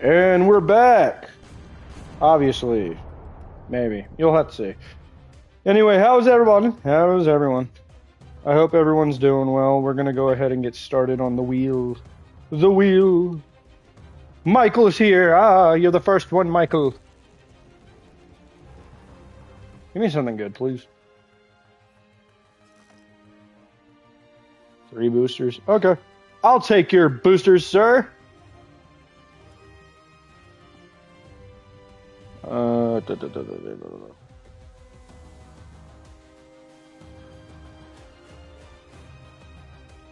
And we're back. Obviously. Maybe. You'll have to see. Anyway, how's everyone? How's everyone? I hope everyone's doing well. We're going to go ahead and get started on the wheel. The wheel. Michael's here. Ah, you're the first one, Michael. Give me something good, please. 3 boosters. Okay. I'll take your boosters, sir.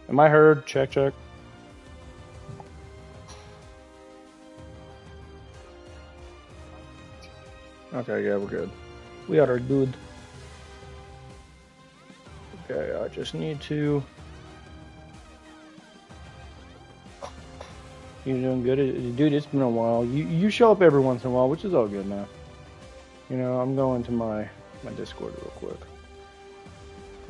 Am I heard? Check, check. Okay, yeah, we're good. We are good. Okay, I just need to... You doing good? Dude, it's been a while. You show up every once in a while, which is all good now. You know, I'm going to my Discord real quick.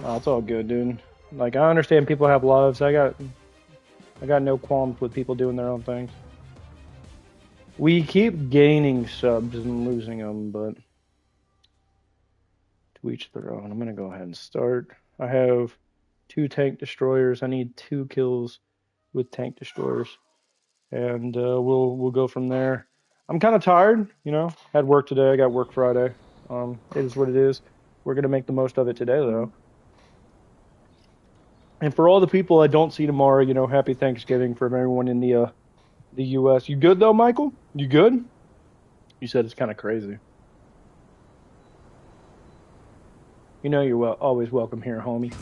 Oh, it's all good, dude. Like, I understand people have lives. I got no qualms with people doing their own things. We keep gaining subs and losing them, but to each their own. I'm gonna go ahead and start. I have 2 tank destroyers. I need 2 kills with tank destroyers, and we'll go from there. I'm kind of tired, you know. Had work today. I got work Friday. It is what it is. We're gonna make the most of it today, though. And for all the people I don't see tomorrow, you know, happy Thanksgiving from everyone in the U.S. You good though, Michael? You good? You said it's kind of crazy. You know you're always welcome here, homie.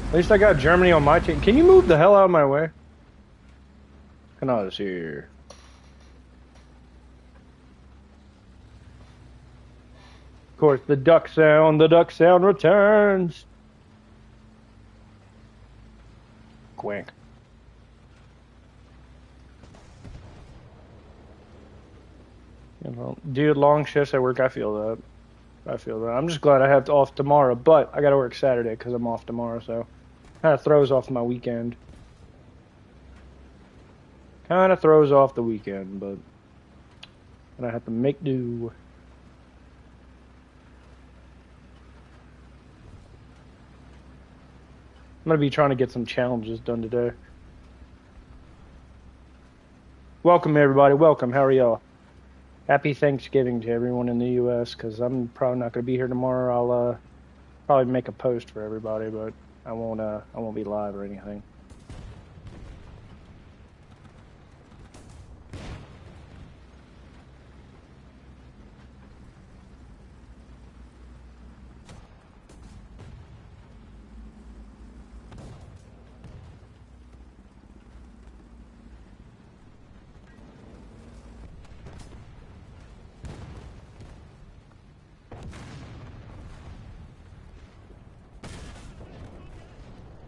At least I got Germany on my team. Can you move the hell out of my way? Canada's here. Of course, the duck sound returns. Quack. You know, dude, long shifts at work, I feel that. I'm just glad I have off tomorrow, but I gotta work Saturday because I'm off tomorrow, so kind of throws off my weekend. Kind of throws off the weekend, but I have to make do. I'm gonna be trying to get some challenges done today. Welcome everybody, welcome. How are y'all? Happy Thanksgiving to everyone in the U.S. because I'm probably not gonna be here tomorrow. I'll probably make a post for everybody, but I won't be live or anything.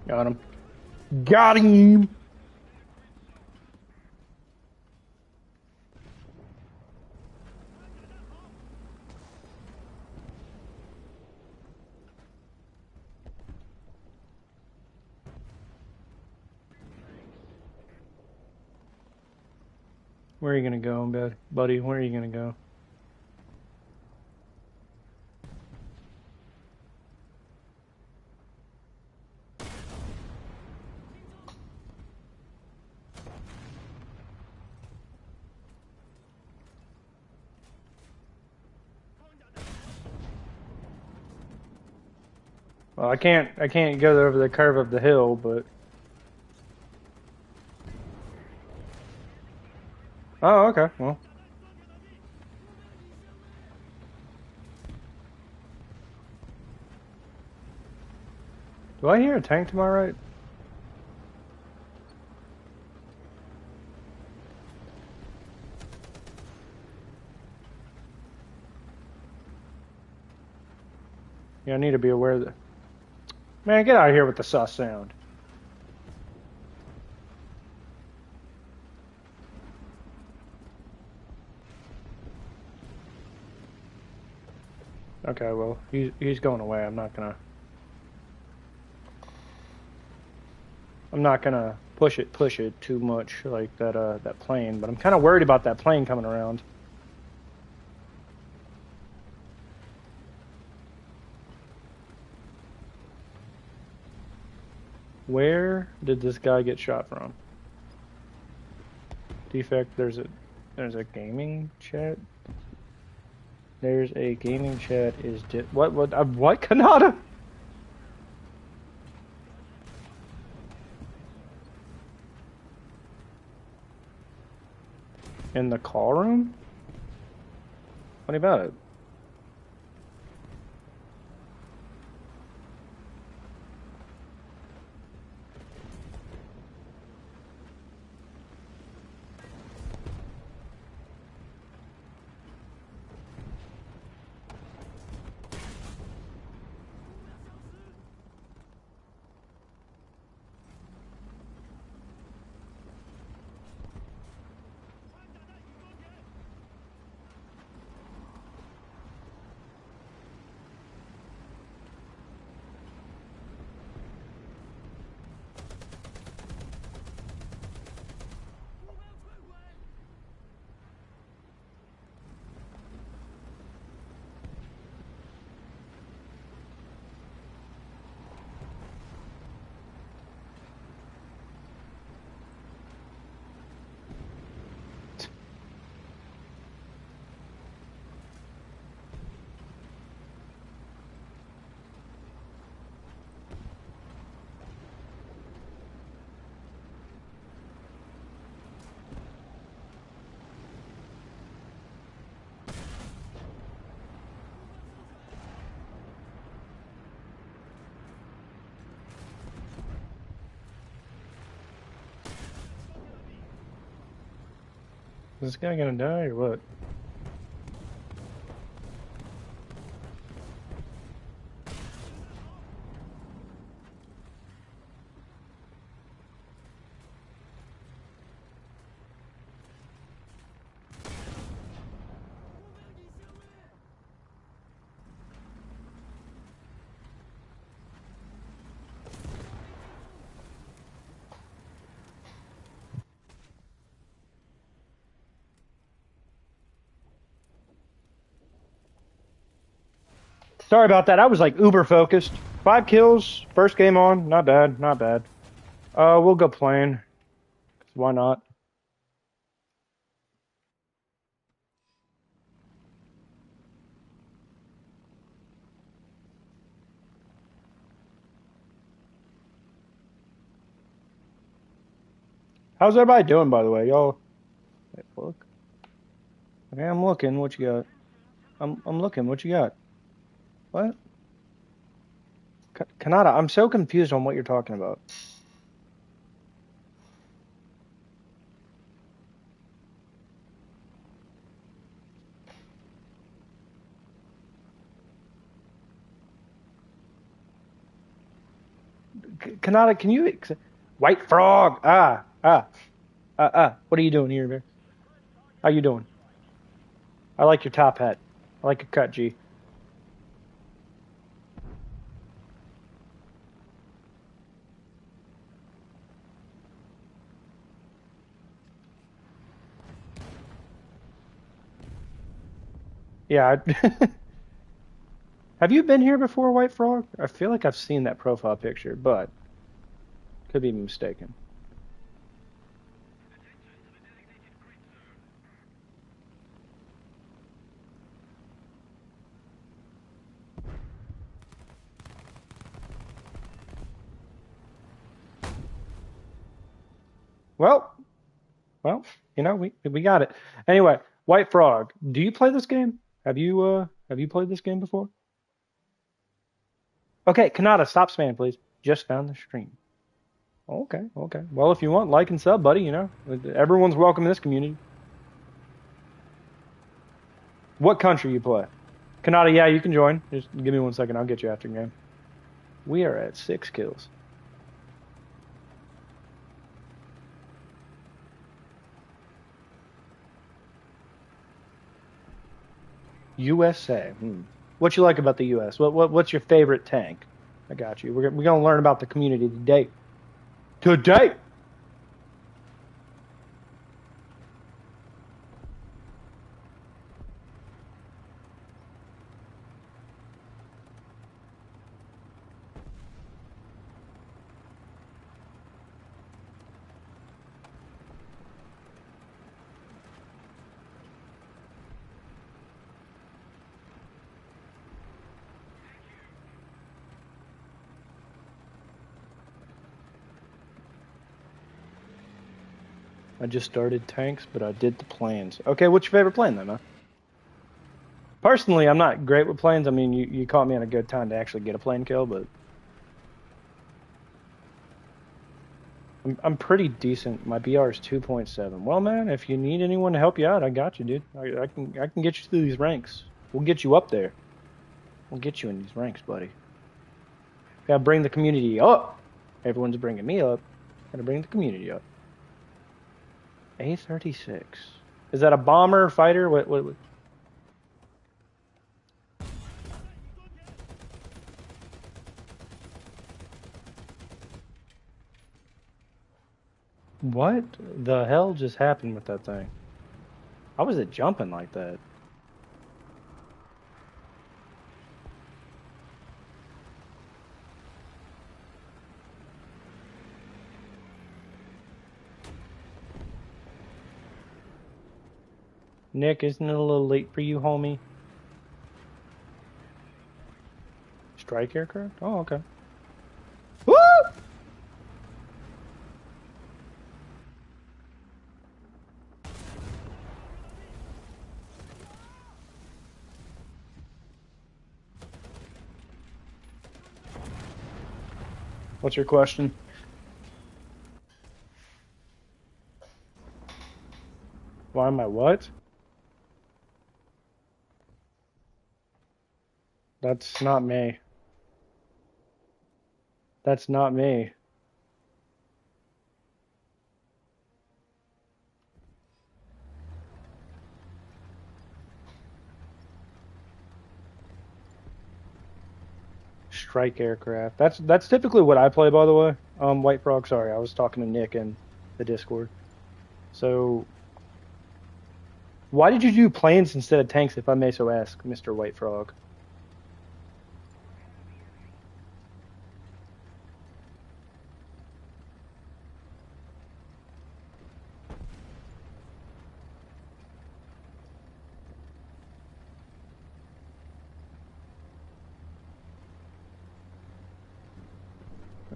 Got him. Got him! Where are you gonna go, buddy? Where are you gonna go? Well, I can't go over the curve of the hill, but... Oh, okay, well. Do I hear a tank to my right? Yeah, I need to be aware of that. Man, get out of here with the sus sound. Okay, well, he's going away. I'm not gonna push it too much like that plane, but I'm kind of worried about that plane coming around. Where did this guy get shot from? Defect, there's a gaming chat. There's a gaming chat is what Kanata? In the call room? What about it? Is this guy gonna die or what? Sorry about that. I was like uber focused. 5 kills, first game on. Not bad, not bad. We'll go plane. Why not? How's everybody doing, by the way, y'all? Look. Okay, I'm looking. What you got? I'm looking. What you got? What? Kanata, I'm so confused on what you're talking about. Kanata, can you... White Frog! What are you doing here, man? How you doing? I like your top hat. I like your cut, G. Yeah. Have you been here before, White Frog? I feel like I've seen that profile picture, but could be mistaken. Well, you know, we got it. Anyway, White Frog, do you play this game? Have you played this game before? Okay, Kanata, stop spamming, please. Just found the stream. Okay, okay. Well, if you want, like and sub, buddy, you know. Everyone's welcome in this community. What country you play? Kanata, yeah, you can join. Just give me 1 second, I'll get you after game. We are at 6 kills. USA. What you like about the U.S.? What's your favorite tank? I got you. We're gonna learn about the community today. Today. I just started tanks, but I did the planes. Okay, what's your favorite plane then, man? Personally, I'm not great with planes. I mean, you caught me on a good time to actually get a plane kill, but I'm pretty decent. My BR is 2.7. Well, man, if you need anyone to help you out, I got you, dude. I can get you through these ranks. We'll get you up there. We'll get you in these ranks, buddy. Gotta bring the community up. Everyone's bringing me up. Gotta bring the community up. A36. Is that a bomber fighter? What? What the hell just happened with that thing? How was it jumping like that? Nick, isn't it a little late for you, homie? Strike aircraft? Oh, okay. Woo! What's your question? Why am I what? That's not me. That's not me. Strike aircraft. That's typically what I play, by the way. White Frog, sorry, I was talking to Nick in the Discord. So, why did you do planes instead of tanks, if I may so ask, Mr. White Frog?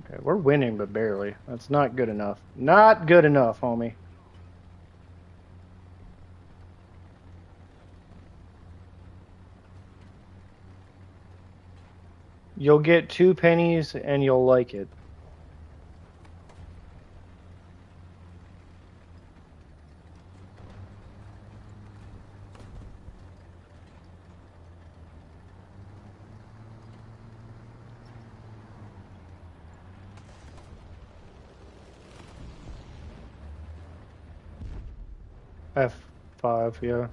Okay, we're winning, but barely. That's not good enough. Not good enough, homie. You'll get 2 pennies and you'll like it. F5, yeah.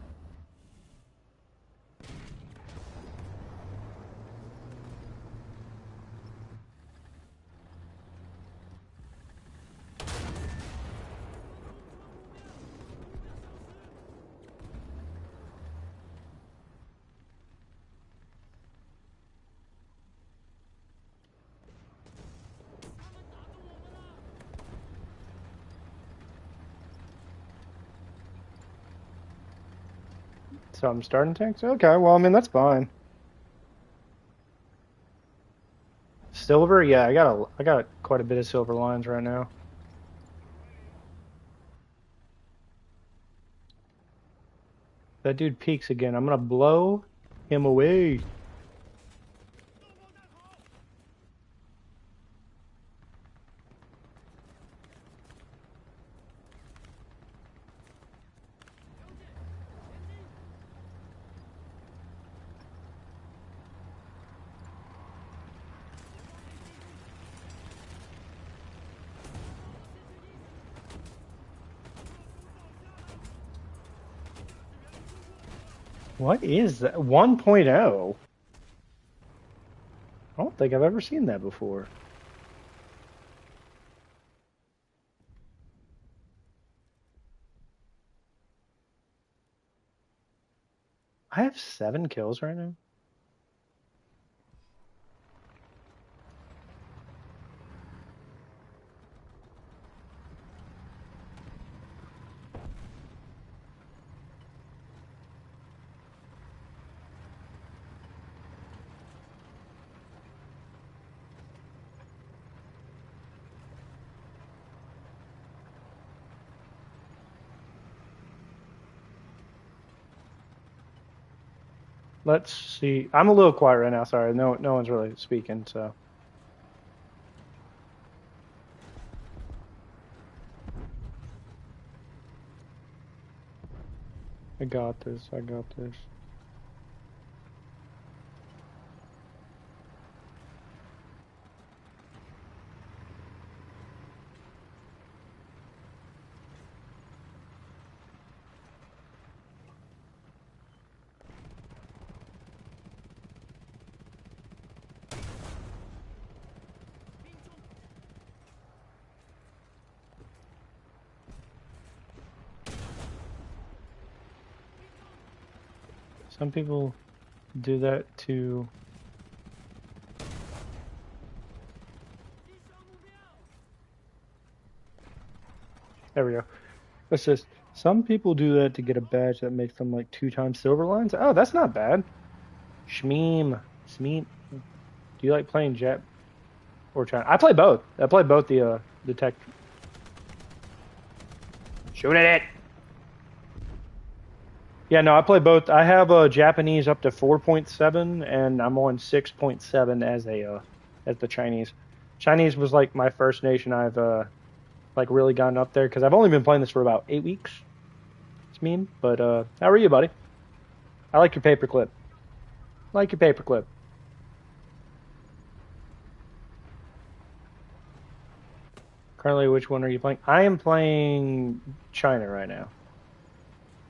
So I'm starting tanks? Okay, well, I mean, that's fine. Silver? Yeah, I got quite a bit of silver lines right now. That dude peeks again. I'm gonna blow him away. What is that? 1.0? think I've ever seen that before. I have 7 kills right now. Let's see. I'm a little quiet right now. Sorry, no one's really speaking. So I got this. I got this. Some people do that to. There we go. It's just some people do that to get a badge that makes them like 2 times silver lines. Oh, that's not bad. Shmeem. Smeem. Do you like playing Jap or China? I play both. I play both the tech. Shoot at it. Yeah, no, I play both. I have Japanese up to 4.7, and I'm on 6.7 as the Chinese. Chinese was like my first nation I've like really gotten up there because I've only been playing this for about 8 weeks. It's mean, but how are you, buddy? I like your paperclip. Like your paperclip. Currently, which one are you playing? I am playing China right now.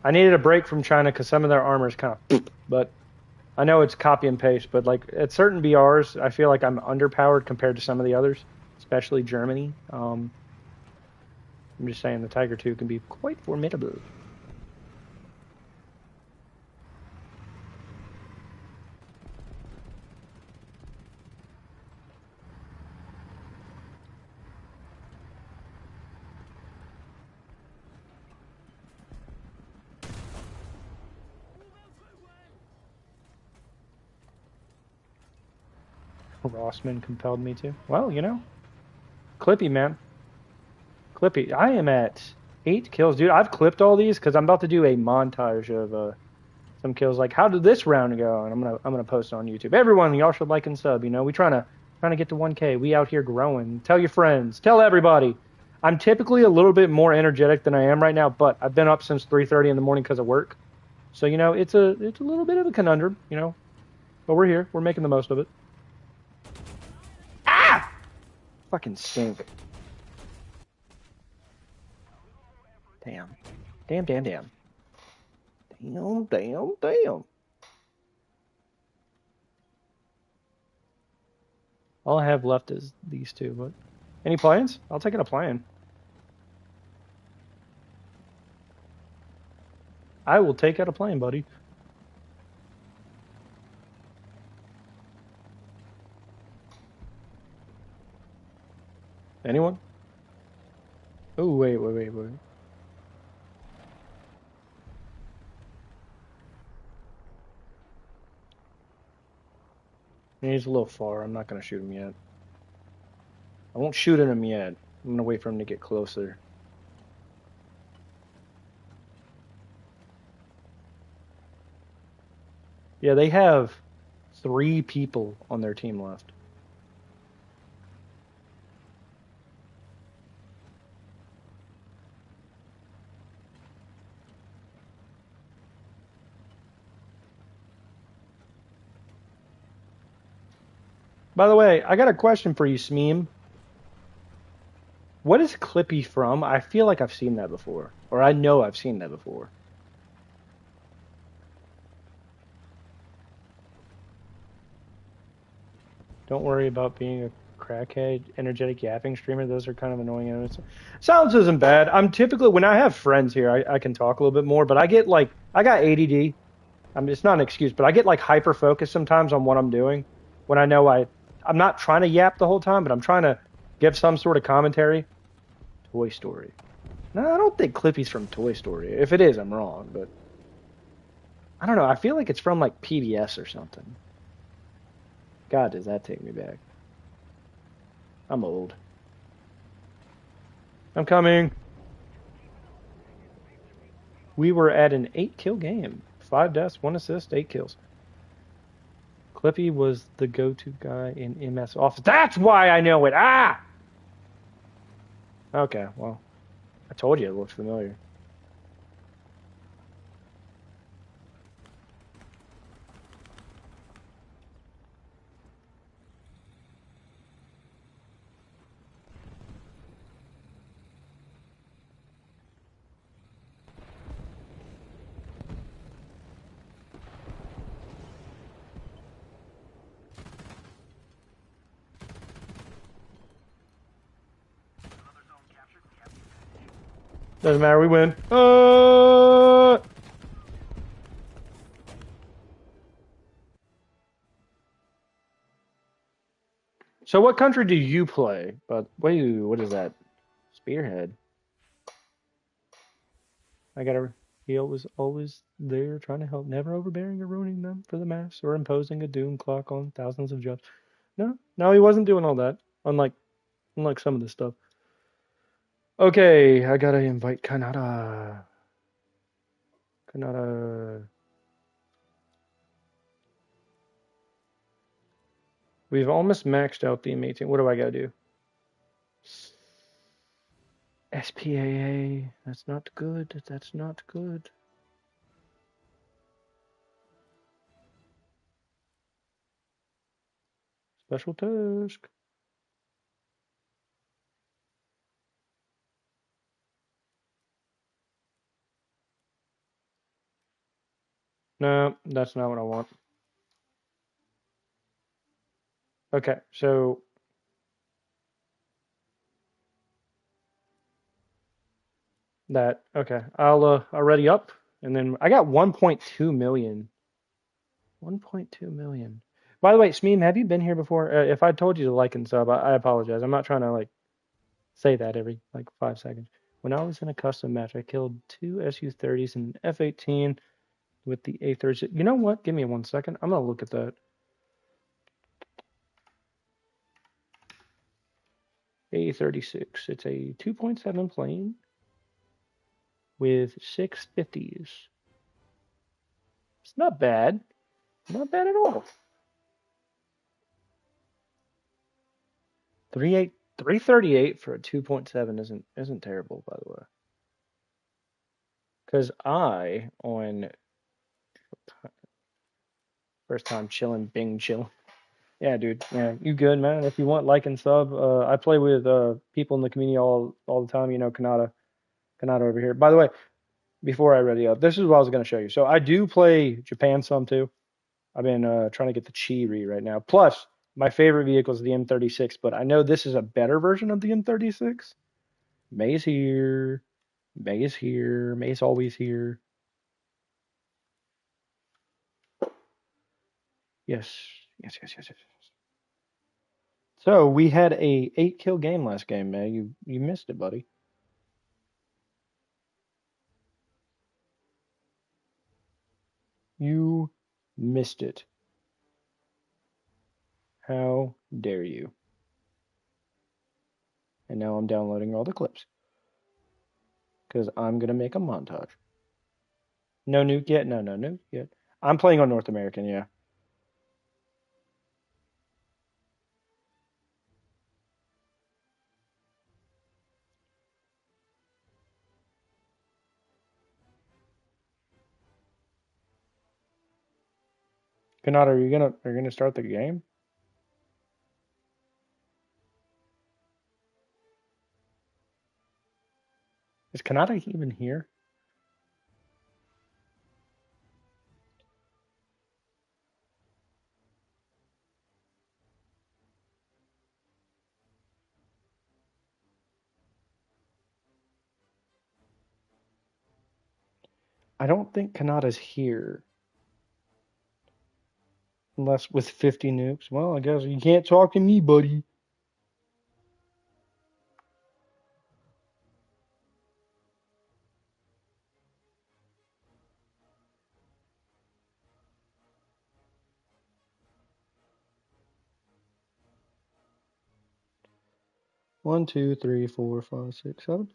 I needed a break from China because some of their armor is kind of, but I know it's copy and paste. But like at certain BRs, I feel like I'm underpowered compared to some of the others, especially Germany. I'm just saying the Tiger II can be quite formidable. Rossman compelled me to. Well, you know, Clippy, man. Clippy. I am at 8 kills, dude. I've clipped all these because I'm about to do a montage of some kills. Like, how did this round go? And I'm gonna post it on YouTube. Everyone, y'all should like and sub. You know, we trying to get to 1K. We out here growing. Tell your friends. Tell everybody. I'm typically a little bit more energetic than I am right now, but I've been up since 3:30 in the morning because of work. So you know, it's a little bit of a conundrum. You know, but we're here. We're making the most of it. Ah! Fucking stink. Damn. Damn, damn, damn. Damn, damn, damn. All I have left is these two, but... Any plans? I'll take it a plan. I will take out a plan, buddy. Anyone? Oh, wait. He's a little far. I'm not going to shoot him yet. I won't shoot at him yet. I'm going to wait for him to get closer. Yeah, they have 3 people on their team left. By the way, I got a question for you, Smeem. What is Clippy from? I feel like I've seen that before. Or I know I've seen that before. Don't worry about being a crackhead, energetic yapping streamer. Those are kind of annoying. Sounds isn't bad. I'm typically, when I have friends here, I can talk a little bit more, but I get like, I got ADD. I mean, it's not an excuse, but I get like hyper focused sometimes on what I'm doing when I know I'm not trying to yap the whole time, but I'm trying to give some sort of commentary. Toy Story. No, I don't think Clippy's from Toy Story. If it is, I'm wrong, but I don't know. I feel like it's from like PBS or something. God, does that take me back? I'm old. I'm coming. We were at an 8-kill game. 5 deaths, 1 assist, 8 kills. Clippy was the go-to guy in MS Office. That's why I know it. Ah! Okay, well, I told you it looked familiar. Doesn't matter, we win. So what country do you play? But wait, what is that? Spearhead. I gotta. He was always there trying to help, never overbearing or ruining them for the mass or imposing a doom clock on thousands of jobs. No, he wasn't doing all that. Unlike some of this stuff. Okay, I gotta invite Kanata. Kanata. We've almost maxed out the amazing. What do I gotta do? SPAA. That's not good. That's not good. Special task. No, that's not what I want. Okay, so that okay. I'll ready up, and then I got 1.2 million. 1.2 million. By the way, Smeem, have you been here before? If I told you to like and sub, I apologize. I'm not trying to like say that every like 5 seconds. When I was in a custom match, I killed 2 SU-30s and F-18 with the A-30. You know what? Give me 1 second. I'm gonna look at that. A-36. It's a 2.7 plane with 6 50s. It's not bad. Not bad at all. 338 for a 2.7 isn't terrible, by the way. Because I on first time chilling, Bing chill. Yeah, dude. Yeah, you good, man? If you want like and sub, I play with people in the community all the time. You know, Kanata over here. By the way, before I ready up, this is what I was gonna show you. So I do play Japan some too. I've been trying to get the Chi-Ri right now. Plus, my favorite vehicle is the M36, but I know this is a better version of the M36. May's here. May is here. May's always here. Yes. Yes, yes, yes, yes. So we had a 8-kill game last game, man. You missed it, buddy. You missed it. How dare you? And now I'm downloading all the clips. Because I'm gonna make a montage. No nuke yet? No nuke yet. I'm playing on North American, yeah. Kanata, are you gonna start the game? Is Kanata even here? I don't think Kanata's here. Unless with 50 nukes. Well, I guess you can't talk to me, buddy. One, two, three, four, five, six, seven.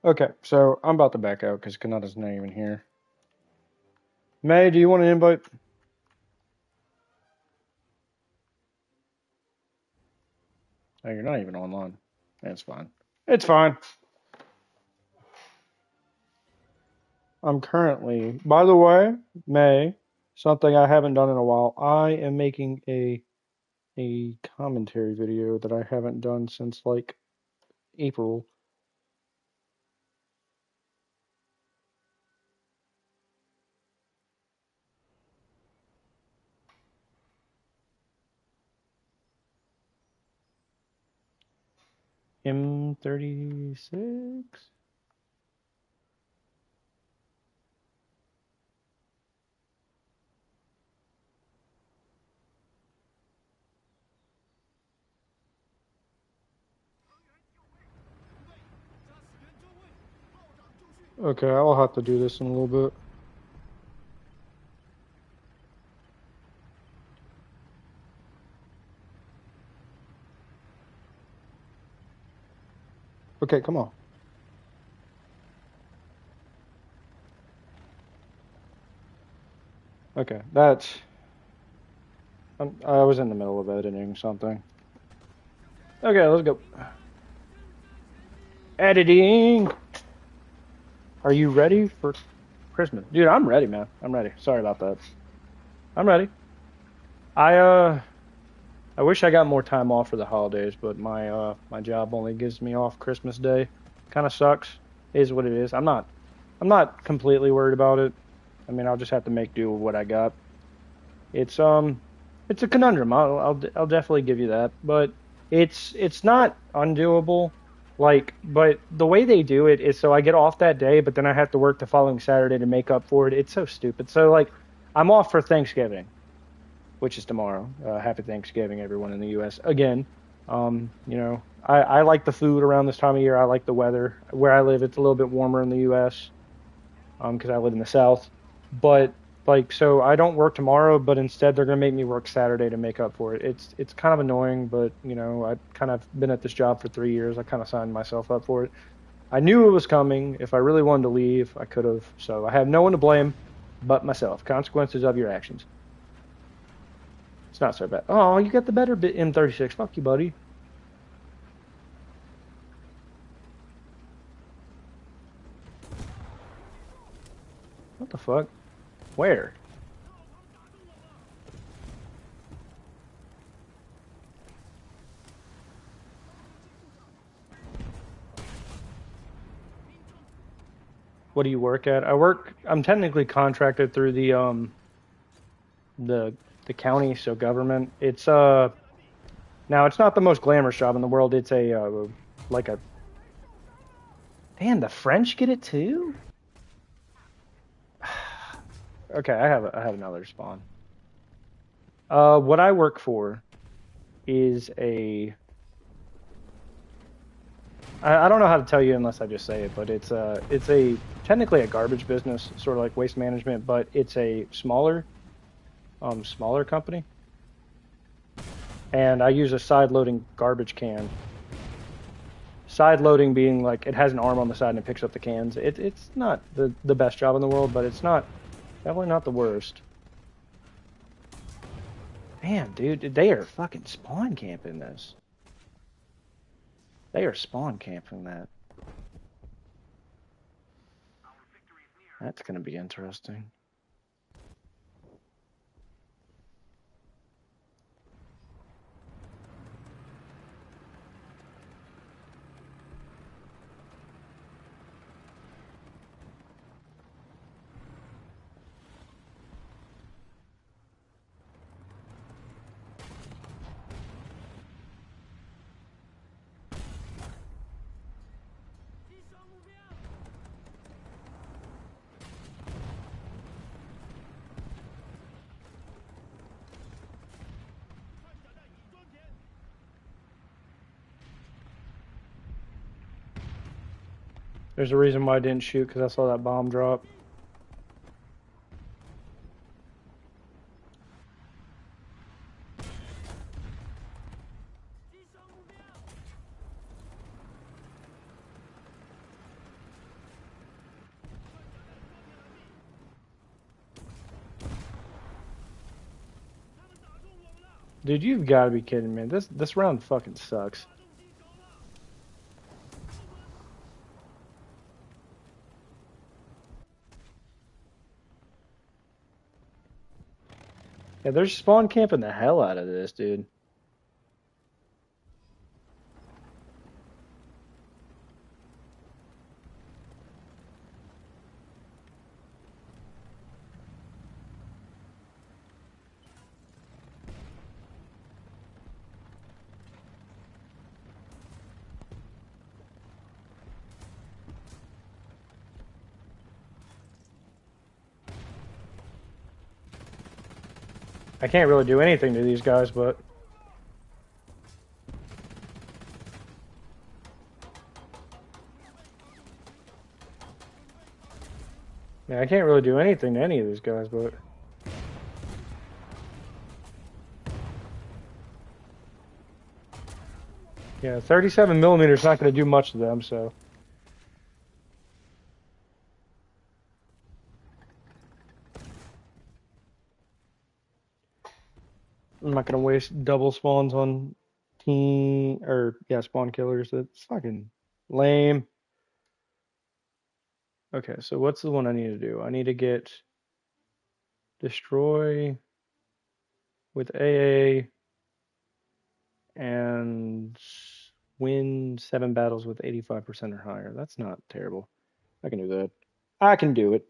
Okay, so I'm about to back out because Kanata's not even here. May, do you want an invite? Oh, you're not even online. That's fine. It's fine. I'm currently, by the way, May, something I haven't done in a while. I am making a commentary video that I haven't done since like April. M36? Okay, I'll have to do this in a little bit. Okay, come on. Okay, that's... I was in the middle of editing something. Okay, let's go. Editing! Are you ready for Christmas? Dude, I'm ready, man. I'm ready. Sorry about that. I'm ready. I wish I got more time off for the holidays, but my job only gives me off Christmas Day. Kind of sucks. Is what it is. I'm not completely worried about it. I mean, I'll just have to make do with what I got. It's it's a conundrum. I'll definitely give you that, but it's not undoable. Like, but the way they do it is so I get off that day, but then I have to work the following Saturday to make up for it. It's so stupid. So like, I'm off for Thanksgiving, which is tomorrow. Happy Thanksgiving, everyone in the U.S. Again. You know, I like the food around this time of year. I like the weather. Where I live, it's a little bit warmer in the U.S. Because I live in the South. But like, so I don't work tomorrow, but instead they're gonna make me work Saturday to make up for it. It's kind of annoying, but you know, I've kind of been at this job for 3 years. I kind of signed myself up for it. I knew it was coming. If I really wanted to leave, I could have. So I have no one to blame but myself. Consequences of your actions. It's not so bad. Oh, you got the better bit M36. Fuck you, buddy. What the fuck? Where? What do you work at? I'm technically contracted through the the county, so government. It's now it's not the most glamorous job in the world. It's a like a damn, the French get it too? Okay, I have another spawn. What I work for is I don't know how to tell you unless I just say it, but it's a technically a garbage business, sort of like waste management, but it's a smaller company. And I use a side loading garbage can. Side loading being like it has an arm on the side and it picks up the cans. It's not the best job in the world, but it's definitely not the worst. Damn, dude, they are fucking spawn camping this. They are spawn camping that. That's gonna be interesting. There's a reason why I didn't shoot, because I saw that bomb drop. Dude, you've got to be kidding me. This round fucking sucks. Yeah, they're spawn camping the hell out of this, dude. I can't really do anything to these guys, but... Yeah, I can't really do anything to any of these guys, but... Yeah, 37 millimeters not going to do much to them, so... I'm not going to waste double spawns on spawn killers. That's fucking lame. Okay, so what's the one I need to do? I need to get destroy with AA and win 7 battles with 85% or higher. That's not terrible. I can do that. I can do it.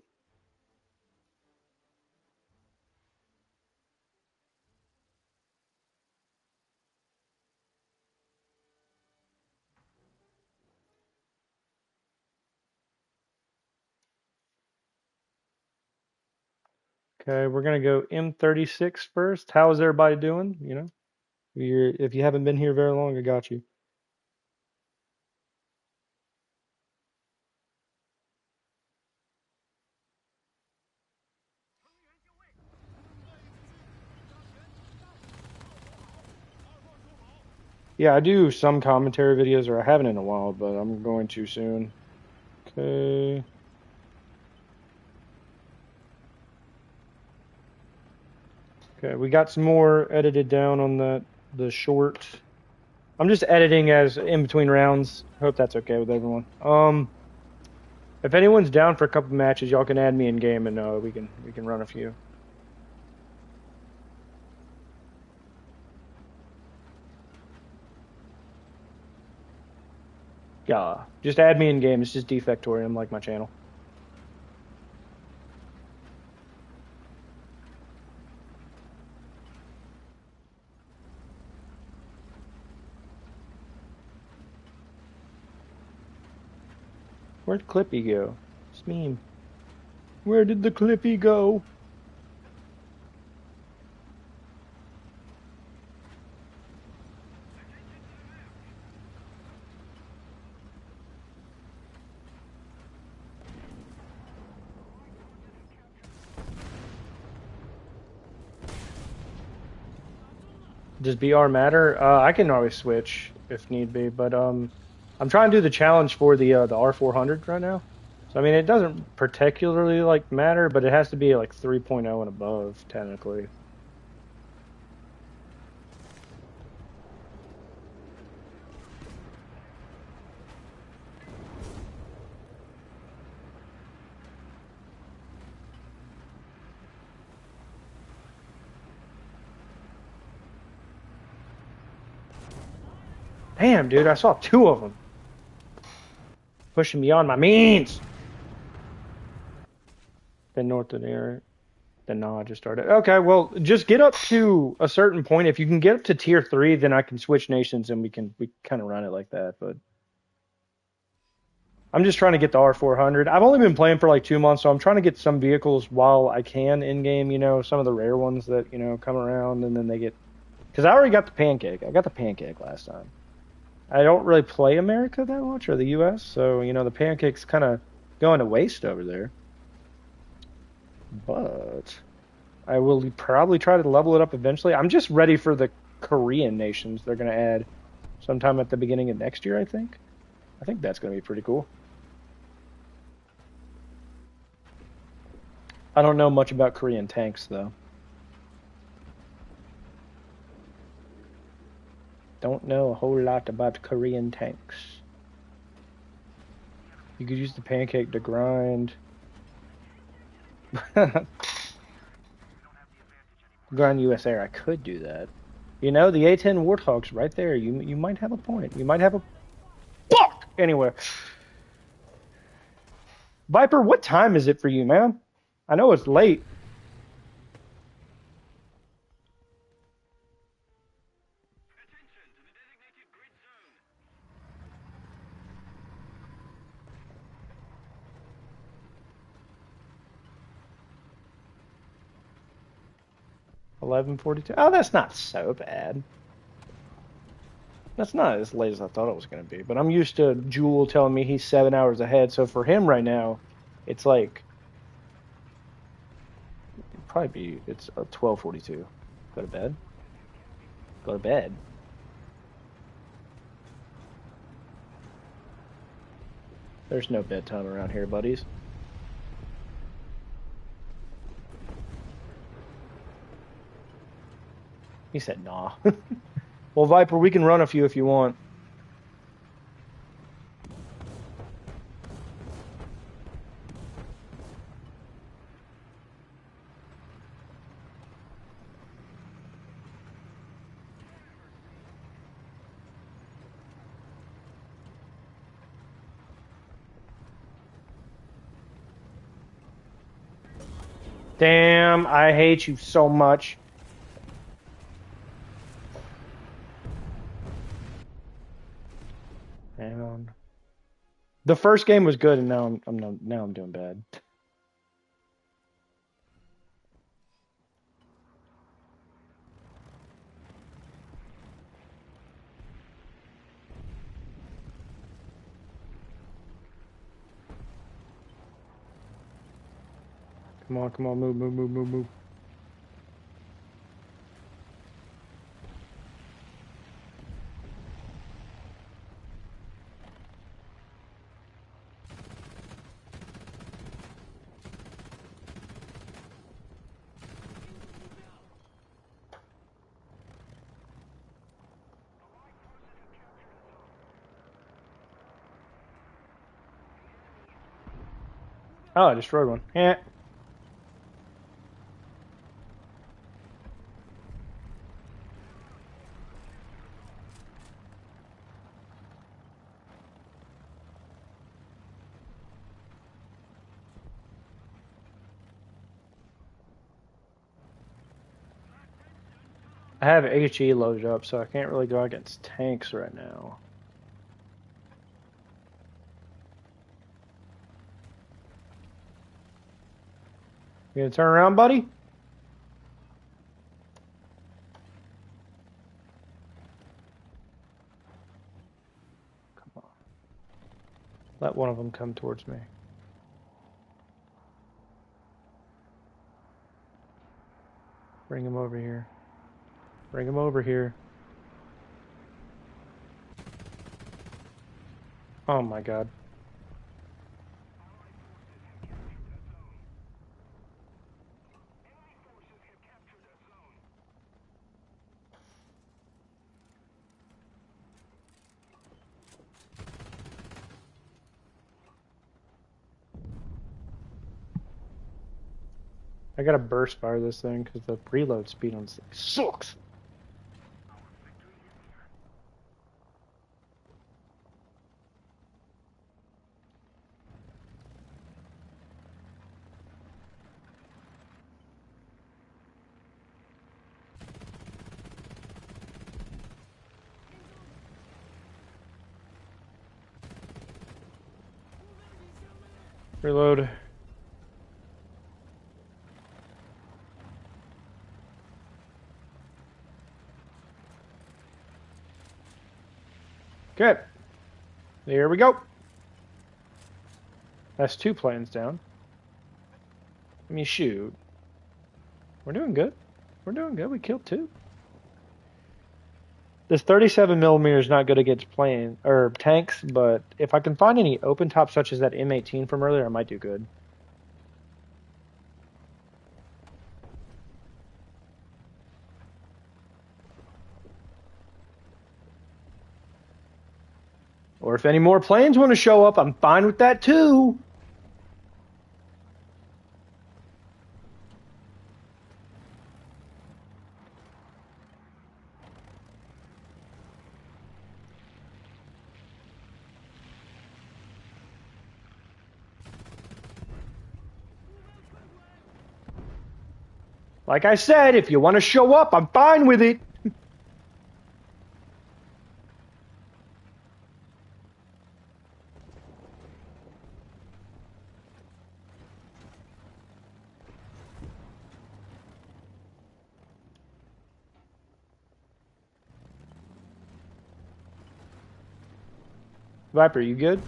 Okay, we're gonna go M36 first. How is everybody doing? You know, if you haven't been here very long, I got you. Yeah, I do some commentary videos, or I haven't in a while, but I'm going to soon. Okay. Okay, we got some more edited down on the short. I'm just editing as in between rounds. Hope that's okay with everyone. If anyone's down for a couple matches, y'all can add me in game, and we can run a few. Yeah, just add me in game. It's just Defectorium, like my channel. Where'd Clippy go? It's meme. Where did the Clippy go? Does BR matter? I can always switch if need be, but I'm trying to do the challenge for the R400 right now. So I mean, it doesn't particularly like matter, but it has to be like 3.0 and above technically. Damn, dude, I saw 2 of them. Pushing beyond my means. Then north of the area. Then no, I just started. Okay, well, just get up to a certain point. If you can get up to tier 3, then I can switch nations and we kind of run it like that. But I'm just trying to get the R400. I've only been playing for like 2 months, so I'm trying to get some vehicles while I can in game. You know, some of the rare ones that come around, and then they get. Because I already got the pancake. I got the pancake last time. I don't really play America that much or the US, so you know the pancakes kind of going to waste over there. But I will probably try to level it up eventually. I'm just ready for the Korean nations they're going to add sometime at the beginning of next year, I think. I think that's going to be pretty cool. I don't know much about Korean tanks though. Don't know a whole lot about Korean tanks. You could use the pancake to grind. Grind US Air. I could do that. You know, the A-10 Warthog's right there. You might have a point. You might have a fuck. Anyway, Viper, what time is it for you, man? I know it's late. 11:42. Oh, that's not so bad. That's not as late as I thought it was going to be. But I'm used to Jewel telling me he's 7 hours ahead. So for him right now, it's like it's 12:42. Go to bed. Go to bed. There's no bedtime around here, buddies. He said, nah. Well, Viper, we can run a few if you want. Damn, I hate you so much. And the first game was good, and now I'm doing bad. Come on, move. Oh, I destroyed one. Yeah. I have HE loaded up, so I can't really go against tanks right now. You gonna turn around, buddy? Come on. Let one of them come towards me. Bring him over here. Bring him over here. Oh my god. I gotta burst fire this thing because the preload speed on this thing sucks. Reload. Good. Here we go. That's 2 planes down. I mean, shoot. We're doing good. We're doing good. We killed 2. This 37 millimeter is not good against plane or tanks, but if I can find any open top such as that M18 from earlier, I might do good. Or if any more planes want to show up, I'm fine with that too. Like I said, if you want to show up, I'm fine with it. Viper, you good?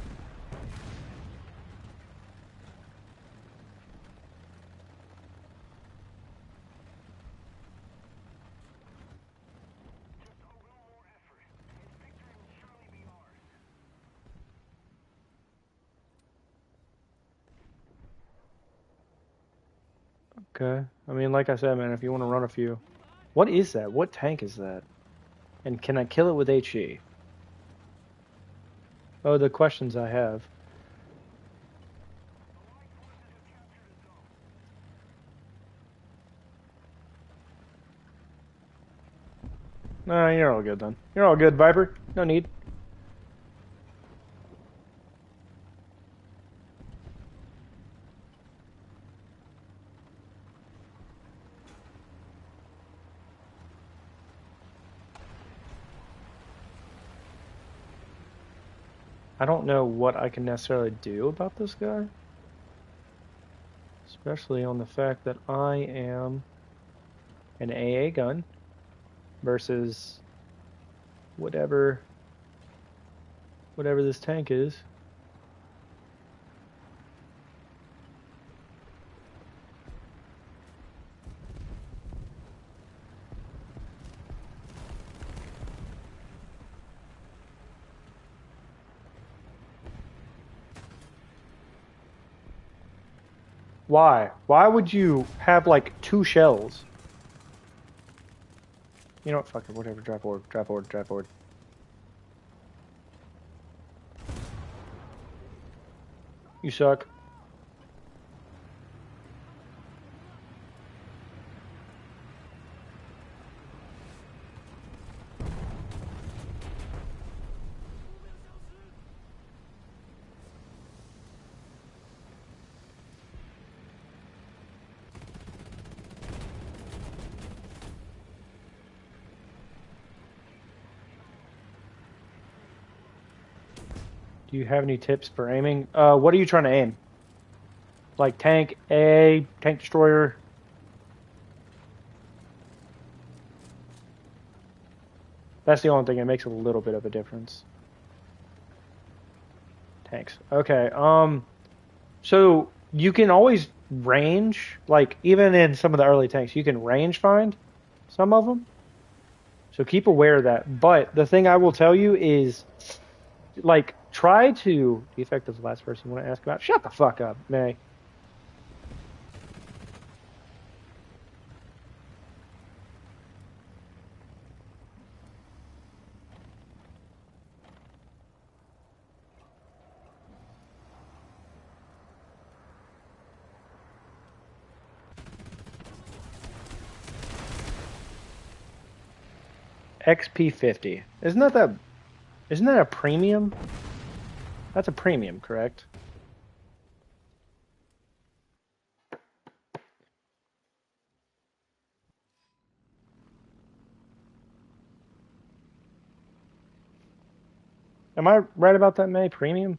Okay. I mean, like I said, man, if you want to run a few. What is that? What tank is that? And can I kill it with HE? Oh, the questions I have. Nah, you're all good then. You're all good, Viper. No need. I don't know what I can necessarily do about this guy. Especially on the fact that I am an AA gun versus whatever this tank is. Why? Why would you have like 2 shells? You know what? Fuck it. Whatever. Drive forward. Drive forward. Drive forward. You suck. Do you have any tips for aiming? What are you trying to aim? Like tank A, tank destroyer? That's the only thing that makes a little bit of a difference. Tanks. Okay. So you can always range, like even in some of the early tanks, you can range find some of them. So keep aware of that. But the thing I will tell you is, like, try to. Defect is the last person you want to ask about. Shut the fuck up, May. XP50. Isn't that a premium? That's a premium, correct? Am I right about that, May? Premium?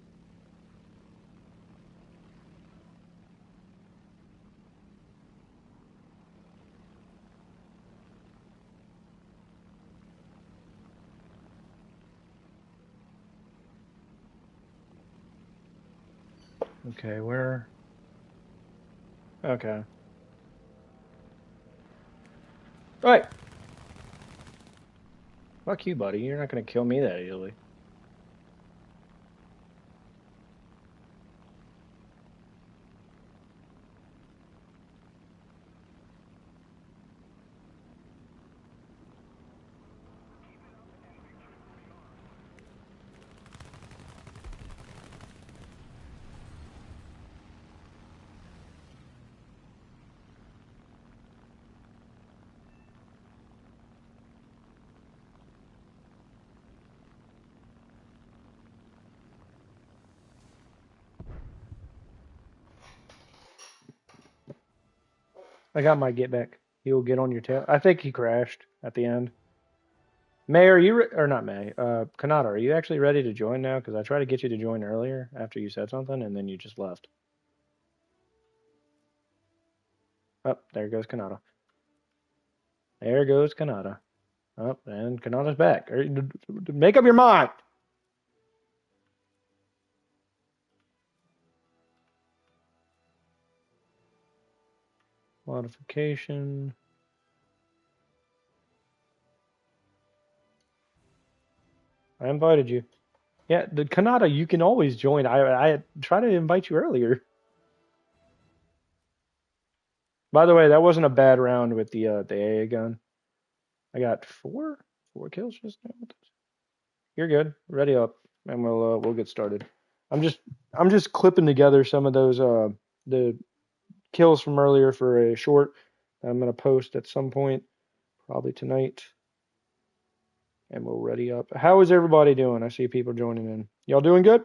Okay, where? Okay. All right. Fuck you, buddy. You're not gonna kill me that easily. I got my get back. He'll get on your tail. I think he crashed at the end. May, are you or not May? Kanata, are you actually ready to join now? Because I tried to get you to join earlier after you said something, and then you just left. Oh, there goes Kanata. There goes Kanata. Oh, and Kanata's back. Make up your mind. Modification. I invited you. Yeah, the Kanata, you can always join. I tried to invite you earlier. By the way, that wasn't a bad round with the AA gun. I got four kills just now. You're good. Ready up, and we'll get started. I'm just clipping together some of those the kills from earlier for a short that I'm gonna post at some point, probably tonight, and we'll ready up. How is everybody doing? I see people joining in. Y'all doing good?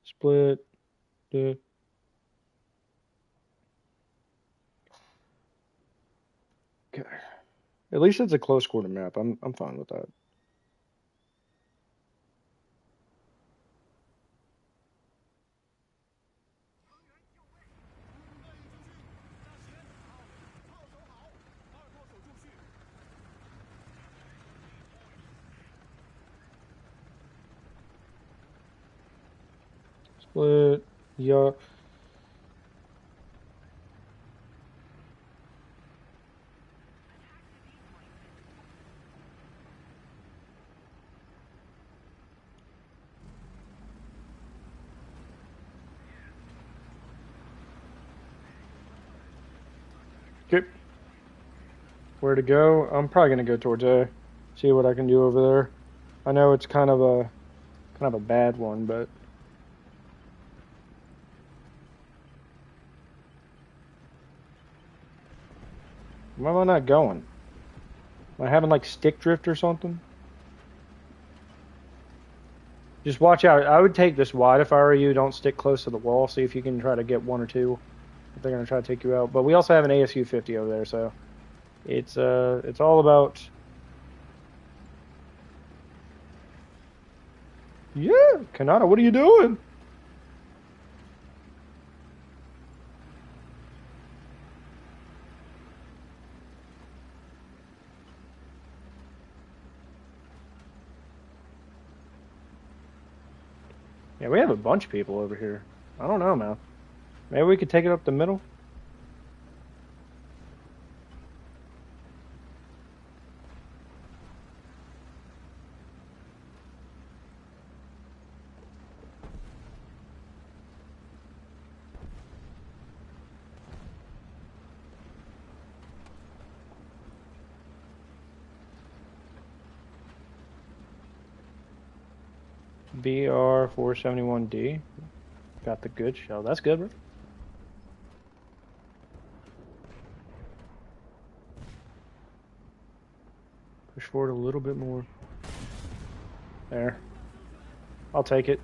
Split. Okay. At least it's a close quarter map. I'm fine with that. Split. Yeah. Okay. Where to go? I'm probably gonna go towards A. See what I can do over there. I know it's kind of a bad one, but why am I not going? Am I having like stick drift or something? Just watch out. I would take this wide if I were you. Don't stick close to the wall. See if you can try to get one or two if they're gonna try to take you out. But we also have an ASU 50 over there, so it's all about. Yeah, Kanata, what are you doing? Yeah, we have a bunch of people over here. I don't know, man. Maybe we could take it up the middle. BR471D. Got the good shell. That's good, bro. Push forward a little bit more. There. I'll take it.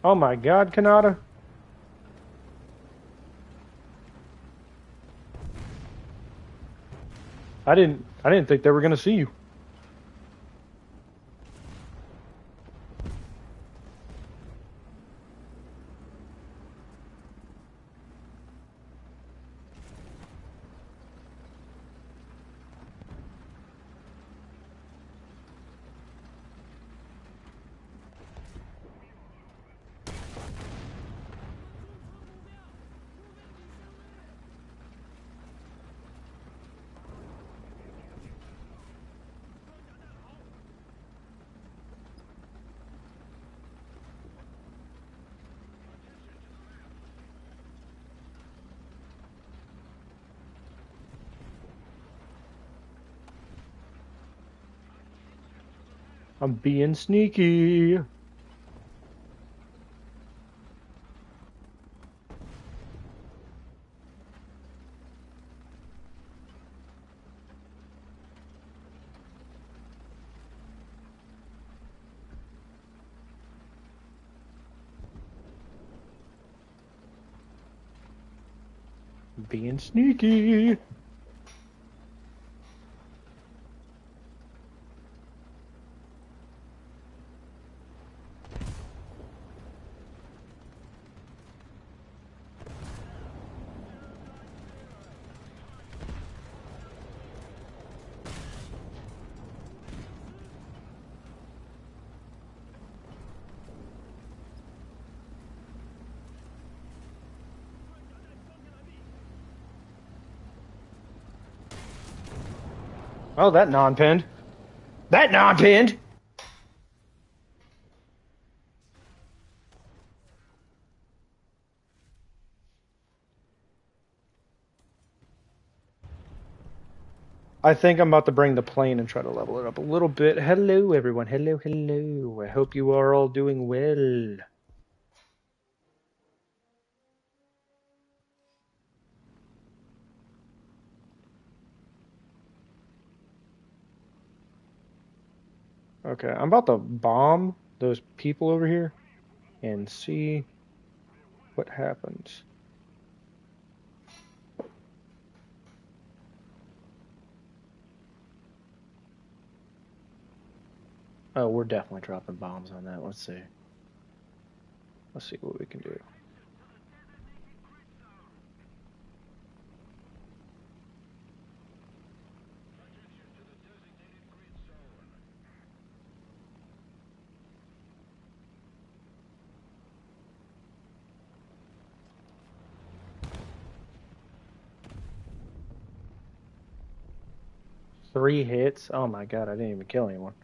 Oh my God, Kanata. I didn't think they were gonna see you. I'm being sneaky. Being sneaky. Oh, that non-pinned. That non-pinned. I think I'm about to bring the plane and try to level it up a little bit. Hello, everyone. Hello, hello. I hope you are all doing well. Okay, I'm about to bomb those people over here and see what happens. Oh, we're definitely dropping bombs on that. Let's see. Let's see what we can do. Three hits. Oh my God, I didn't even kill anyone.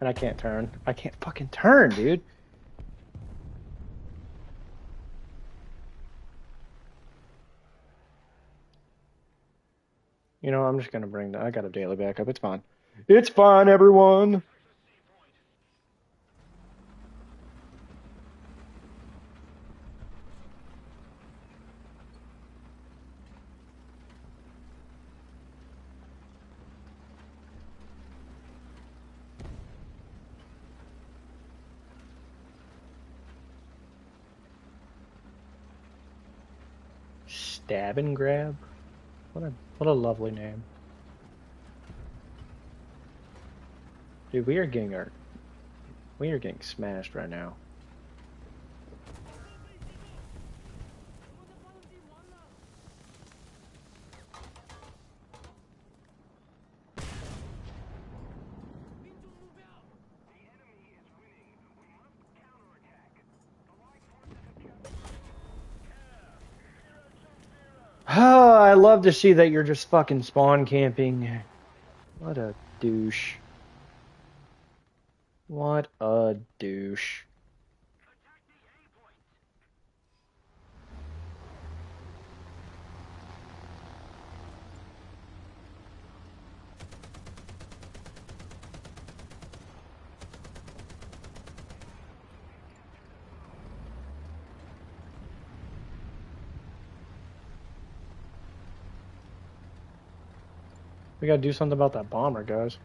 And I can't turn. I can't fucking turn, dude. You know, I'm just gonna bring I got a daily backup. It's fine. It's fine, everyone. Stab and grab. What a lovely name. Dude, we are getting smashed right now. Oh, I love to see that you're just fucking spawn camping. What a douche. What a douche. We gotta do something about that bomber, guys.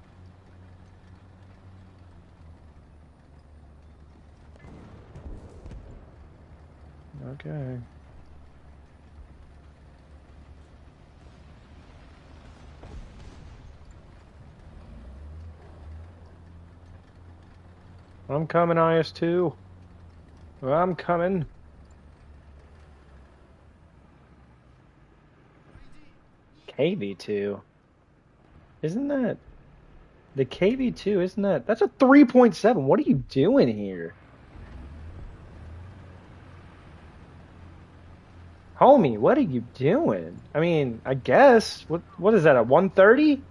Okay. I'm coming, IS-2. I'm coming. KV-2. Isn't that... The KV-2, isn't that... That's a 3.7. What are you doing here? Homie, what are you doing? I mean, I guess. What is that, a 130?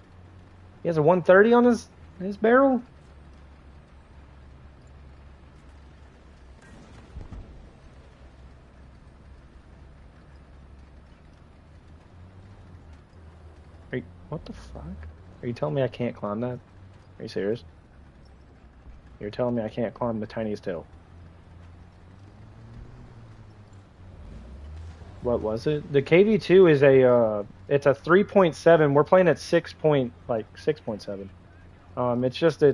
He has a 130 on his barrel? What the fuck? Are you telling me I can't climb that? Are you serious? You're telling me I can't climb the tiniest hill? What was it? The KV-2 is it's a 3.7. We're playing at 6.7. It's just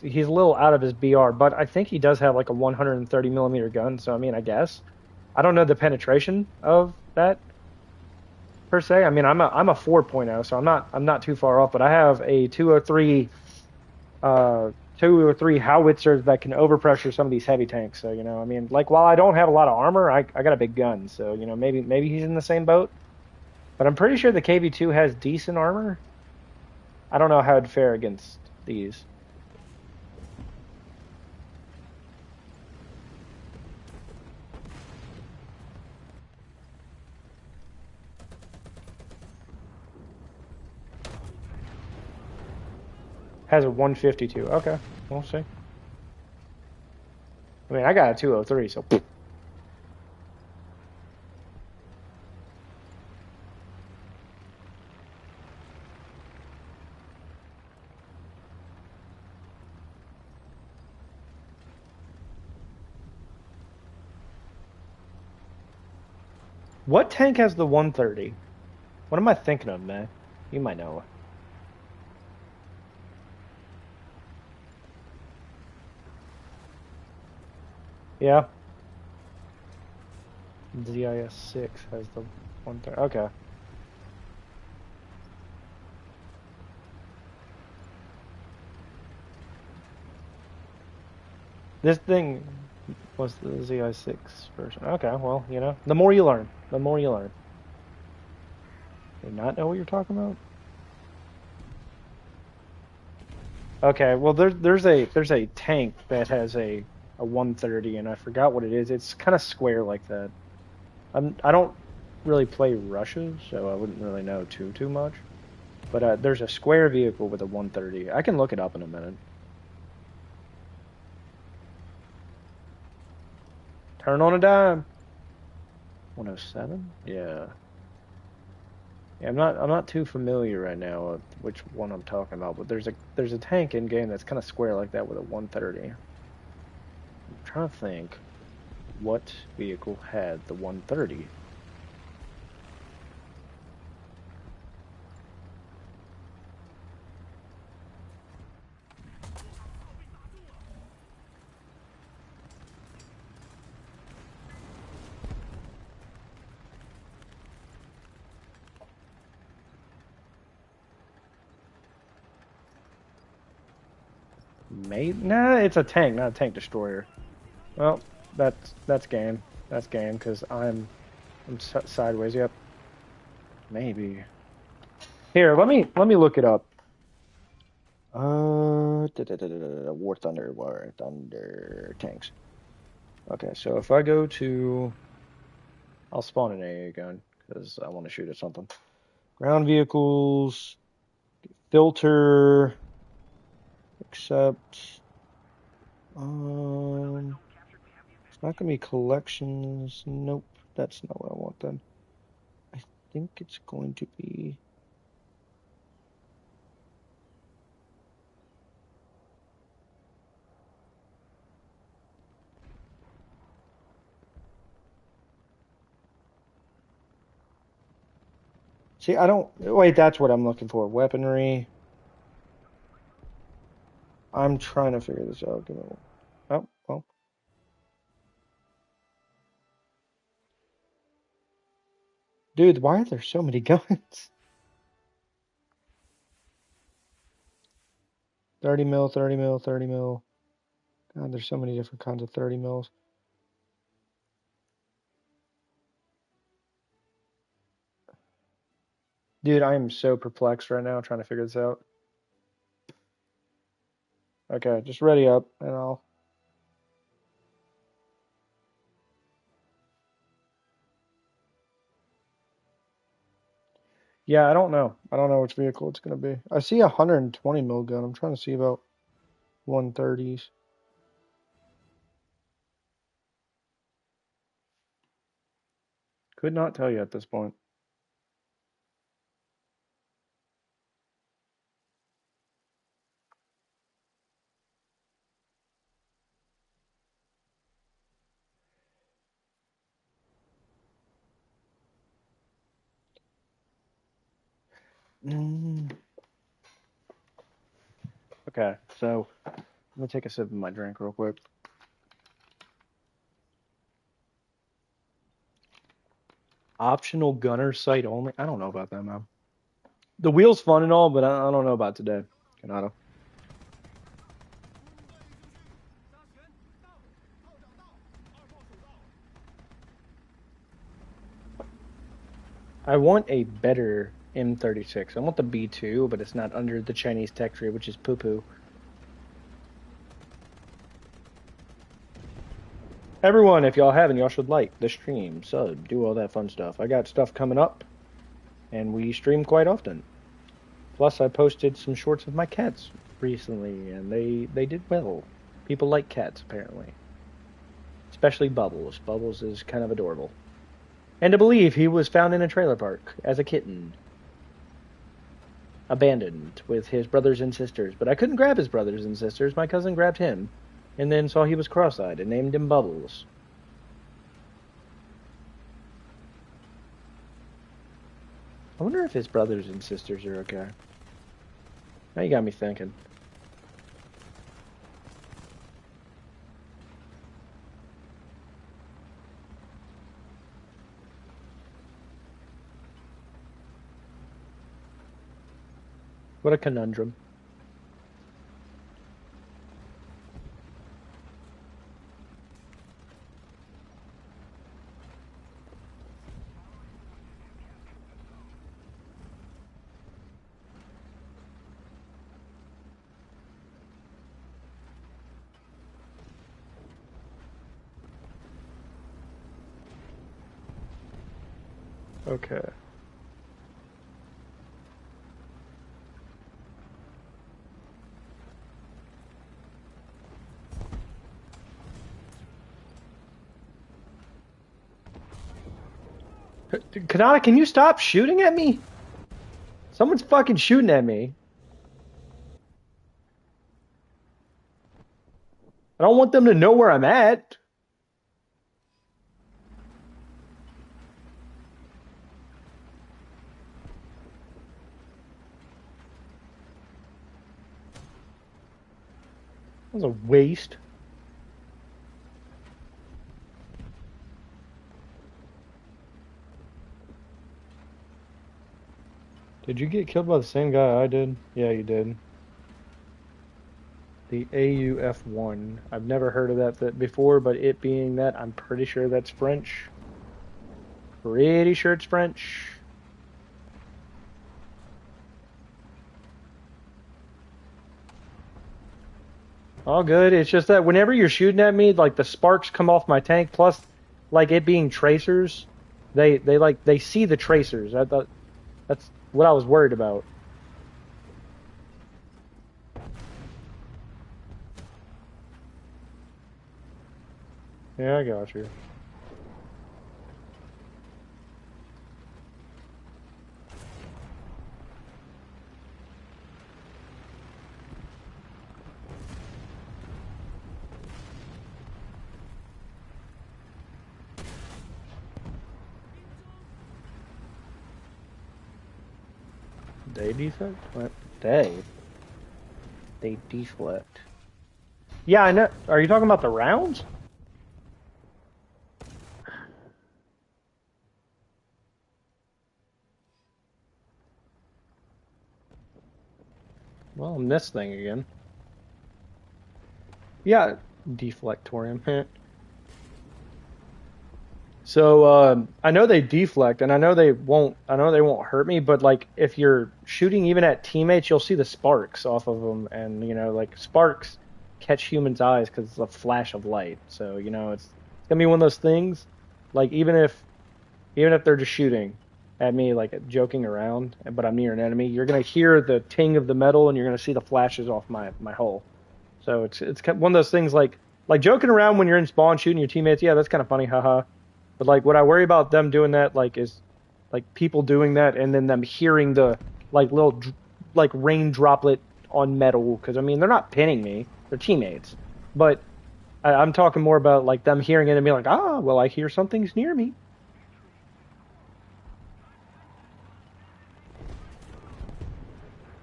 he's a little out of his BR, but I think he does have like a 130 millimeter gun. So I mean, I guess I don't know the penetration of that per se. I mean, I'm a 4.0, so I'm not too far off. But I have a 203 2 or 3 howitzers that can overpressure some of these heavy tanks. So, I mean, like, while I don't have a lot of armor, I got a big gun. So, maybe he's in the same boat. But I'm pretty sure the KV-2 has decent armor. I don't know how it'd fare against these. Has a 152. Okay, we'll see. I mean, I got a 203, so... What tank has the 130? What am I thinking of, man? You might know. Yeah. ZIS-6 has the 130. Okay. This thing was the ZI6 version. Okay, well, the more you learn, the more you learn. Do you not know what you're talking about? Okay, well, there's a tank that has a 130, and I forgot what it is. It's kind of square like that. I don't really play Russia, so I wouldn't really know too much. But there's a square vehicle with a 130. I can look it up in a minute. Turn on a dime. 107? Yeah. Yeah, I'm not too familiar right now with which one I'm talking about, but there's a tank in game that's kind of square like that with a 130. I'm trying to think what vehicle had the 130. Nah, it's a tank, not a tank destroyer. Well, that's game. That's game because I'm sideways. Yep. Maybe. Here, let me look it up. War Thunder tanks. Okay, so if I go to, I'll spawn an AA gun because I want to shoot at something. Ground vehicles, filter, accept. It's not gonna be collections. Nope, that's not what I want then. I think it's going to be. See, I don't... Wait, that's what I'm looking for. Weaponry. I'm trying to figure this out. Oh, well. Dude, why are there so many guns? 30 mil, 30 mil, 30 mil. God, there's so many different kinds of 30 mils. Dude, I am so perplexed right now trying to figure this out. Okay, just ready up and I'll... Yeah, I don't know. I don't know which vehicle it's going to be. I see a 120 mil gun. I'm trying to see about 130s. Could not tell you at this point. Okay, so I'm going to take a sip of my drink real quick. Optional gunner sight only? I don't know about that, man. The wheel's fun and all, but I don't know about today, Kanata. I want a better M36. I want the B2, but it's not under the Chinese tech tree, which is poo-poo. Everyone, if y'all haven't, y'all should like the stream, sub, do all that fun stuff. I got stuff coming up, and we stream quite often. Plus, I posted some shorts of my cats recently, and they did well. People like cats, apparently. Especially Bubbles. Bubbles is kind of adorable. And to believe he was found in a trailer park as a kitten. Abandoned with his brothers and sisters. But I couldn't grab his brothers and sisters. My cousin grabbed him, and then saw he was cross-eyed and named him Bubbles. I wonder if his brothers and sisters are okay. Now you got me thinking. What a conundrum. Okay. Kanata, can you stop shooting at me? Someone's fucking shooting at me. I don't want them to know where I'm at. That was a waste. Did you get killed by the same guy I did? Yeah, you did. The AUF-1. I've never heard of that before, but it being that, I'm pretty sure that's French. Pretty sure it's French. All good. It's just that whenever you're shooting at me, like the sparks come off my tank, plus like it being tracers, they see the tracers. I thought that's what I was worried about. Yeah, I got you. They deflect? What? They deflect. Yeah, I know. Are you talking about the rounds? Well, I'm this thing again. Yeah, deflectorium. So I know they deflect, and I know they won't. I know they won't hurt me, but like if you're shooting even at teammates, you'll see the sparks off of them, and you know, like sparks catch humans' eyes because it's a flash of light. So you know, it's gonna be one of those things. Like even if they're just shooting at me, like joking around, but I'm near an enemy, you're gonna hear the ting of the metal, and you're gonna see the flashes off my hull. So it's one of those things like joking around when you're in spawn shooting your teammates. Yeah, that's kind of funny, haha. But like what I worry about them doing that like is like people doing that and then them hearing the like little like rain droplet on metal because I mean they're not pinning me, they're teammates. But I'm talking more about like them hearing it and being like, ah, well I hear something's near me.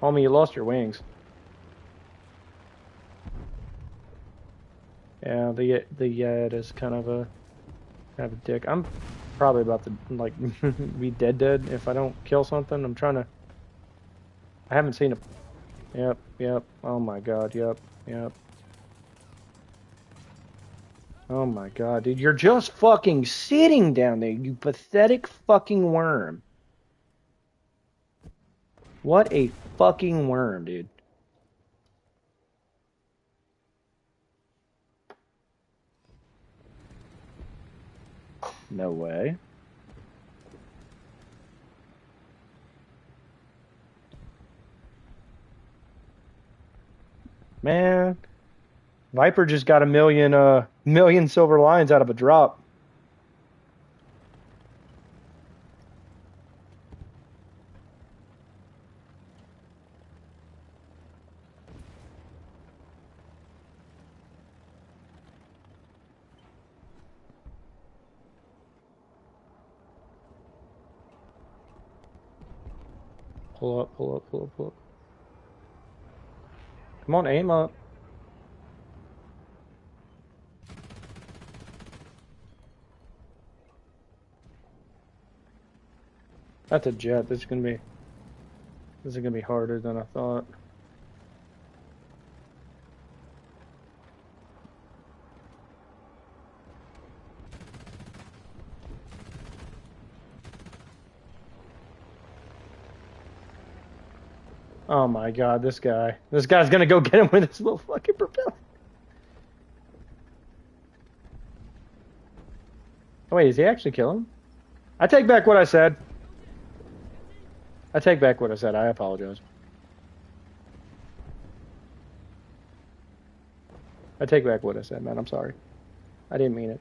Homie, you lost your wings. Yeah, the Yed is kind of a dick. I'm probably about to like be dead if I don't kill something. I'm trying to. I haven't seen a. Yep. Oh my god. Yep. Oh my god, dude, you're just fucking sitting down there, you pathetic fucking worm. What a fucking worm, dude. No way. Man, Viper just got a million silver lions out of a drop. Pull up. Come on, aim up. That's a jet. This is gonna be harder than I thought. Oh my god, this guy. This guy's gonna go get him with his little fucking propeller. Oh, wait, is he actually killing him? I take back what I said. I take back what I said. I apologize. I take back what I said, man. I'm sorry. I didn't mean it.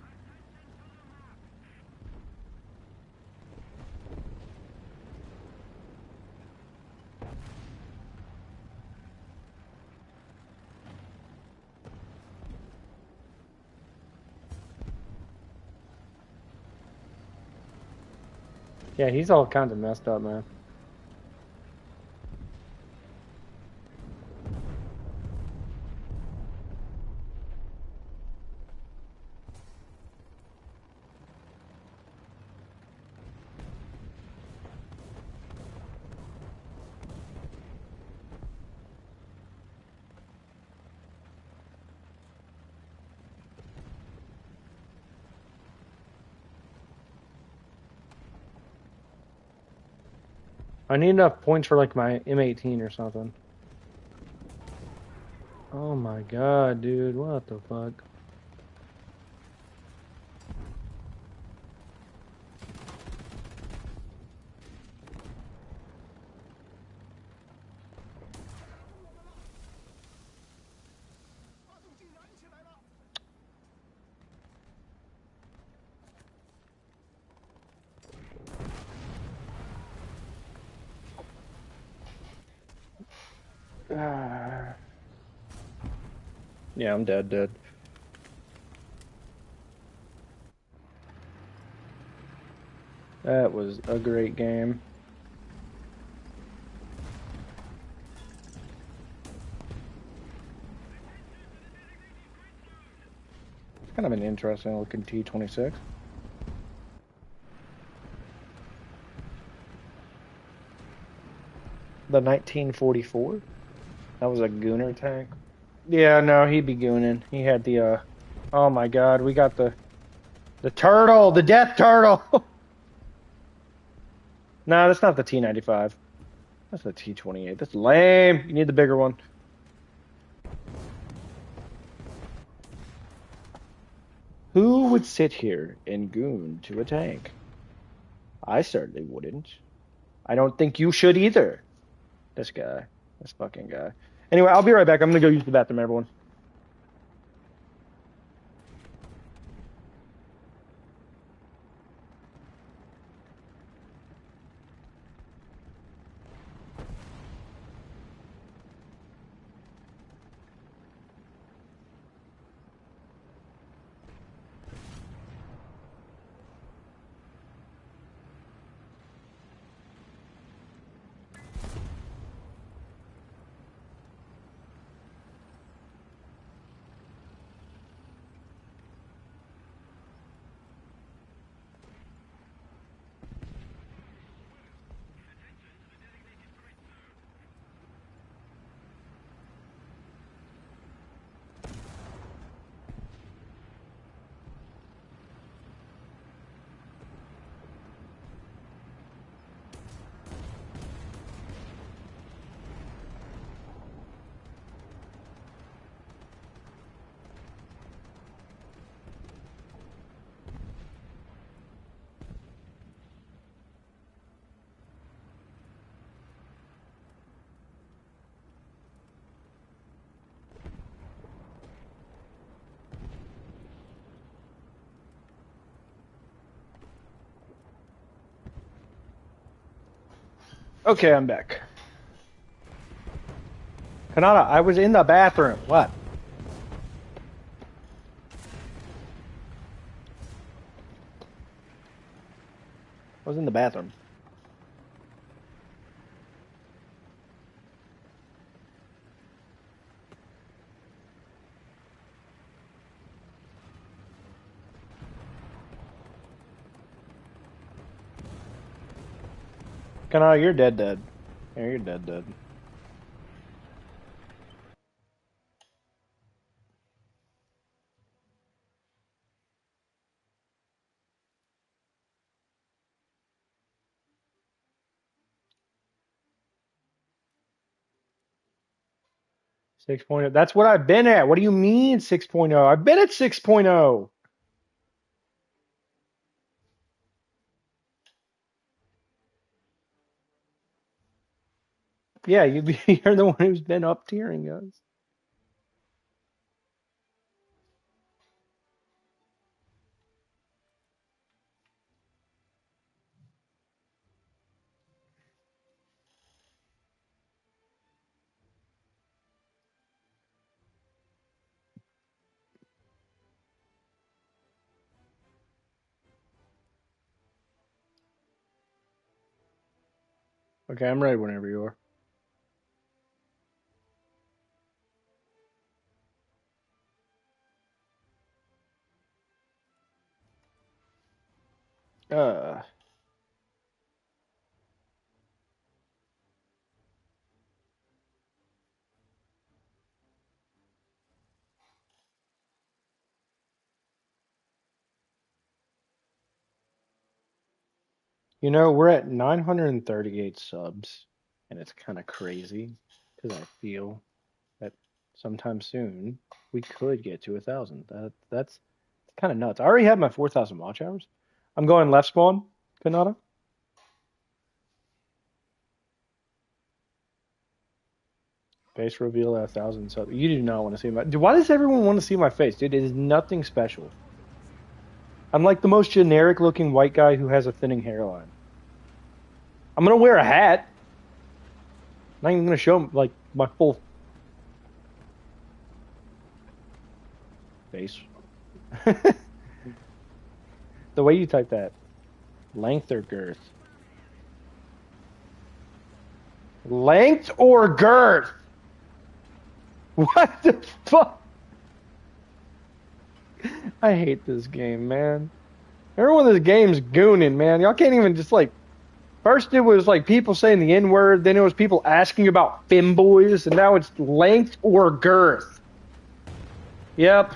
Yeah, he's all kinds of messed up, man. I need enough points for like my M18 or something. Oh my god, dude. What the fuck? Ah. Yeah, I'm dead. That was a great game. Kind of an interesting looking T-26. The 1944. That was a Gooner tank. Yeah, no, he'd be gooning. He had the oh my God, we got the turtle, the death turtle. No, that's not the T-95. That's the T-28. That's lame. You need the bigger one. Who would sit here and goon to a tank? I certainly wouldn't. I don't think you should either. This guy. This fucking guy. Anyway, I'll be right back. I'm gonna go use the bathroom, everyone. Okay, I'm back. Kanata, I was in the bathroom. What? I was in the bathroom. Kanata, you're dead. Yeah, you're dead. 6.0. That's what I've been at. What do you mean 6.0? I've been at 6.0. Yeah, you're the one who's been up tiering us. Okay, I'm ready whenever you are. You know, we're at 938 subs, and it's kind of crazy because I feel that sometime soon we could get to 1,000. That's kind of nuts. I already have my 4,000 watch hours. I'm going left spawn, Kanata. Face reveal at 1,000 subs. You do not want to see my. Dude, why does everyone want to see my face, dude? It is nothing special. I'm like the most generic looking white guy who has a thinning hairline. I'm gonna wear a hat. I'm not even gonna show like my full face. The way you type that. Length or girth? Length or girth? What the fuck? I hate this game, man. Everyone in this game's gooning, man. Y'all can't even just like. First, it was like people saying the N word. Then it was people asking about femboys, and now it's length or girth. Yep.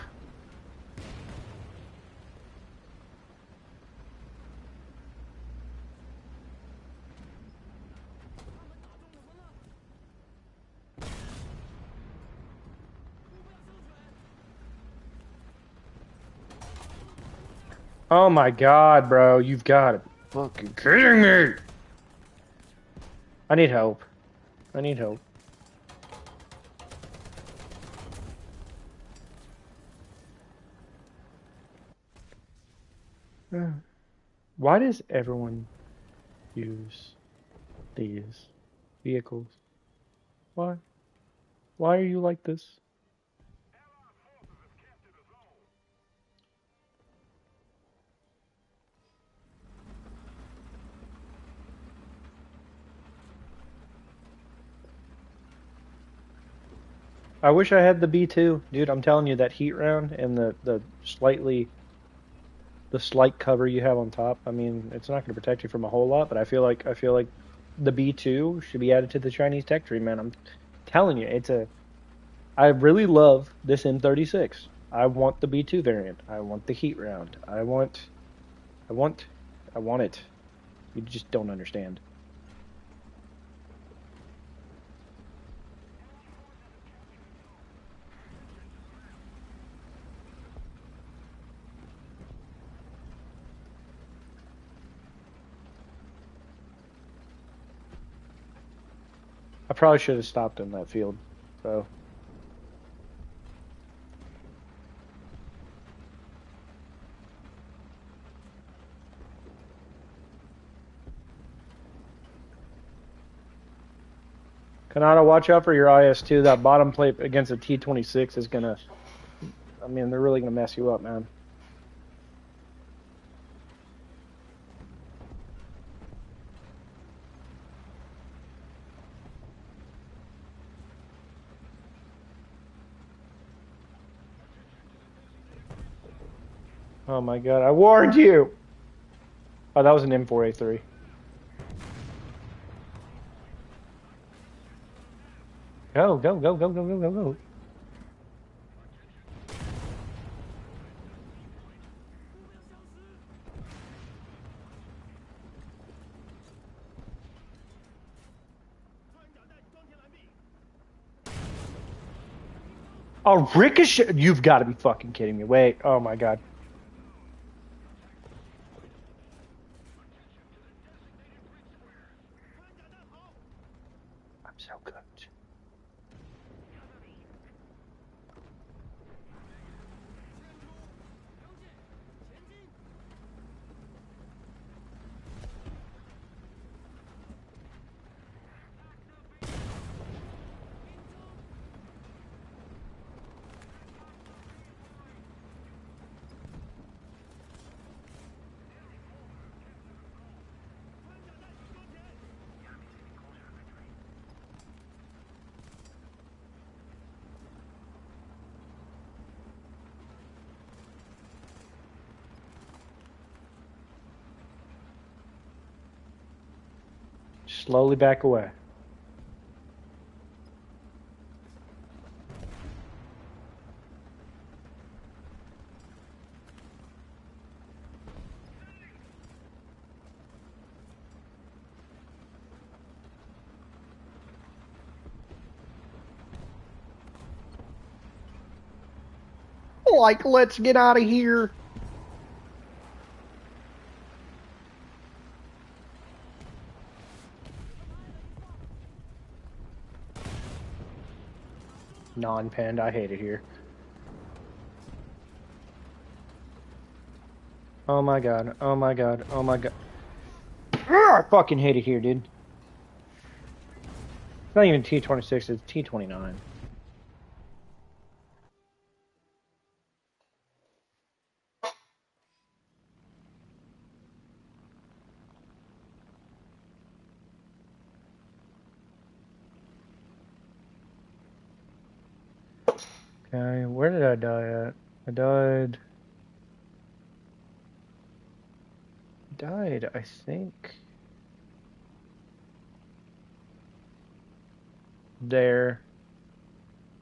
Oh my god, bro. You've got to be fucking kidding me. I need help. I need help. Why does everyone use these vehicles? Why? Why are you like this? I wish I had the B2. Dude, I'm telling you, that heat round and the slight cover you have on top, I mean, it's not going to protect you from a whole lot, but I feel like the B2 should be added to the Chinese tech tree, man. I'm telling you, I really love this M36. I want the B2 variant. I want the heat round. I want, I want it. You just don't understand. I probably should have stopped in that field. So, Kanata, watch out for your IS-2. That bottom plate against a T-26 is gonna. I mean, they're really gonna mess you up, man. Oh my god, I warned you! Oh, that was an M4A3. Go, go, go, go, go, go, go, go. A ricochet? You've got to be fucking kidding me. Wait, oh my god. I'm so good. Slowly back away. Like, let's get out of here. Non-penned, I hate it here. Oh my god, oh my god, oh my god. I fucking hate it here, dude. It's not even T-26, it's T-29. Okay, where did I die at? I died died, I think. There.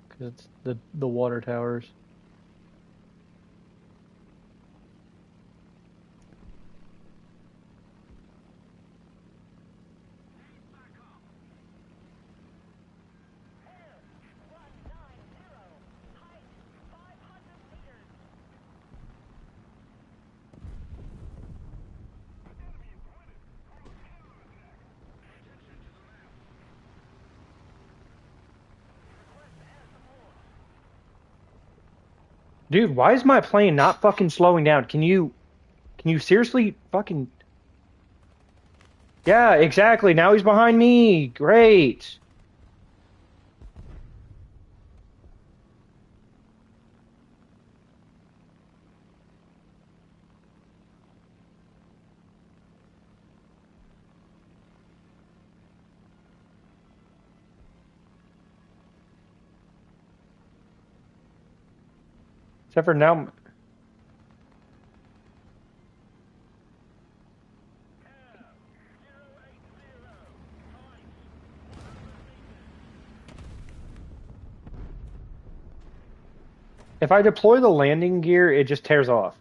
Because it's the water towers. Dude, why is my plane not fucking slowing down? Can you seriously fucking... Yeah, exactly. Now he's behind me. Great. Except for now... If I deploy the landing gear, it just tears off.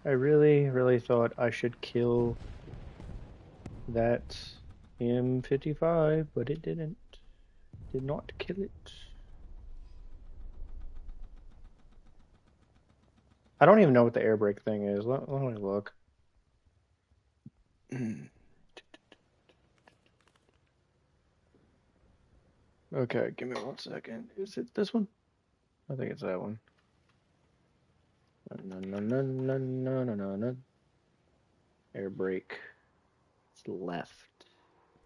I really thought I should kill that M55, but it didn't. Did not kill it. I don't even know what the air brake thing is. Let me look. Okay, give me 1 second. Is it this one? I think it's that one. No. Air brake. It's left.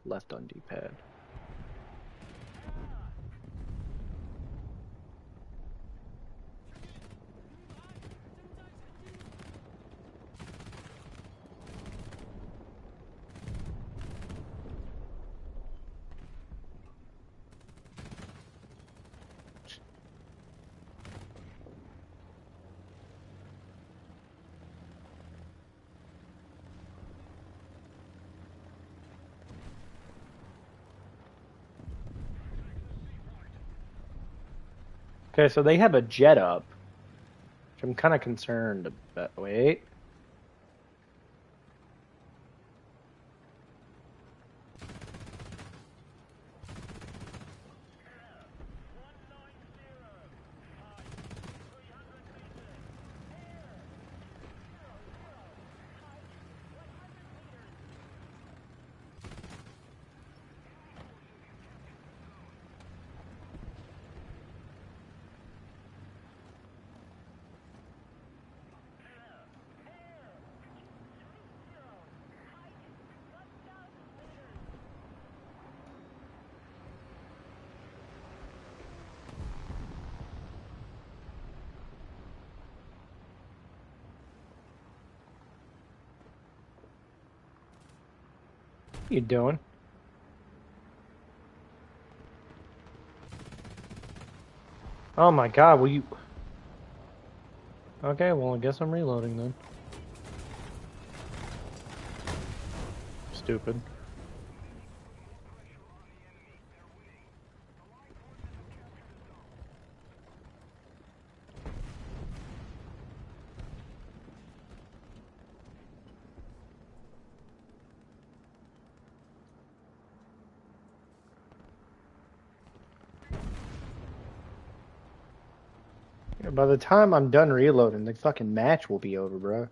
Left on D-pad. Okay, so they have a jet up, which I'm kind of concerned about. Wait. What you doing? Oh my god, will you... Okay, well I guess I'm reloading then. Stupid. By the time I'm done reloading, the fucking match will be over, bro.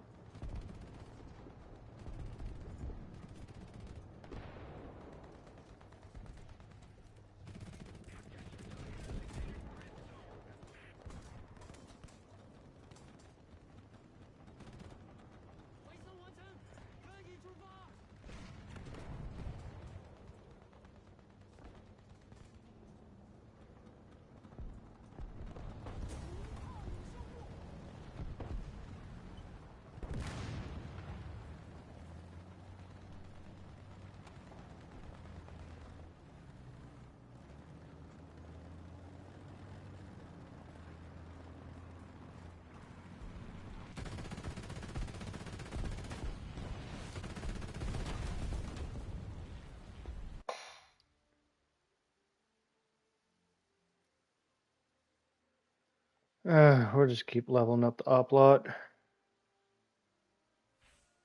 We'll just keep leveling up the uplot.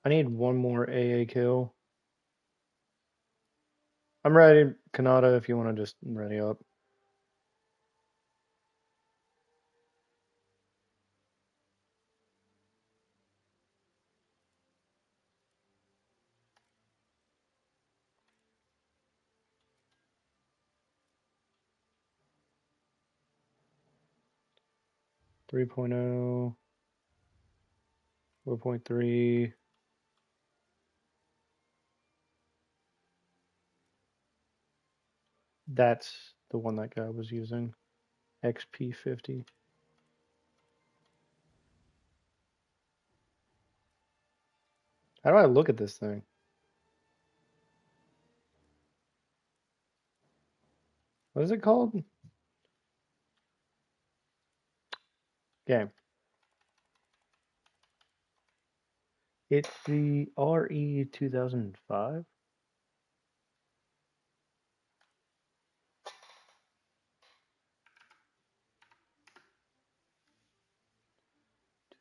I need one more AA kill. I'm ready, Kanata, if you want to just ready up. Three point 4.3. That's the one that guy was using. XP50. How do I look at this thing? What is it called? Game. It's the RE 2005.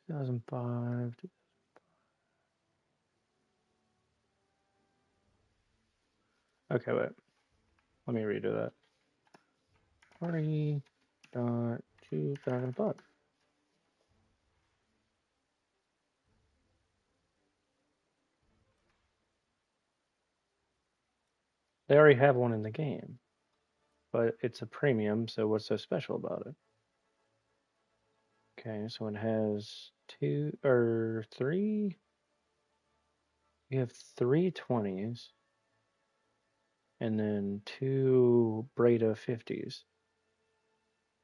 2005. Okay, wait. Let me redo that. RE 2005. They already have one in the game, but it's a premium, so what's so special about it? Okay, so it has two or three. You have 320s and then two Breda 50s,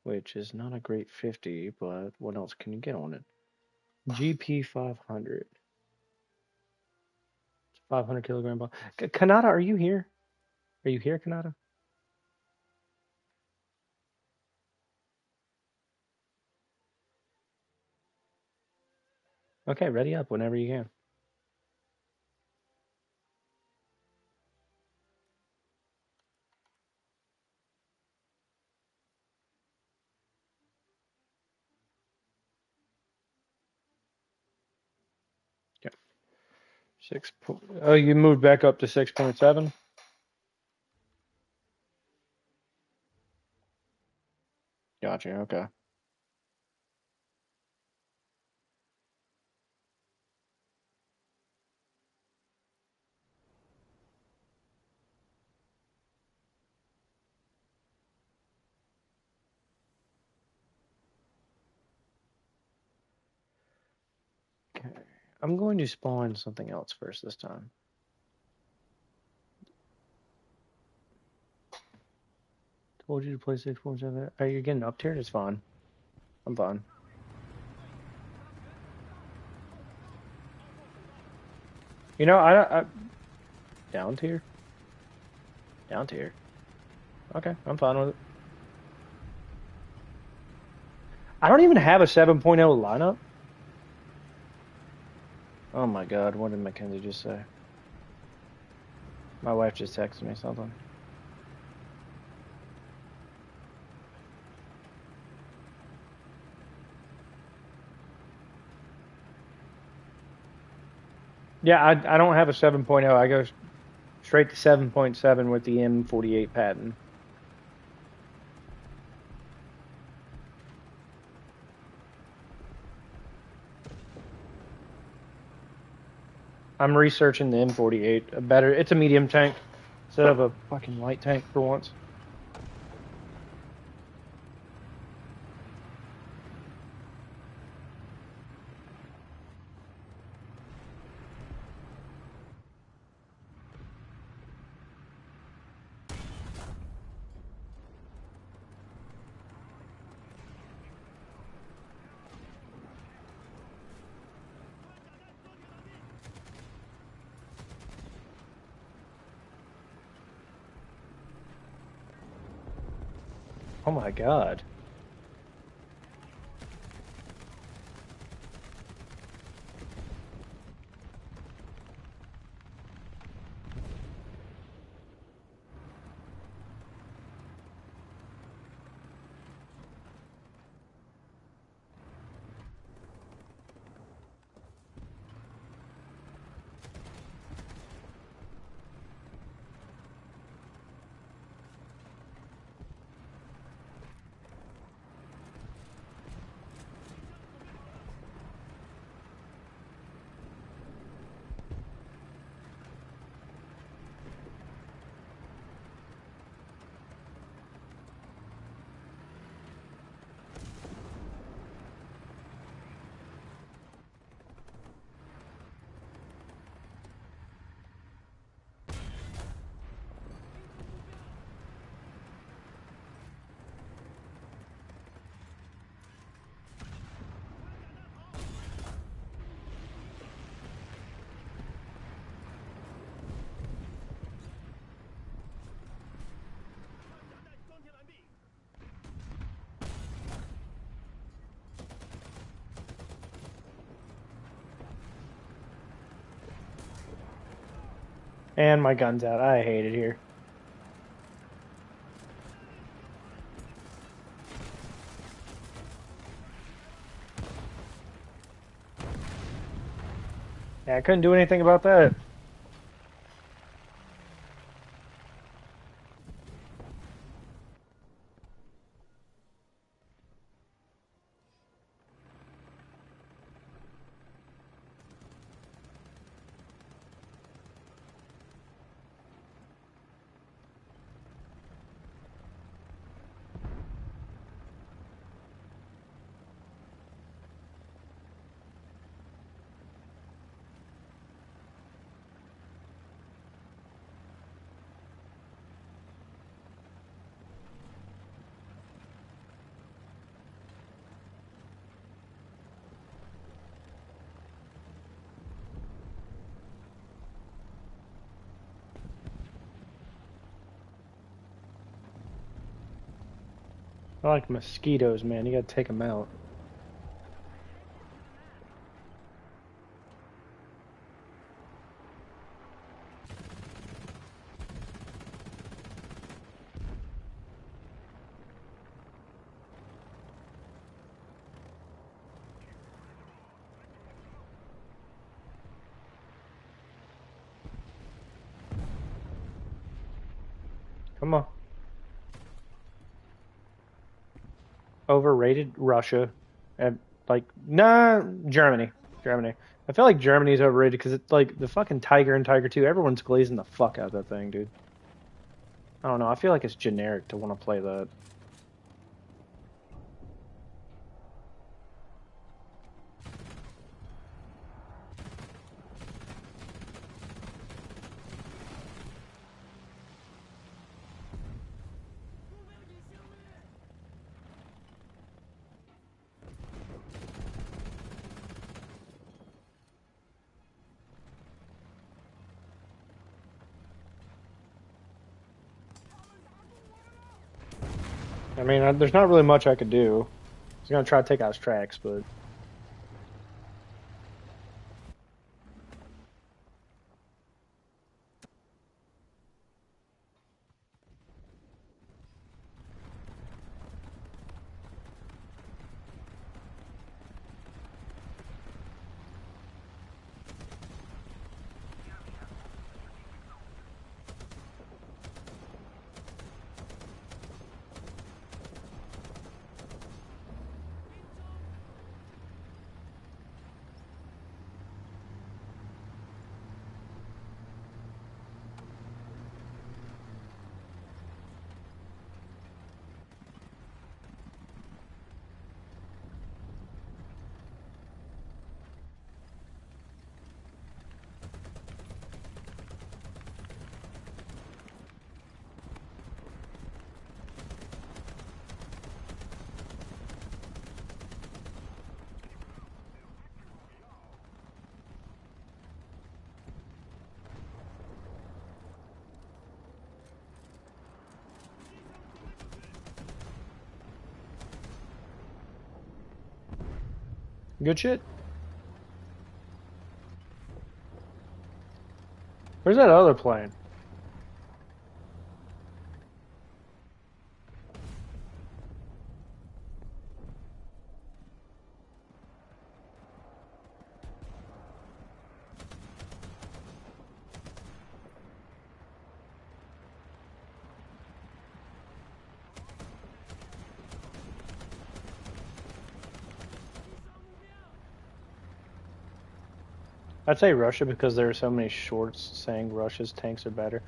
which is not a great 50, but what else can you get on it? GP 500. 500 kilogram ball. Kanata, are you here? Are you here, Kanata? Okay, ready up whenever you can. Okay. Oh, you moved back up to 6.7? Gotcha, okay. Okay. I'm going to spawn something else first this time. Told you to play 6.7. Are you getting up tier? It's fine. I'm fine. You know, I down tier? Down tier. Okay, I'm fine with it. I don't even have a 7.0 lineup. Oh my god, what did Mackenzie just say? My wife just texted me something. Yeah, I don't have a 7.0. I go straight to 7.7 with the M48 patent. I'm researching the M48. It's a medium tank instead of a fucking light tank for once. Oh my god. And my gun's out. I hate it here. Yeah, I couldn't do anything about that. I like mosquitoes, man. You gotta take them out. Come on. Overrated? Russia. And, like, nah, Germany. Germany. I feel like Germany's overrated because it's like the fucking Tiger and Tiger 2. Everyone's glazing the fuck out of that thing, dude. I don't know. I feel like it's generic to want to play that. I mean, there's not really much I could do. I was gonna try to take out his tracks, but good shit. Where's that other plane? I'd say Russia because there are so many shorts saying Russia's tanks are better.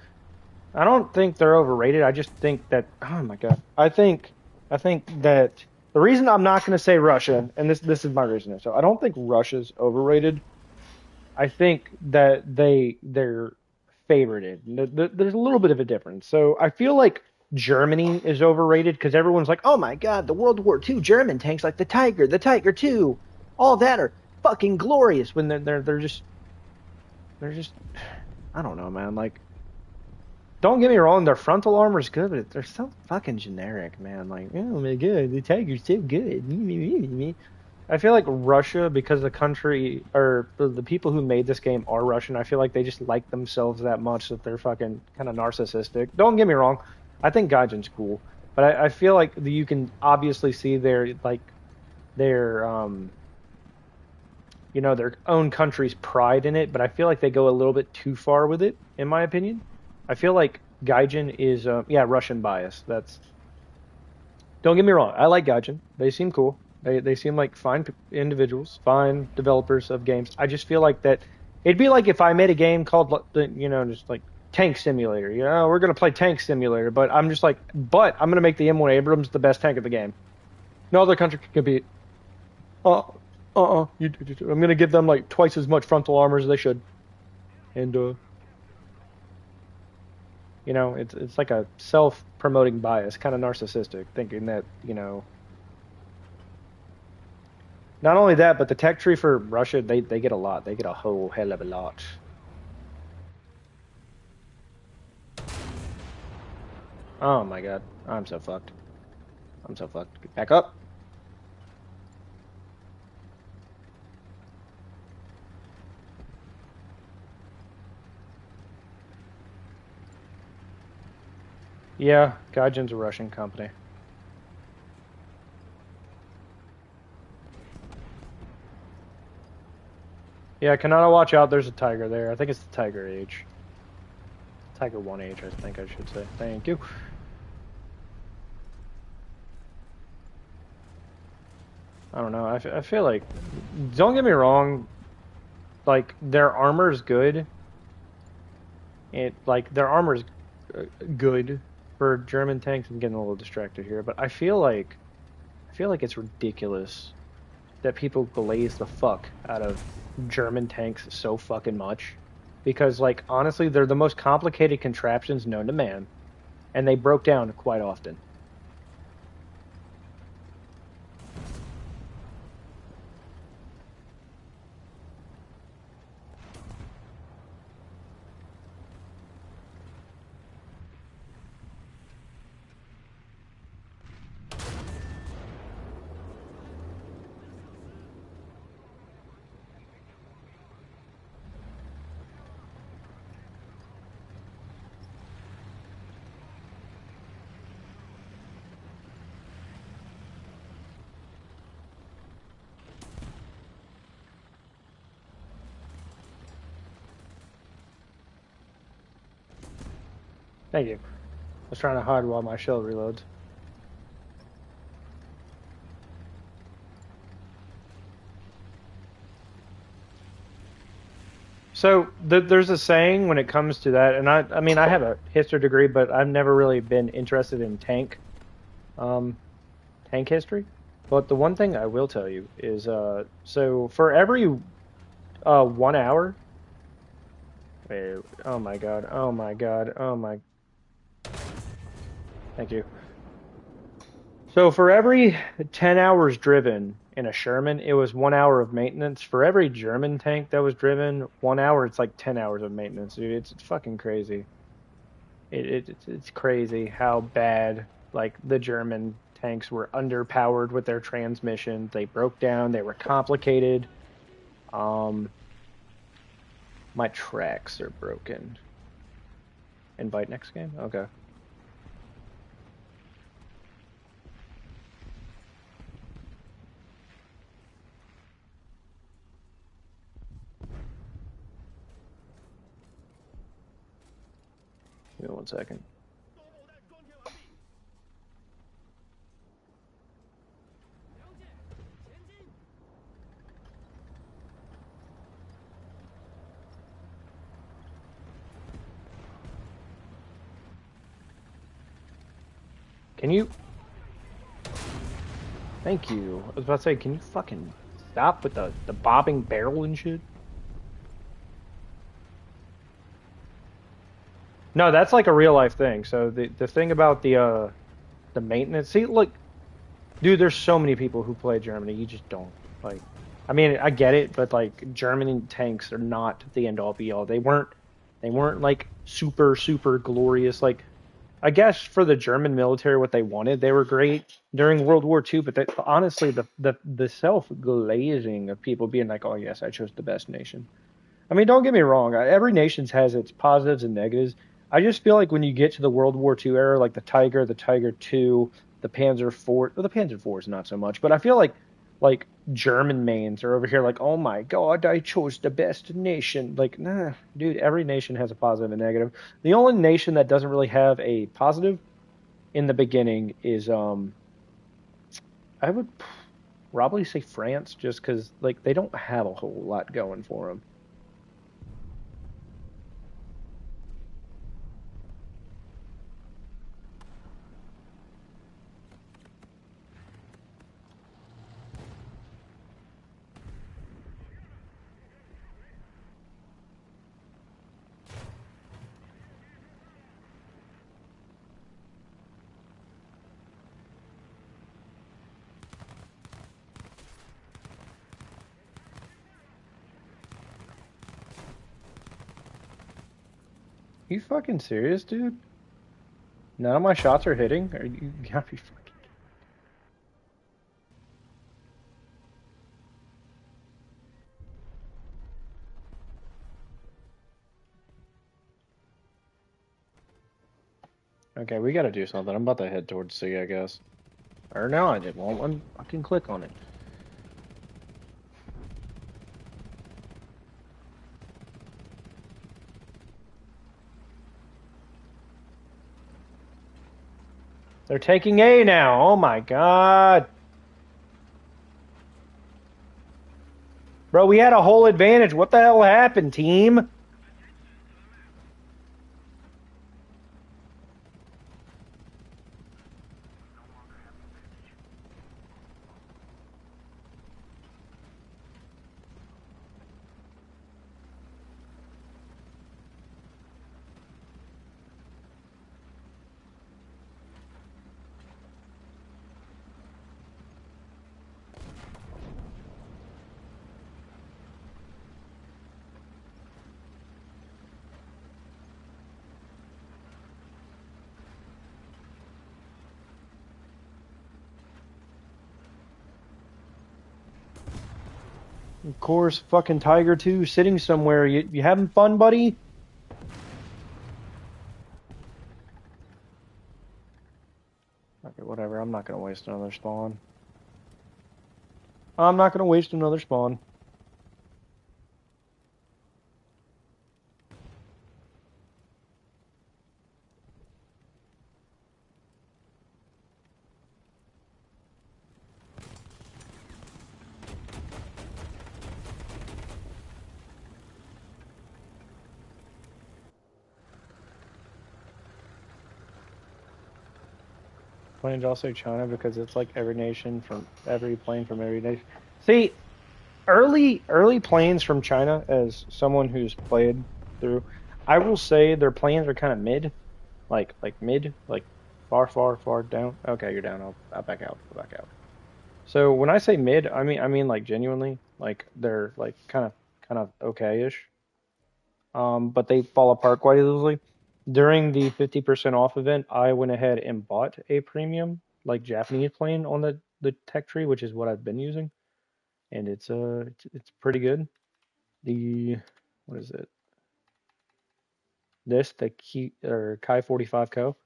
I don't think they're overrated. I just think that oh my god. I think that the reason I'm not going to say Russia, and this is my reason. So I don't think Russia's overrated. I think that they're favorited. There's a little bit of a difference. So I feel like Germany is overrated because everyone's like, "Oh my God, the World War II German tanks like the Tiger II, all that are fucking glorious." When they're just I don't know, man. Like, don't get me wrong, their frontal armor is good, but they're so fucking generic, man. Like, oh my God, the Tiger's so good. I feel like Russia, because the country or the people who made this game are Russian. I feel like they just like themselves that much that they're fucking kind of narcissistic. Don't get me wrong, I think Gaijin's cool, but I feel like you can obviously see their you know, their own country's pride in it. But I feel like they go a little bit too far with it, in my opinion. I feel like Gaijin is yeah, Russian bias. That's Don't get me wrong. I like Gaijin. They seem cool. They seem like fine individuals, fine developers of games. I just feel like that it'd be like if I made a game called, you know, just like Tank Simulator. You know, we're gonna play Tank Simulator, but I'm just like, but I'm gonna make the M1 Abrams the best tank of the game. No other country can compete. I'm gonna give them like twice as much frontal armor as they should, and you know, it's like a self-promoting bias, kind of narcissistic, thinking that, you know. Not only that, but the tech tree for Russia, they get a lot. They get a whole hell of a lot. Oh my god. I'm so fucked. I'm so fucked. Get back up. Yeah, Gaijin's a Russian company. Yeah, Kanata, watch out. There's a tiger there. I think it's the Tiger Age. Tiger 1H, I think I should say. Thank you. I don't know. I feel like, don't get me wrong, like their armor is good. Their armor is good for German tanks. I'm getting a little distracted here, but I feel like it's ridiculous that people glaze the fuck out of German tanks so fucking much, because like honestly, they're the most complicated contraptions known to man, and they broke down quite often. Thank you. I was trying to hide while my shell reloads. So there's a saying when it comes to that, and I mean I have a history degree, but I've never really been interested in tank history. But the one thing I will tell you is, so for every 1 hour, wait, oh my god, oh my god, oh my, thank you. So for every 10 hours driven in a Sherman, it was 1 hour of maintenance. For every German tank that was driven 1 hour, it's like 10 hours of maintenance, dude. It's fucking crazy. It's crazy how bad like the German tanks were underpowered with their transmissions. They broke down. They were complicated. My tracks are broken. Invite next game? Okay. Give me 1 second. Can you? Thank you. I was about to say, can you fucking stop with the bobbing barrel and shit? No, that's like a real life thing. So the thing about the maintenance, see, look, dude, there's so many people who play Germany. You just don't like. I mean, I get it, but like German tanks are not the end all be all. They weren't like super glorious. Like I guess for the German military, what they wanted, they were great during World War II. But honestly, the self glazing of people being like, "Oh yes, I chose the best nation." I mean, don't get me wrong. Every nation has its positives and negatives. I just feel like when you get to the World War II era, like the Tiger II, the Panzer IV, well, the Panzer IV is not so much, but I feel like German mains are over here like, oh my God, I chose the best nation. Like, nah, dude, every nation has a positive and negative. The only nation that doesn't really have a positive in the beginning is I would probably say France, just because like they don't have a whole lot going for them. You fucking serious, dude? None of my shots are hitting? Are you gotta be fucking. Okay, we gotta do something. I'm about to head towards C, I guess. Or no, I didn't want one. I can click on it. They're taking A now. Oh my God. Bro, we had a whole advantage. What the hell happened, team? Of course, fucking Tiger 2 sitting somewhere. You having fun, buddy? Okay, whatever. I'm not gonna waste another spawn. I'm not gonna waste another spawn. Planes also China because it's like every nation from every plane from every nation. See, early planes from China, as someone who's played through, I will say their planes are kind of mid, like mid, like far down. Okay, you're down. I'll back out. I'll back out. So when I say mid, I mean like genuinely, like they're like kind of okay-ish. But they fall apart quite easily. During the 50% off event, I went ahead and bought a premium like Japanese plane on the tech tree, which is what I've been using, and it's pretty good. The what is it? The Ki or Kai 45 Co.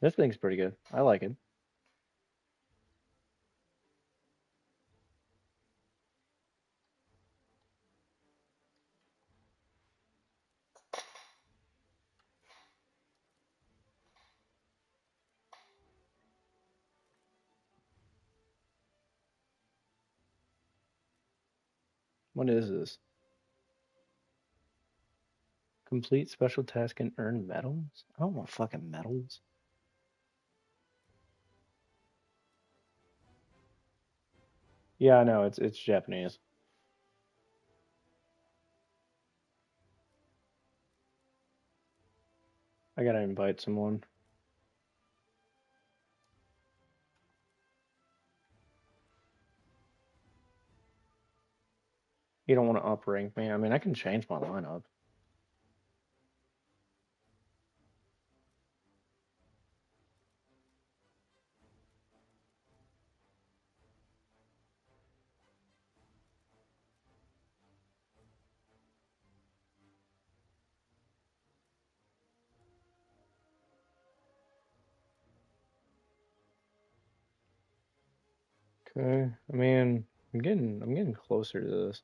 This thing's pretty good. I like it. What is this? Complete special task and earn medals? I don't want fucking medals. Yeah, I know it's Japanese. I gotta invite someone. You don't want to up rank me. I mean, I can change my lineup. Okay. I mean, I'm getting closer to this.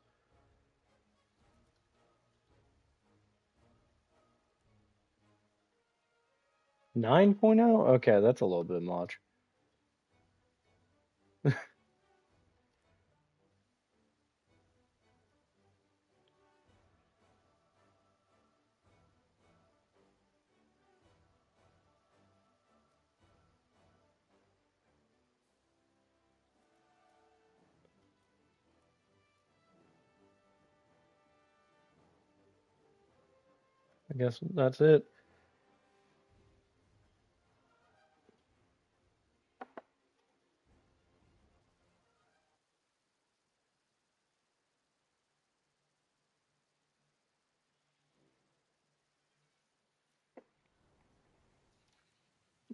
9.0? Okay, that's a little bit much. I guess that's it.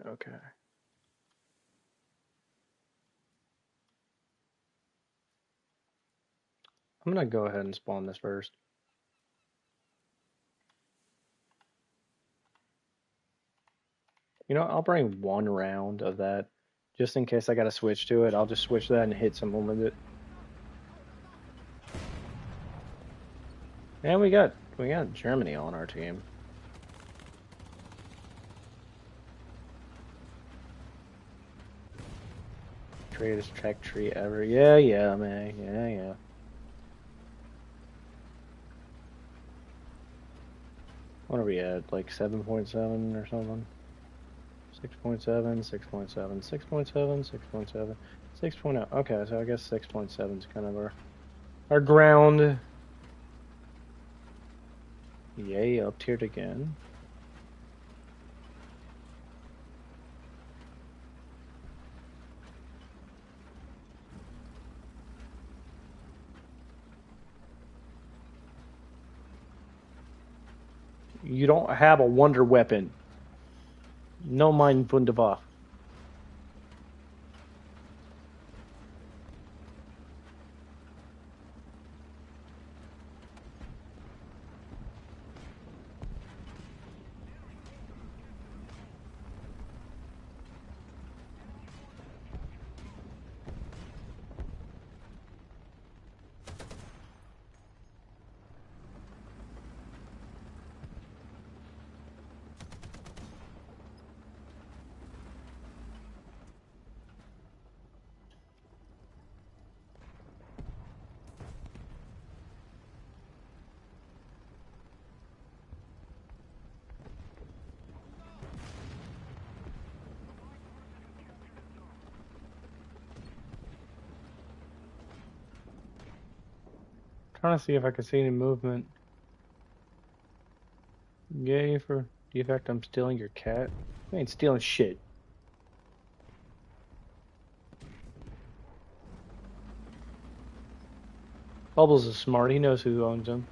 Okay. I'm gonna go ahead and spawn this first. You know, I'll bring one round of that just in case I gotta switch to it. I'll just switch that and hit someone with it. And we got Germany on our team. Greatest tech tree ever. Yeah, yeah, man. Yeah, yeah. What are we at? Like 7.7 or something? 6.7, 6.7, 6.7, 6.7, 6.0. Okay, so I guess 6.7 is kind of our ground. Yay, up tiered again. You don't have a wonder weapon. No mind wunderbar. Trying to see if I can see any movement. Yay for the effect I'm stealing your cat. I ain't stealing shit. Bubbles is smart. He knows who owns him.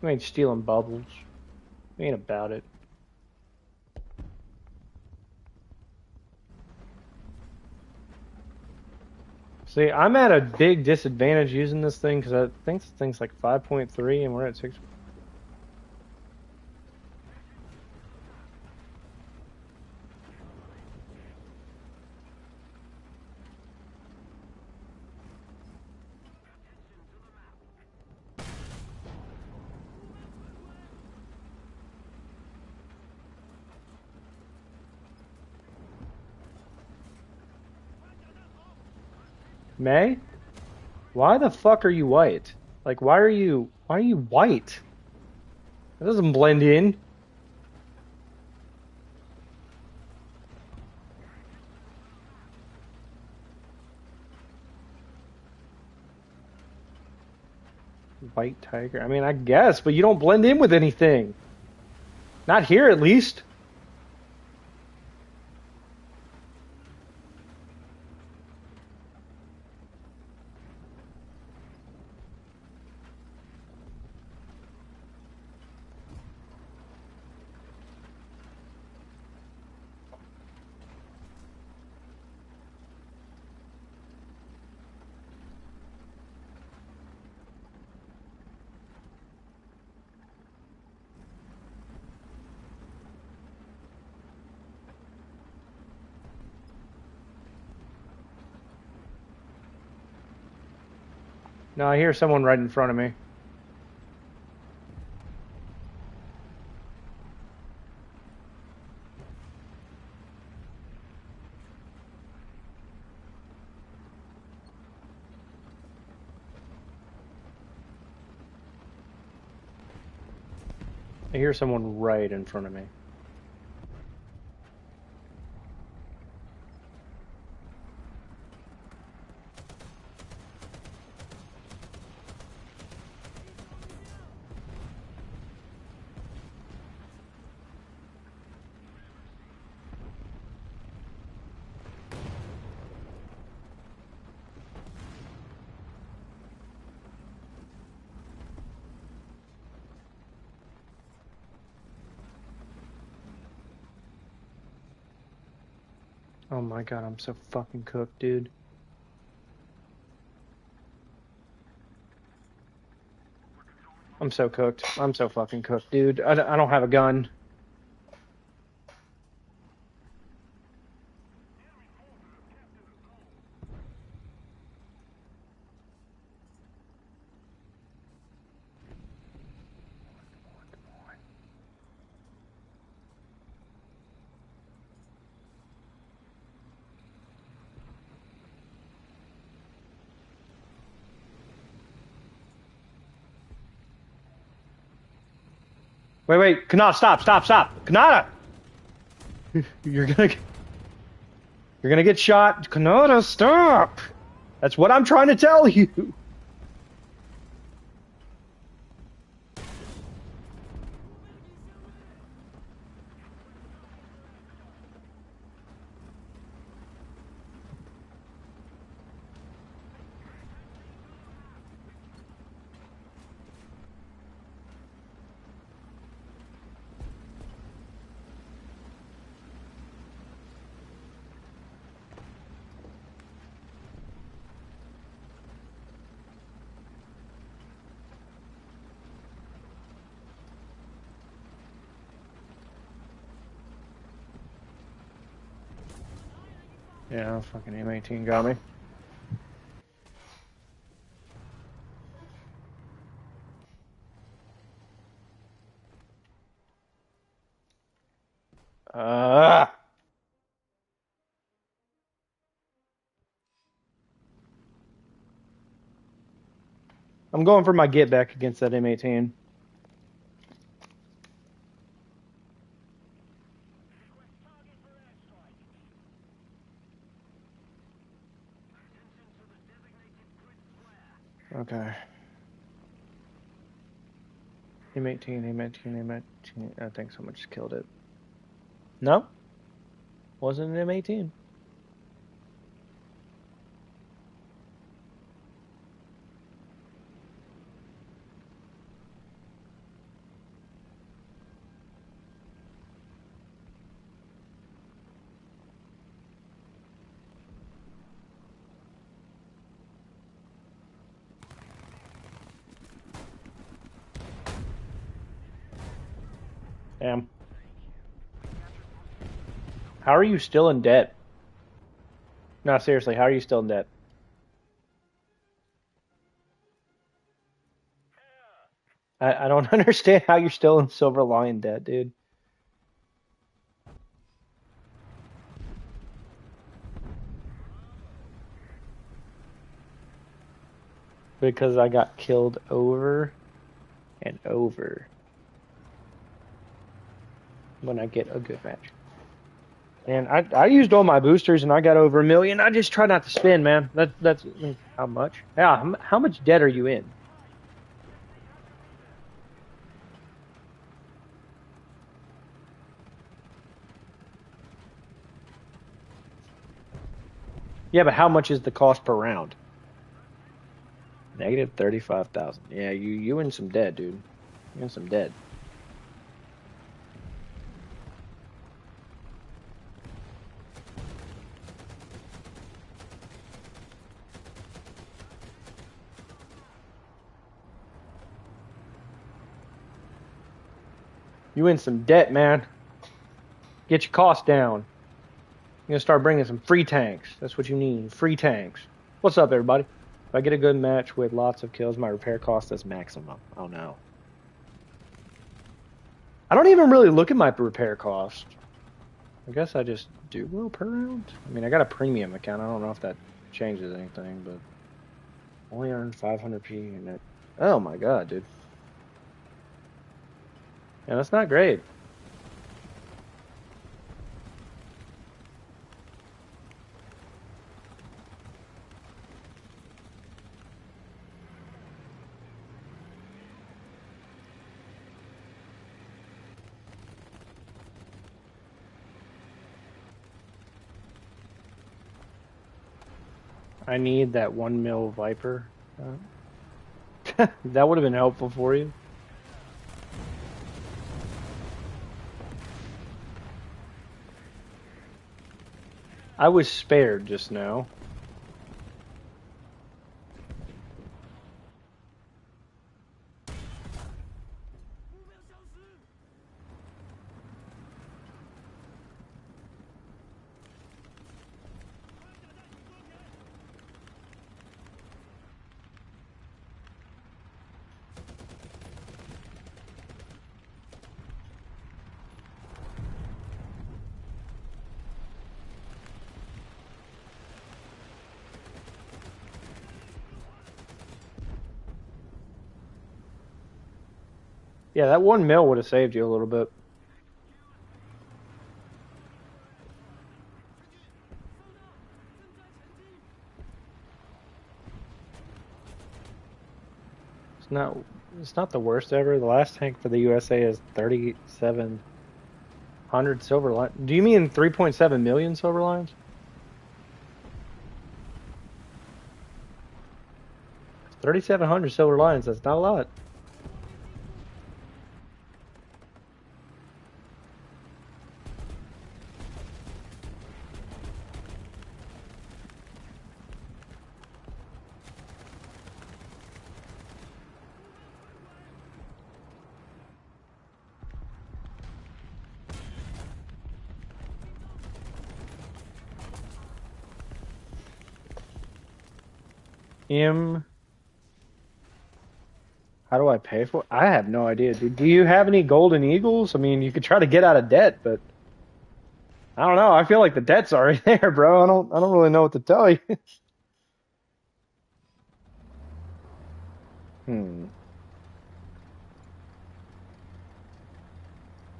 We ain't stealing Bubbles. We ain't about it. See, I'm at a big disadvantage using this thing because I think this thing's like 5.3 and we're at 6. May? Why the fuck are you white? Like, why are you white? That doesn't blend in. White tiger. I mean, I guess, but you don't blend in with anything. Not here, at least. No, I hear someone right in front of me. I hear someone right in front of me. Oh my god, I'm so fucking cooked, dude. I'm so cooked. I'm so fucking cooked, dude. I don't have a gun. Wait, Kanata, stop. Kanata! You're gonna get shot. Kanata, stop! That's what I'm trying to tell you. Yeah, fucking M18 got me. I'm going for my get back against that M18. Okay. M18. I think someone just killed it. No? Wasn't an M18. Damn. How are you still in debt? No, seriously, how are you still in debt? I don't understand how you're still in Silver Lion debt, dude. Because I got killed over and over when I get a good match. And I used all my boosters and I got over 1 million. I just try not to spend, man. That's how much? Yeah, how much debt are you in? Yeah, but how much is the cost per round? Negative 35,000. Yeah, you in some debt, dude. You in some debt. You in some debt, man. Get your costs down. You're gonna start bringing some free tanks. That's what you need. Free tanks. What's up, everybody? If I get a good match with lots of kills, my repair cost is maximum. Oh no. I don't even really look at my repair cost. I guess I just do well per round. I mean, I got a premium account. I don't know if that changes anything, but only earned 500p in it. Oh my god, dude. Yeah, that's not great. I need that 1 mil Viper. That would have been helpful for you. I was spared just now. Yeah, that 1 mil would have saved you a little bit. It's not it's not the worst ever. The last tank for the USA is 3,700 silver line. Do you mean 3.7 million silver lines? 3,700 silver lines, that's not a lot. M, how do I pay for it? I have no idea, dude. Do you have any golden eagles? I mean, you could try to get out of debt, but I don't know. I feel like the debt's already there, bro. I don't really know what to tell you. Hmm.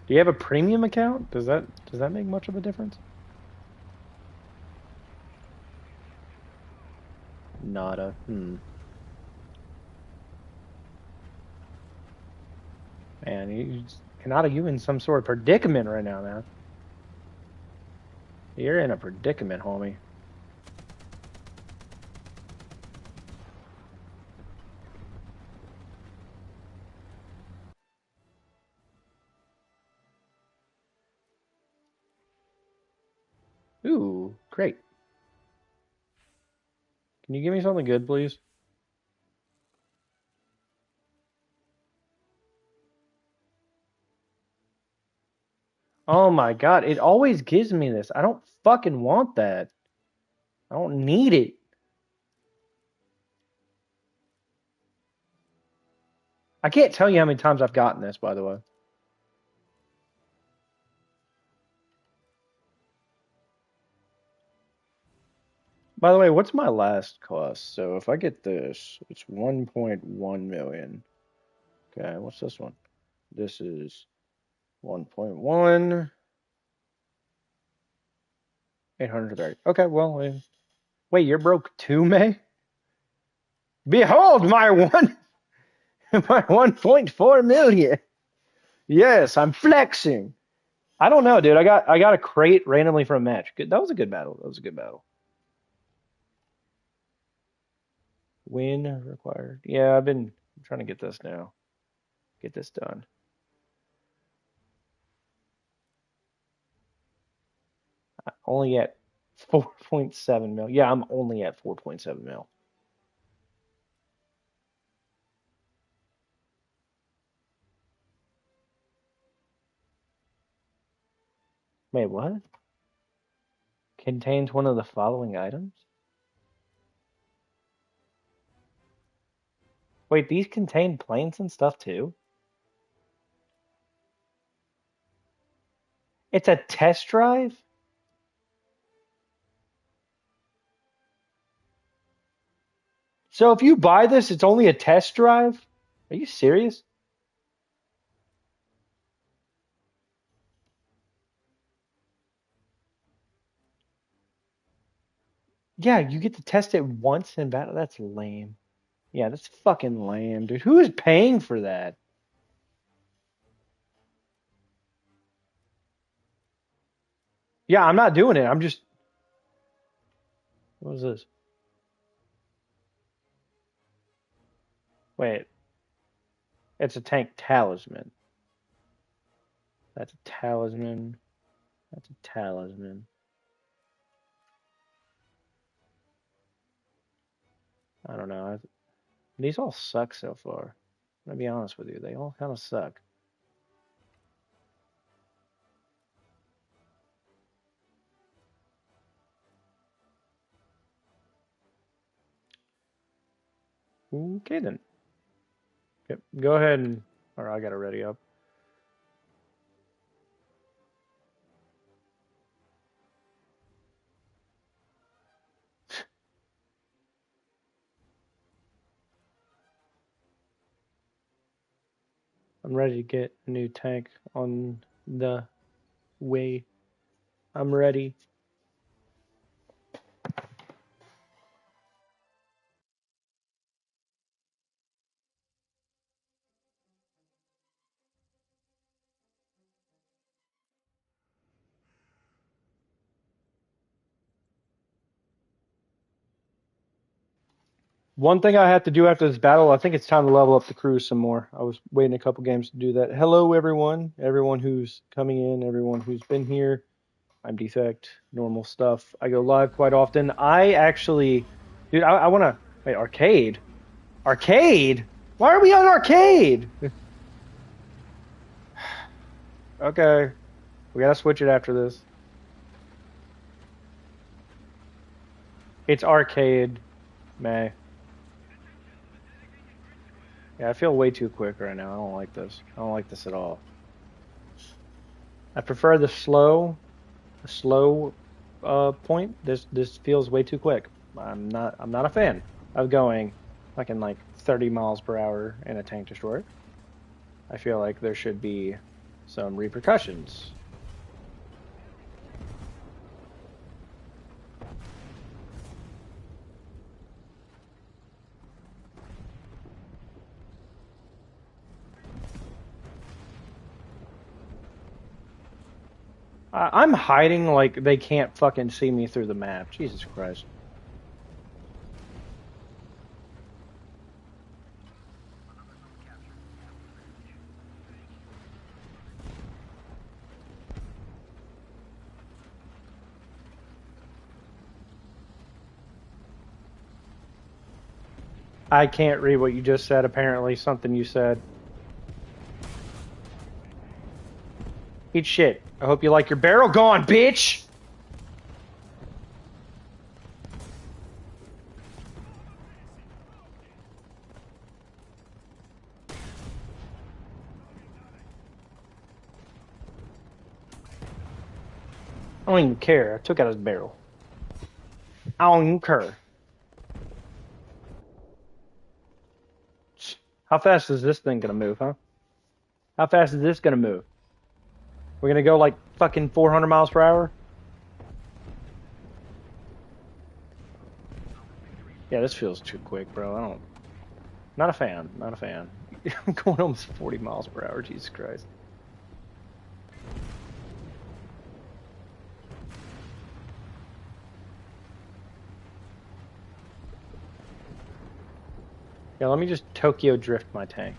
Do you have a premium account? Does that make much of a difference? Nada. Hmm. Man, Kanata, you in some sort of predicament right now, man. You're in a predicament, homie. Ooh, great. Can you give me something good, please? Oh my god, it always gives me this. I don't fucking want that. I don't need it. I can't tell you how many times I've gotten this, by the way. By the way, what's my last cost? So if I get this, it's 1.1 million. Okay, what's this one? This is 1.1, 830. Okay, well, wait, you're broke too, May? Behold my one, my 1.4 million. Yes, I'm flexing. I don't know, dude. I got a crate randomly from a match. Good. That was a good battle. That was a good battle. Win required. Yeah, I've been trying to get this now. Get this done. Only at 4.7 mil. Yeah, I'm only at 4.7 mil. Wait, what? Contains one of the following items? Wait, these contain planes and stuff too? It's a test drive? So if you buy this, it's only a test drive? Are you serious? Yeah, you get to test it once in battle. That's lame. Yeah, that's fucking lame, dude. Who is paying for that? Yeah, I'm not doing it. I'm just. What is this? Wait, it's a tank talisman. That's a talisman. That's a talisman. I don't know. These all suck so far. I'm gonna be honest with you. They all kind of suck. Okay then. Yep. Go ahead and. Or I got it ready up. I'm ready to get a new tank on the way. I'm ready. One thing I have to do after this battle, I think it's time to level up the crew some more. I was waiting a couple games to do that. Hello, everyone. Everyone who's coming in, everyone who's been here. I'm Defect, normal stuff. I go live quite often. I actually, dude, I want to, wait, arcade? Arcade? Why are we on arcade? Okay, we gotta switch it after this. It's arcade, May. Yeah, I feel way too quick right now. I don't like this. I don't like this at all. I prefer the slow point. This feels way too quick. I'm not a fan of going fucking like 30 miles per hour in a tank destroyer. I feel like there should be some repercussions. I'm hiding like they can't fucking see me through the map. Jesus Christ. I can't read what you just said. Apparently, something you said. Eat shit. I hope you like your barrel gone, bitch! I don't even care. I took out his barrel. I don't even care. How fast is this thing gonna move, huh? How fast is this gonna move? We're gonna go like fucking 400 miles per hour? Yeah, this feels too quick, bro. I don't. Not a fan. Not a fan. I'm going almost 40 miles per hour. Jesus Christ. Yeah, let me just Tokyo drift my tank.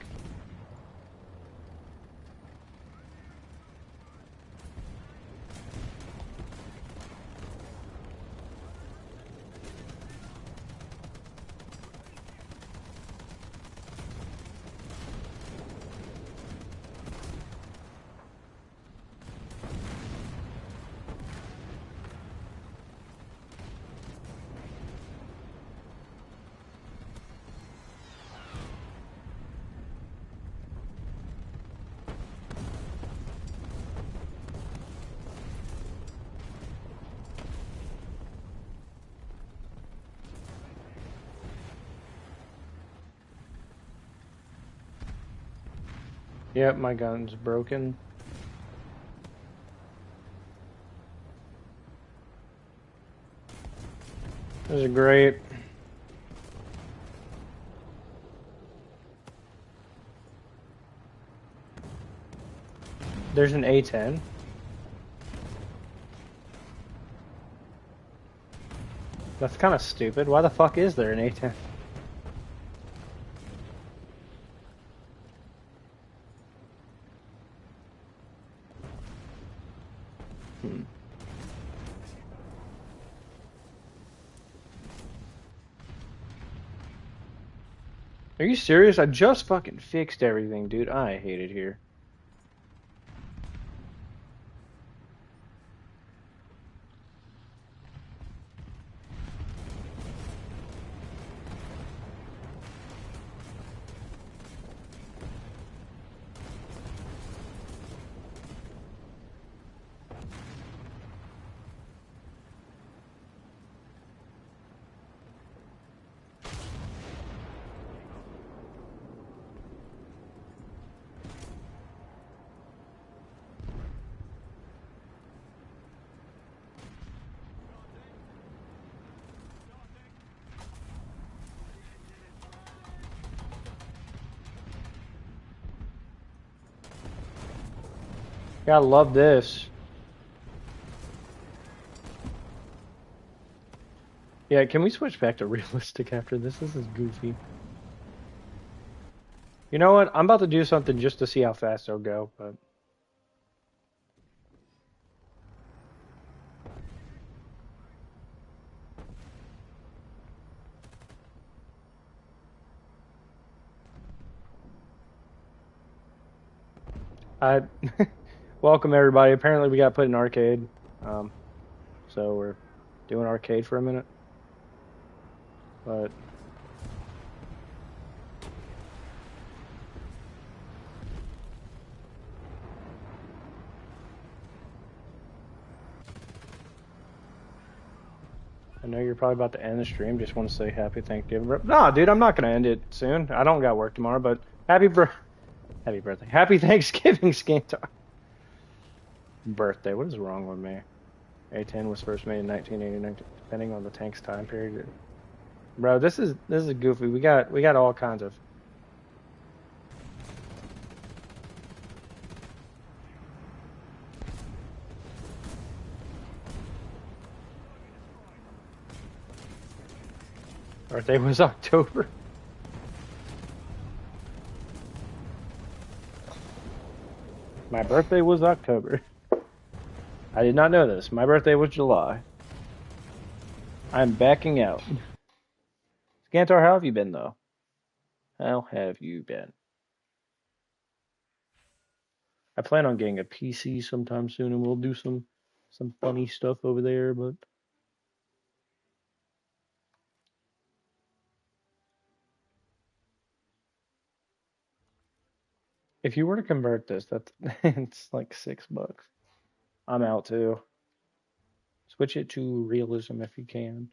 Yep, my gun's broken. This is great. There's an A10. That's kind of stupid. Why the fuck is there an A10? Hmm. Are you serious? I just fucking fixed everything, dude. I hate it here. Gotta love this. Yeah, can we switch back to realistic after this? This is goofy. You know what? I'm about to do something just to see how fast it'll go, but I welcome everybody. Apparently we got put in arcade. Um, so we're doing arcade for a minute. But I know you're probably about to end the stream. Just want to say happy Thanksgiving. No, dude, I'm not gonna end it soon. I don't got work tomorrow, but happy birthday. Happy Thanksgiving, Skantar. Birthday. What is wrong with me? A10 was first made in 1989, depending on the tank's time period. Bro, this is goofy. We got all kinds of. Birthday was October. My birthday was October. I did not know this. My birthday was July. I'm backing out. Skantar, how have you been though? How have you been? I plan on getting a PC sometime soon, and we'll do some funny stuff over there. But if you were to convert this, that's it's like $6. I'm out too. Switch it to realism if you can.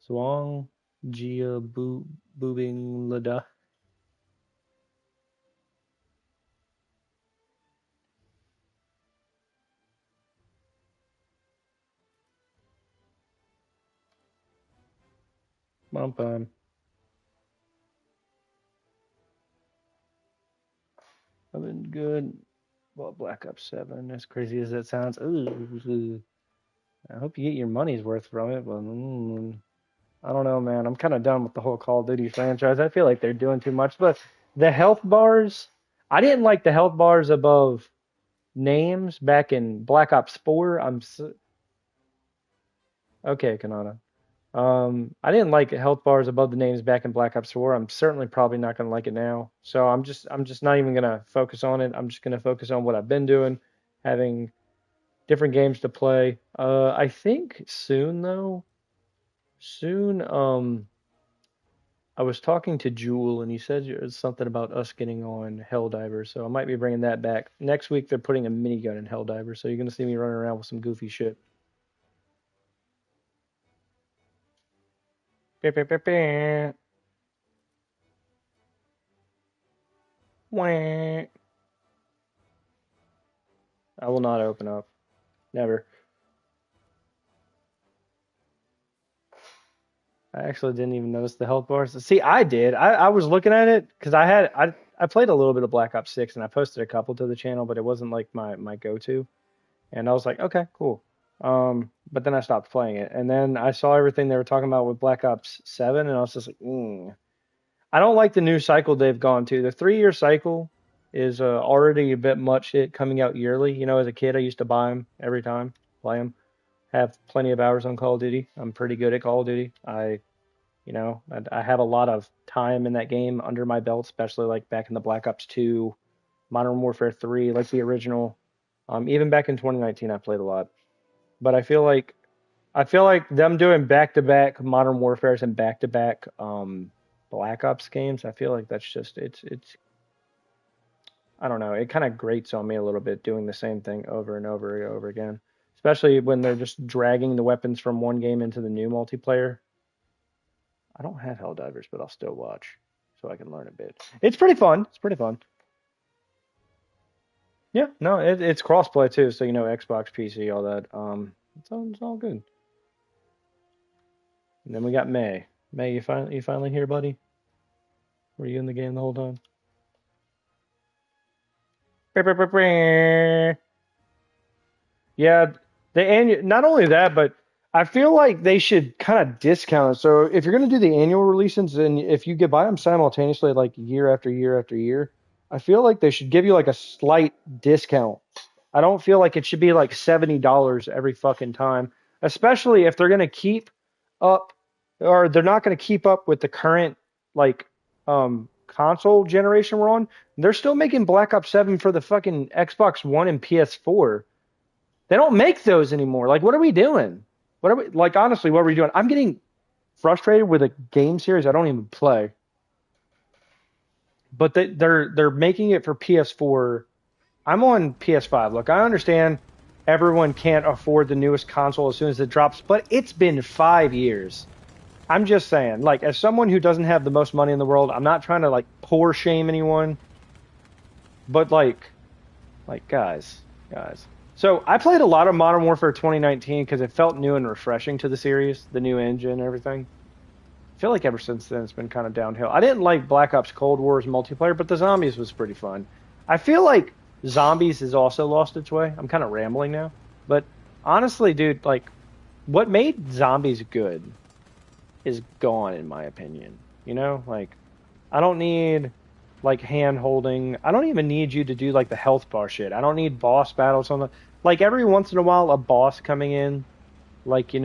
Zwang Jia Boobing Lada. Bum bum. I've been good. Well, Black Ops 7, as crazy as that sounds. Ooh, I hope you get your money's worth from it, but I don't know, man. I'm kind of done with the whole Call of Duty franchise. I feel like they're doing too much. But the health bars, I didn't like the health bars above names back in Black Ops 4. Okay, Kanata. I didn't like health bars above the names back in Black Ops 4. I'm certainly probably not gonna like it now. So I'm just not even gonna focus on it. I'm just gonna focus on what I've been doing, having different games to play. I think soon though, soon I was talking to Jewel and he said it's something about us getting on Helldiver, so I might be bringing that back. Next week they're putting a minigun in Helldiver, so you're gonna see me running around with some goofy shit. Beep, beep, beep, beep. Wah. I will not open up. Never. I actually didn't even notice the health bars. See, I did. I was looking at it because I played a little bit of Black Ops 6 and I posted a couple to the channel, but it wasn't like my go-to. And I was like, okay, cool. But then I stopped playing it. And then I saw everything they were talking about with Black Ops 7 and I was just like, I don't like the new cycle they've gone to. The 3-year cycle is already a bit much, it coming out yearly. You know, as a kid, I used to buy them every time, play them, have plenty of hours on Call of Duty. I'm pretty good at Call of Duty. I have a lot of time in that game under my belt, especially like back in the Black Ops 2, Modern Warfare 3, like the original. Even back in 2019, I played a lot. But I feel like them doing back-to-back Modern Warfares and back-to-back Black Ops games. I feel like that's just it's I don't know. It kind of grates on me a little bit doing the same thing over and over and over again, especially when they're just dragging the weapons from one game into the new multiplayer. I don't have Helldivers, but I'll still watch so I can learn a bit. It's pretty fun. It's pretty fun. Yeah, no, it's crossplay too, so Xbox, PC, all that. It's all good. And then we got May. May, you finally here, buddy? Were you in the game the whole time? Yeah, the annual. Not only that, but I feel like they should kind of discount it. So if you're gonna do the annual releases, and if you could buy them simultaneously, like year after year after year, I feel like they should give you like a slight discount. I don't feel like it should be like $70 every fucking time, especially if they're gonna keep up, or they're not gonna keep up with the current like console generation we're on. They're still making Black Ops 7 for the fucking Xbox One and PS4. They don't make those anymore. Like, what are we doing? What are we like? Honestly, what are we doing? I'm getting frustrated with a game series I don't even play, but they're making it for PS4. I'm on PS5. Look, I understand everyone can't afford the newest console as soon as it drops, but it's been 5 years. I'm just saying, like, as someone who doesn't have the most money in the world, I'm not trying to like poor shame anyone, but like guys. So I played a lot of Modern Warfare 2019 because it felt new and refreshing to the series, the new engine and everything. I feel like ever since then it's been kind of downhill. I didn't like Black Ops Cold War's multiplayer, but the zombies was pretty fun. I feel like zombies has also lost its way. I'm kind of rambling now, but honestly, dude, like what made zombies good is gone in my opinion. Like I don't need like hand holding. I don't even need you to do like the health bar shit. I don't need boss battles on the like every once in a while a boss coming in, like the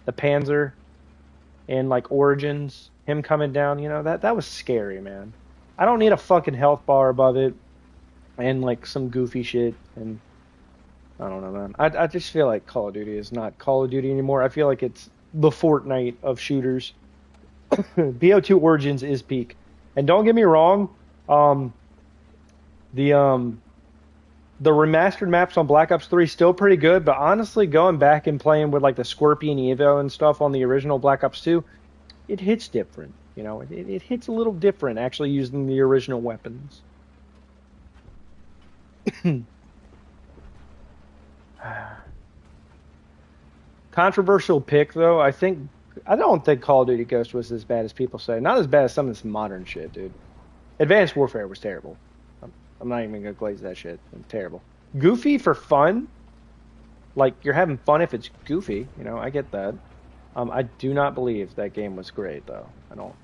Panzer in like Origins, him coming down, that was scary, man. I don't need a fucking health bar above it and like some goofy shit and I don't know, man. I just feel like Call of Duty is not Call of Duty anymore. I feel like it's the Fortnite of shooters. BO2 Origins is peak. And don't get me wrong, um, the the remastered maps on Black Ops 3 still pretty good, but honestly, going back and playing with like the Scorpion Evo and stuff on the original Black Ops 2, it hits different. It hits a little different actually using the original weapons. Controversial pick though, I don't think Call of Duty Ghost was as bad as people say. Not as bad as some of this modern shit, dude. Advanced Warfare was terrible. I'm not even gonna glaze that shit. It's terrible. Goofy for fun, like you're having fun if it's goofy. I get that. I do not believe that game was great though. I don't.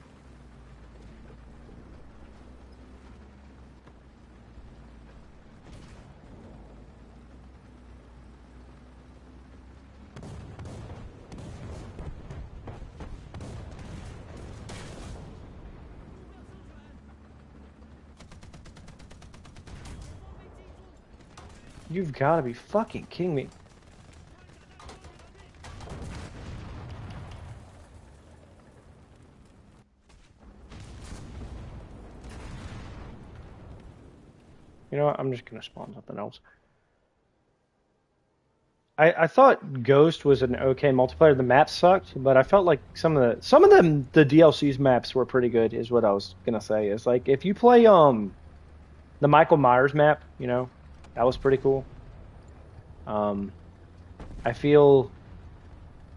You've got to be fucking kidding me. You know what? I'm just gonna spawn something else. I thought Ghost was an okay multiplayer. The map sucked, but I felt like some of them the DLC's maps were pretty good. Is what I was gonna say. Is like if you play the Michael Myers map, that was pretty cool. Um, I feel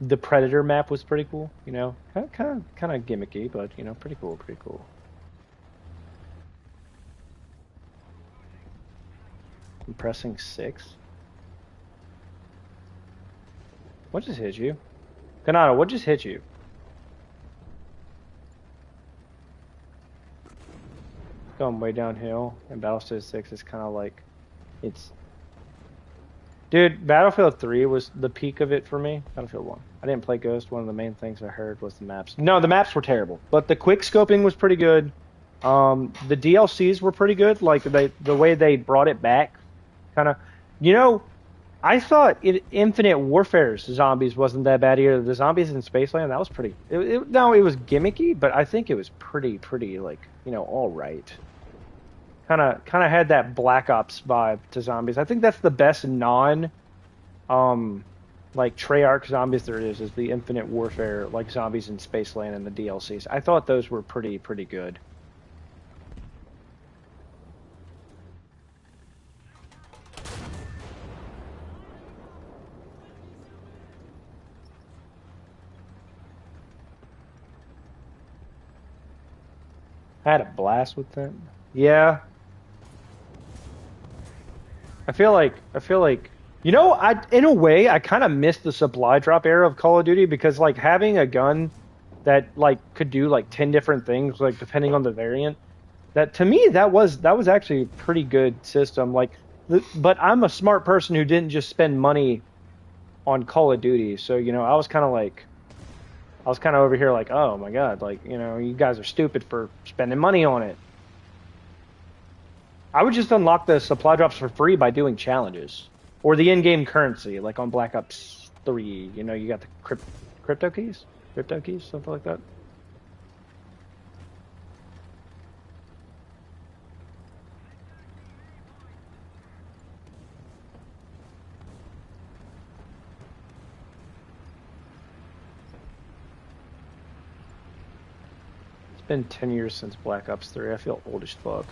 the Predator map was pretty cool. Kind of gimmicky, but pretty cool, pretty cool. I'm pressing 6. What just hit you? Ganado, what just hit you? Going way downhill, and Battlefield 6 is kind of like it's. Dude, Battlefield 3 was the peak of it for me. Battlefield 1. I didn't play Ghost. One of the main things I heard was the maps. No, the maps were terrible, but the quick scoping was pretty good. The DLCs were pretty good. Like the way they brought it back, kind of. You know, I thought Infinite Warfare's zombies wasn't that bad either. The zombies in Spaceland, that was pretty. No, it was gimmicky, but I think it was pretty like all right. Kind of had that Black Ops vibe to zombies. I think that's the best um like Treyarch zombies there is the Infinite Warfare like zombies in Spaceland and the DLCs. I thought those were pretty good. I had a blast with them. Yeah, I feel like I in a way I kind of missed the supply drop era of Call of Duty because like having a gun that like could do like 10 different things like depending on the variant. That to me that was actually a pretty good system like but I'm a smart person who didn't just spend money on Call of Duty. So, I was kind of over here like, "Oh my God, like, you guys are stupid for spending money on it." I would just unlock the supply drops for free by doing challenges or the in-game currency, like on Black Ops 3. You got the crypto keys, something like that. It's been 10 years since Black Ops 3. I feel old as fuck.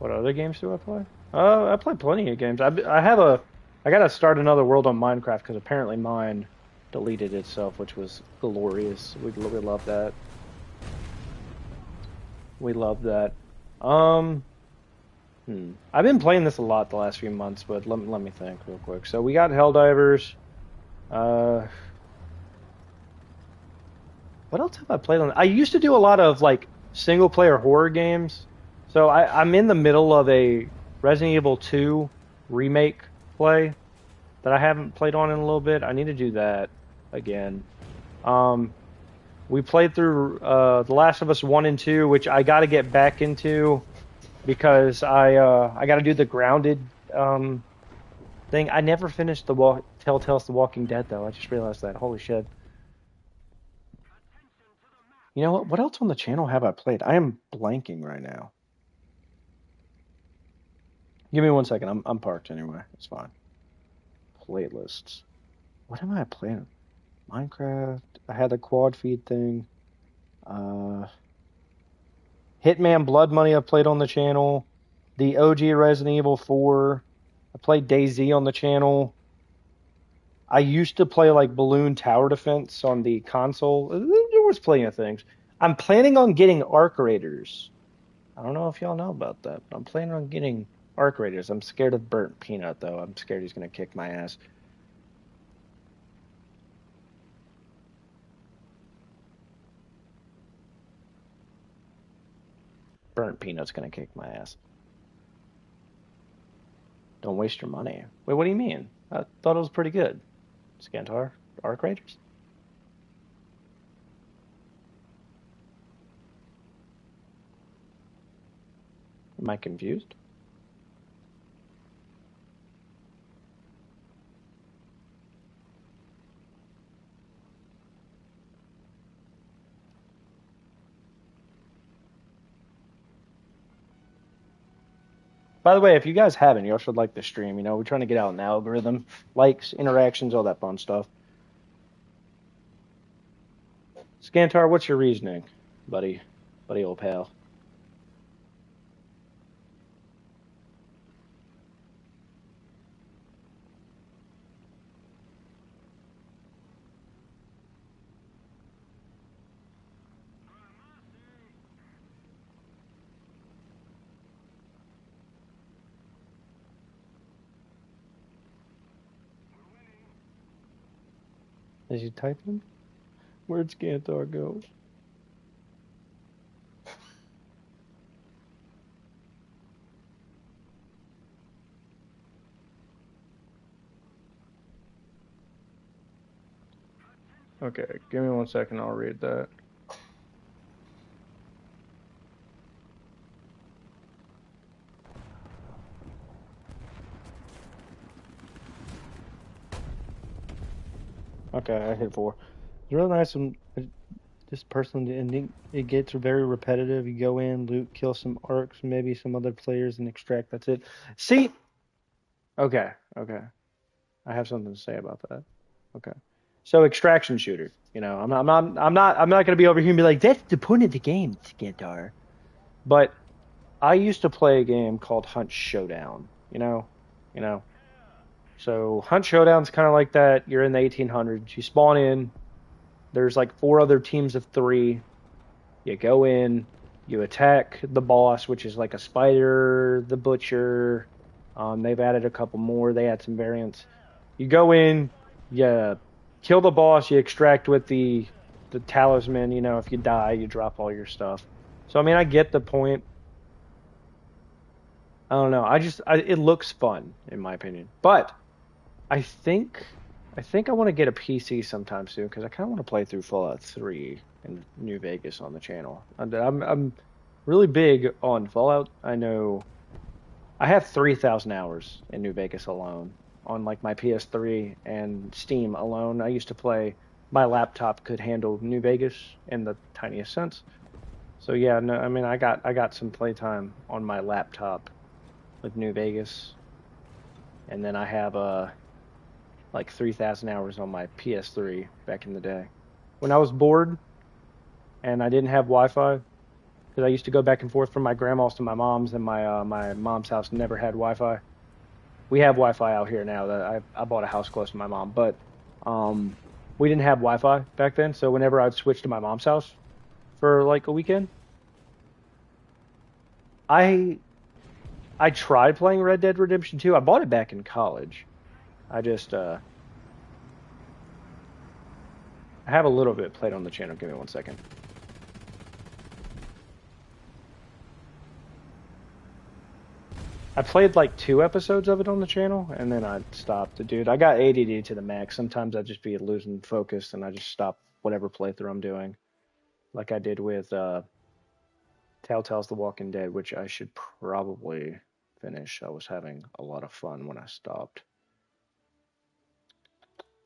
What other games do I play? I play plenty of games. I gotta start another world on Minecraft because apparently mine deleted itself, which was glorious. We love that. We love that. Um, I've been playing this a lot the last few months, but let me think real quick. So we got Helldivers. Uh, what else have I played on? I used to do a lot of like single player horror games. So I'm in the middle of a Resident Evil 2 remake play that I haven't played on in a little bit. I need to do that again. Um, we played through The Last of Us 1 and 2, which I got to get back into because I got to do the grounded thing. I never finished Telltale's The Walking Dead though. I just realized that. Holy shit. You know what? What else on the channel have I played? I am blanking right now. Give me 1 second. I'm parked anyway. It's fine. Playlists. What am I playing? Minecraft. I had the quad feed thing. Uh, Hitman Blood Money I played on the channel. The OG Resident Evil 4. I played DayZ on the channel. I used to play like Balloon Tower Defense on the console. There was plenty of things. I'm planning on getting Arc Raiders. I don't know if y'all know about that, but I'm planning on getting Arc Raiders. I'm scared of Burnt Peanut though. I'm scared he's gonna kick my ass. Burnt Peanut's gonna kick my ass. Don't waste your money. Wait, what do you mean? I thought it was pretty good. Scantar? Arc Raiders? Am I confused? By the way, if you guys haven't, you should like the stream. You know, we're trying to get out in the algorithm, likes, interactions, all that fun stuff. Scantar, what's your reasoning, buddy, old pal? Is he typing? Where'd Scantar go? Okay, give me 1 second. I'll read that. Okay, I hit 4. It's really nice when this person ending. It gets very repetitive. You go in, loot, kill some arcs, maybe some other players, and extract. That's it. See? Okay, okay. I have something to say about that. Okay. So extraction shooter. You know, I'm not gonna be over here and be like, that's the point of the game, Scantar. But I used to play a game called Hunt Showdown. You know. So Hunt Showdown's kind of like that. You're in the 1800s. You spawn in. There's like 4 other teams of 3. You go in. You attack the boss, which is like a spider, the butcher. They've added a couple more. They add some variants. You go in. You kill the boss. You extract with the talisman. You know, if you die, you drop all your stuff. So I mean, I get the point. I don't know. It looks fun in my opinion. But I think I want to get a PC sometime soon because I kind of want to play through Fallout 3 in New Vegas on the channel. I'm really big on Fallout. I know I have 3,000 hours in New Vegas alone on like my PS3 and Steam alone. I used to play. My laptop could handle New Vegas in the tiniest sense. So yeah, no, I mean I got some playtime on my laptop with New Vegas, and then I have like 3,000 hours on my PS3 back in the day. When I was bored and I didn't have Wi-Fi, because I used to go back and forth from my grandma's to my mom's, and my mom's house never had Wi-Fi. We have Wi-Fi out here now. That I bought a house close to my mom, but we didn't have Wi-Fi back then. So whenever I'd switch to my mom's house for like a weekend, I I tried playing Red Dead Redemption 2. I bought it back in college. I just I have a little bit played on the channel. Give me 1 second. I played like 2 episodes of it on the channel, and then I stopped. Dude, I got ADD to the max. Sometimes I just be losing focus, and I just stop whatever playthrough I'm doing, like I did with Telltale's The Walking Dead, which I should probably finish. I was having a lot of fun when I stopped.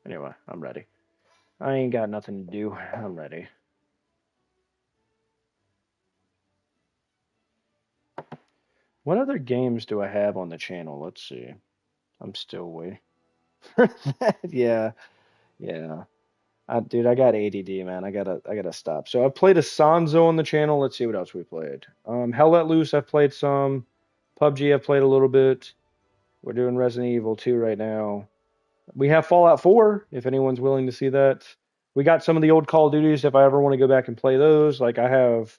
Anyway, I'm ready. I ain't got nothing to do. I'm ready. What other games do I have on the channel? Let's see. I'm still waiting for that. Yeah, yeah. Dude, I got ADD, man. I gotta stop. So I played Asanzo on the channel. Let's see what else we played. Hell Let Loose, I've played some. PUBG, I've played a little bit. We're doing Resident Evil 2 right now. We have Fallout 4, if anyone's willing to see that. We got some of the old Call of Duties if I ever want to go back and play those. Like I have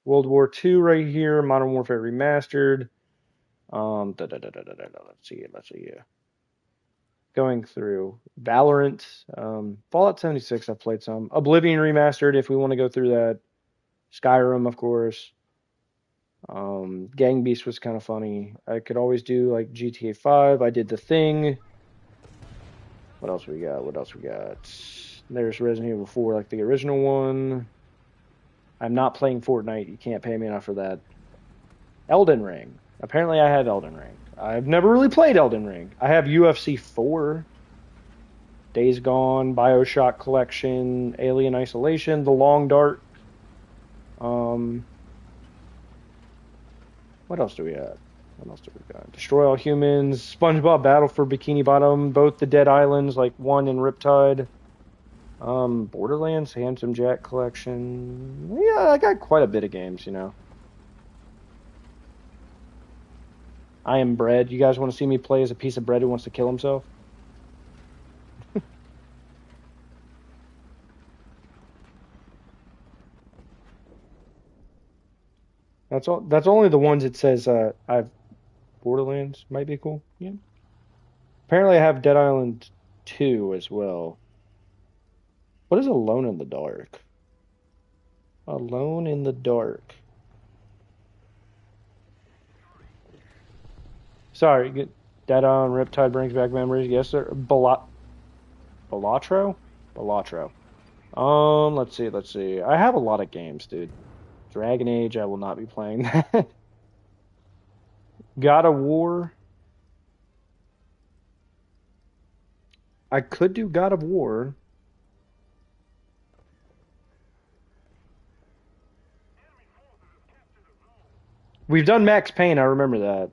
World War II right here, Modern Warfare Remastered. Let's see. Going through Valorant, Fallout 76. I've played some. Oblivion Remastered, if we want to go through that. Skyrim, of course. Gang Beast was kind of funny. I could always do like GTA 5. I did The Thing. What else we got? There's Resident Evil 4, like the original one. I'm not playing Fortnite. You can't pay me enough for that. Elden Ring. Apparently I have Elden Ring. I've never really played Elden Ring. I have UFC 4, Days Gone, BioShock Collection, Alien Isolation, The Long Dark. What else do we have? What else do we got? Destroy All Humans, SpongeBob Battle for Bikini Bottom, both the Dead Islands, like 1 and Riptide. Borderlands, Handsome Jack Collection. Yeah, I got quite a bit of games, you know. I Am Bread. You guys want to see me play as a piece of bread who wants to kill himself? That's all. That's only the ones it says I've Borderlands might be cool. Yeah. Apparently I have Dead Island 2 as well. What is Alone in the Dark? Alone in the Dark. Sorry, Dead Island Riptide brings back memories. Yes, sir. Balatro? Balatro. Let's see. I have a lot of games, dude. Dragon Age, I will not be playing that. God of War. I could do God of War. We've done Max Payne, I remember that.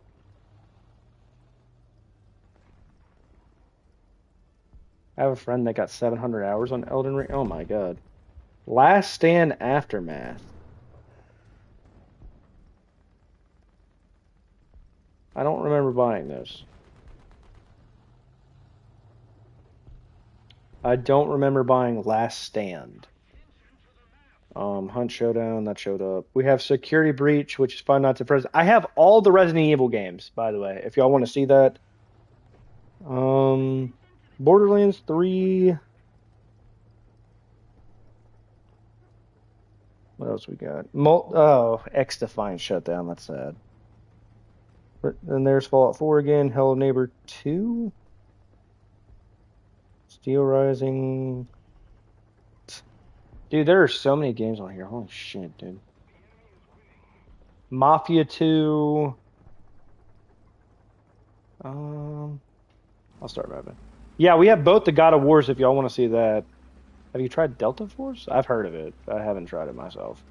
I have a friend that got 700 hours on Elden Ring. Oh my god. Last Stand Aftermath. I don't remember buying this. I don't remember buying Last Stand. Hunt Showdown, that showed up. We have Security Breach, which is Five Nights at Freddy's. I have all the Resident Evil games, by the way, if y'all want to see that. Borderlands 3. What else we got? X Defiant Shutdown, that's sad. Then there's Fallout 4 again, Hello Neighbor 2. Steel Rising. Dude, there are so many games on here. Holy shit, dude. Mafia 2. I'll start mapping. Yeah, we have both the God of Wars if y'all want to see that. Have you tried Delta Force? I've heard of it. I haven't tried it myself.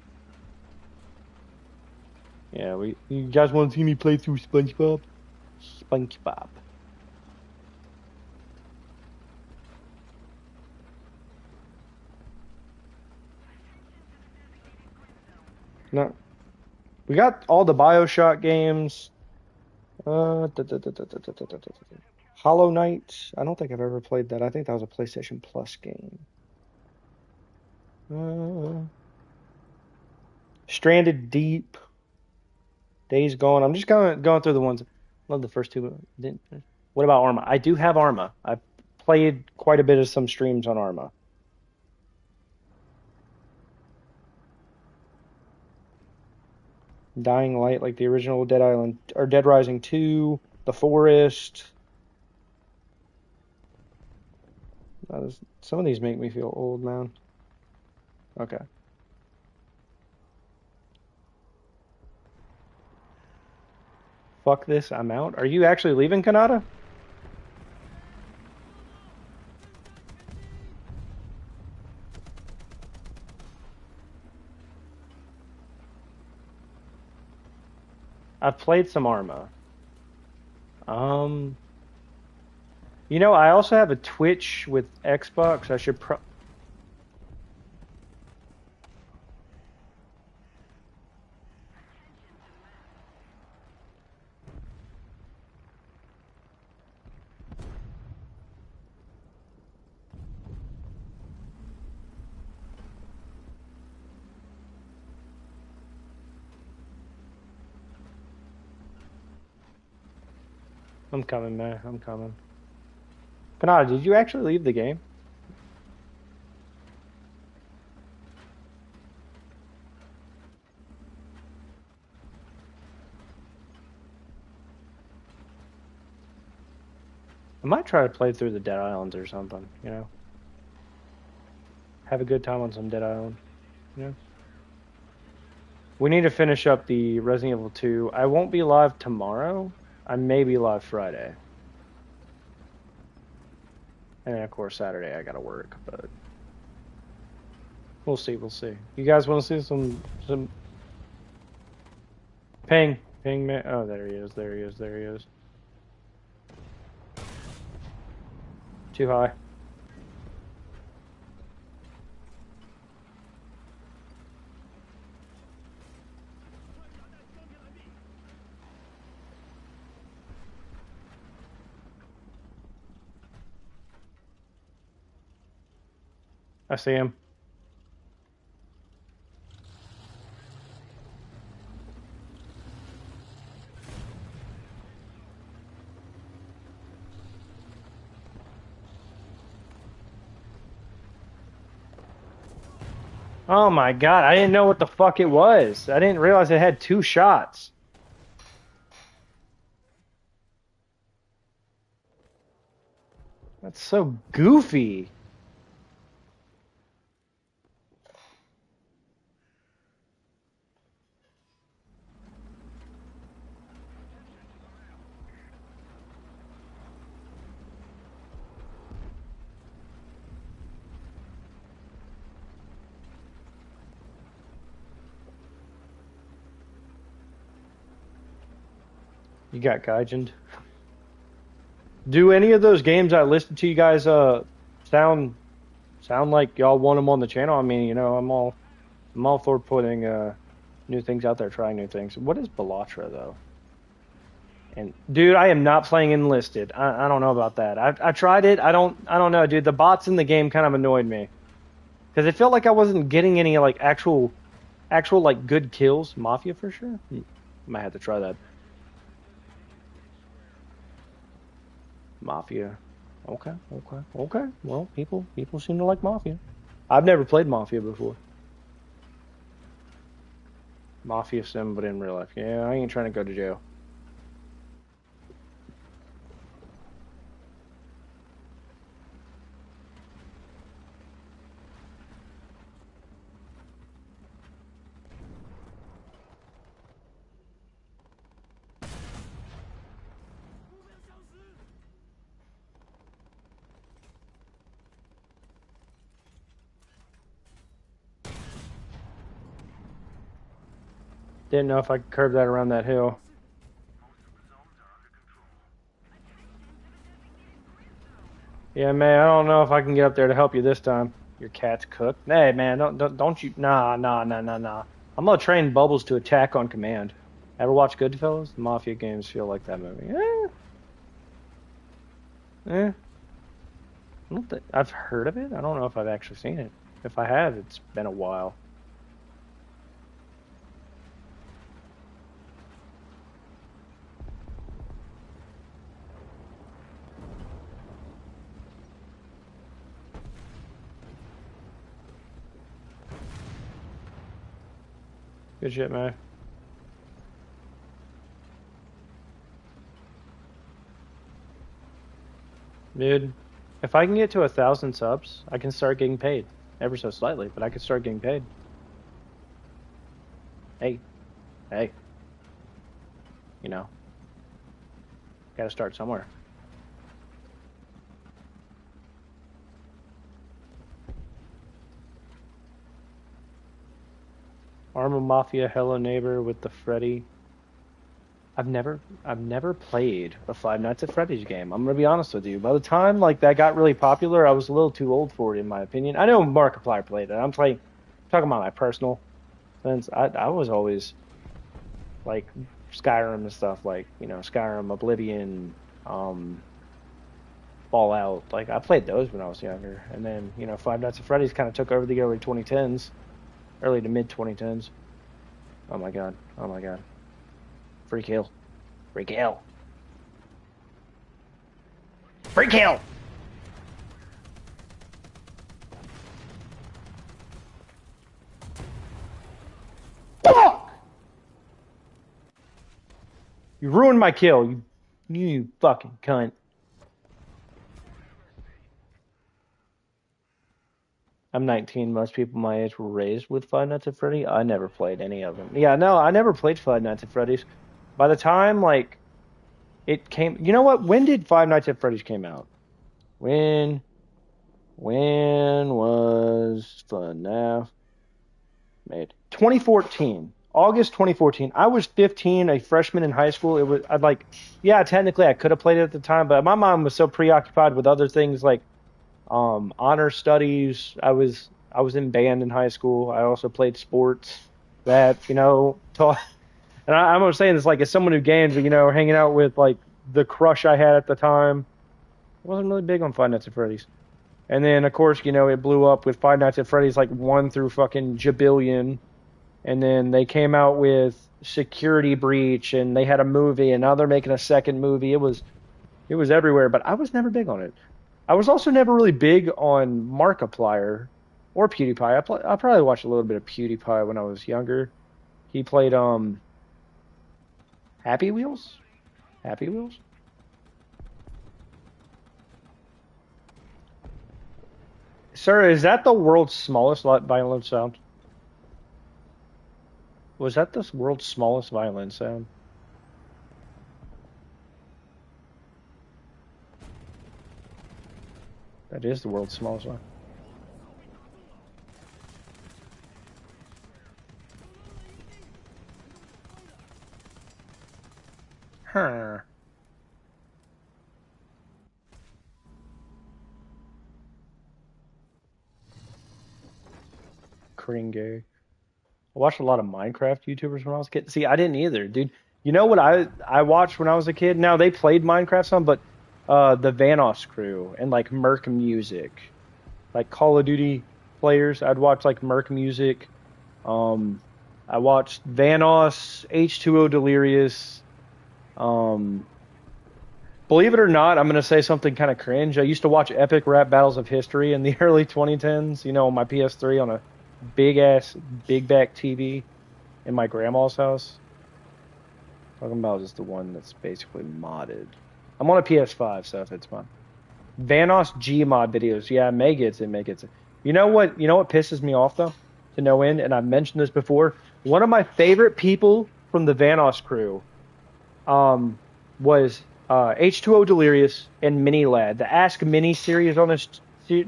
Yeah, you guys want to see me play through SpongeBob? SpongeBob. No. We got all the BioShock games. Hollow Knight. I don't think I've ever played that. I think that was a PlayStation Plus game. Stranded Deep. Days Gone. I'm just going through the ones. Love the first two. What about Arma? I do have Arma. I've played quite a bit of some streams on Arma. Dying Light, like the original Dead Island or Dead Rising 2, The Forest. Some of these make me feel old, man. Okay. Fuck this, I'm out. Are you actually leaving, Kanata? I've played some Arma. You know, I also have a Twitch with Xbox. I should I'm coming, man. I'm coming. Kanata, did you actually leave the game? I might try to play through the Dead Islands or something, you know? Have a good time on some Dead Island, you know? We need to finish up the Resident Evil 2. I won't be live tomorrow. I may be live Friday. And then, of course, Saturday I gotta work, but... We'll see, we'll see. You guys want to see some... Ping. Pingman. Oh, there he is. There he is. There he is. Too high. I see him. Oh my god, I didn't know what the fuck it was. I didn't realize it had 2 shots. That's so goofy. You got Gaijined. Do any of those games I listed to you guys sound like y'all want them on the channel? I mean, you know, I'm all for putting new things out there, trying new things. What is Bellatra though? And dude, I am not playing enlisted. I don't know about that. I tried it. I don't know, dude. The bots in the game kind of annoyed me because it felt like I wasn't getting any like actual like good kills. Mafia for sure. Might have to try that. Mafia. Okay, okay, okay. Well, people seem to like Mafia. I've never played Mafia before. Mafia sim, but in real life. Yeah, I ain't trying to go to jail. Didn't know if I could curve that around that hill. Yeah, man, I don't know if I can get up there to help you this time. Your cat's cooked. Hey, man, don't you? Nah. I'm gonna train Bubbles to attack on command. Ever watch Goodfellas? The Mafia games feel like that movie. Eh. I don't think I've heard of it. I don't know if I've actually seen it. If I have, it's been a while. Good shit, man. Dude, if I can get to 1,000 subs, I can start getting paid. Ever so slightly, but I can start getting paid. Hey, hey. You know, gotta start somewhere. Arma Mafia, Hello Neighbor with the Freddy. I've never played a Five Nights at Freddy's game. I'm gonna be honest with you. By the time like that got really popular, I was a little too old for it, in my opinion. I know Markiplier played it. Talking about my personal sense. I was always like Skyrim and stuff, like you know Skyrim, Oblivion, Fallout. Like I played those when I was younger, and then you know Five Nights at Freddy's kind of took over the early 2010s, early to mid 2010s. Oh my god! Oh my god! Free kill! Free kill! Free kill! Fuck! You ruined my kill. You fucking cunt. I'm 19. Most people my age were raised with Five Nights at Freddy. I never played any of them. Yeah, no, I never played Five Nights at Freddy's. By the time like it came, you know what? When did Five Nights at Freddy's came out? When was FNAF made? 2014. August 2014. I was 15, a freshman in high school. It was I'd like, yeah, technically I could have played it at the time, but my mom was so preoccupied with other things like honor studies. I was in band in high school. I also played sports that taught. And I'm saying this like as someone who games, hanging out with like the crush I had at the time. I wasn't really big on Five Nights at Freddy's. And then of course, it blew up with Five Nights at Freddy's like 1 through fucking jabillion. And then they came out with Security Breach, and they had a movie, and now they're making a second movie. It was everywhere, but I was never big on it. I was also never really big on Markiplier or PewDiePie. I probably watched a little bit of PewDiePie when I was younger. He played Happy Wheels. Happy Wheels. Sir, is that the world's smallest violin sound? Was that the world's smallest violin sound? That is the world's smallest one. Huh. Kringe. I watched a lot of Minecraft YouTubers when I was a kid. See, I didn't either, dude. You know what I watched when I was a kid? Now they played Minecraft some, but the Vanoss crew and like Merc Music, like Call of Duty players. I'd watch like Merc Music. Um, I watched Vanoss, H2O Delirious. Um, Believe it or not, I'm gonna say something kind of cringe. I used to watch Epic Rap Battles of History in the early 2010s. On my PS3 on a big ass big back TV in my grandma's house. Talking about just the one that's basically modded. I'm on a PS5, so if it's fun. Vanoss Gmod videos. Yeah, May gets it, May gets it. You know what? You know what pisses me off though, to no end, and I've mentioned this before. One of my favorite people from the Vanoss crew, um, was H2O Delirious and Mini Lad. The Ask Mini series on this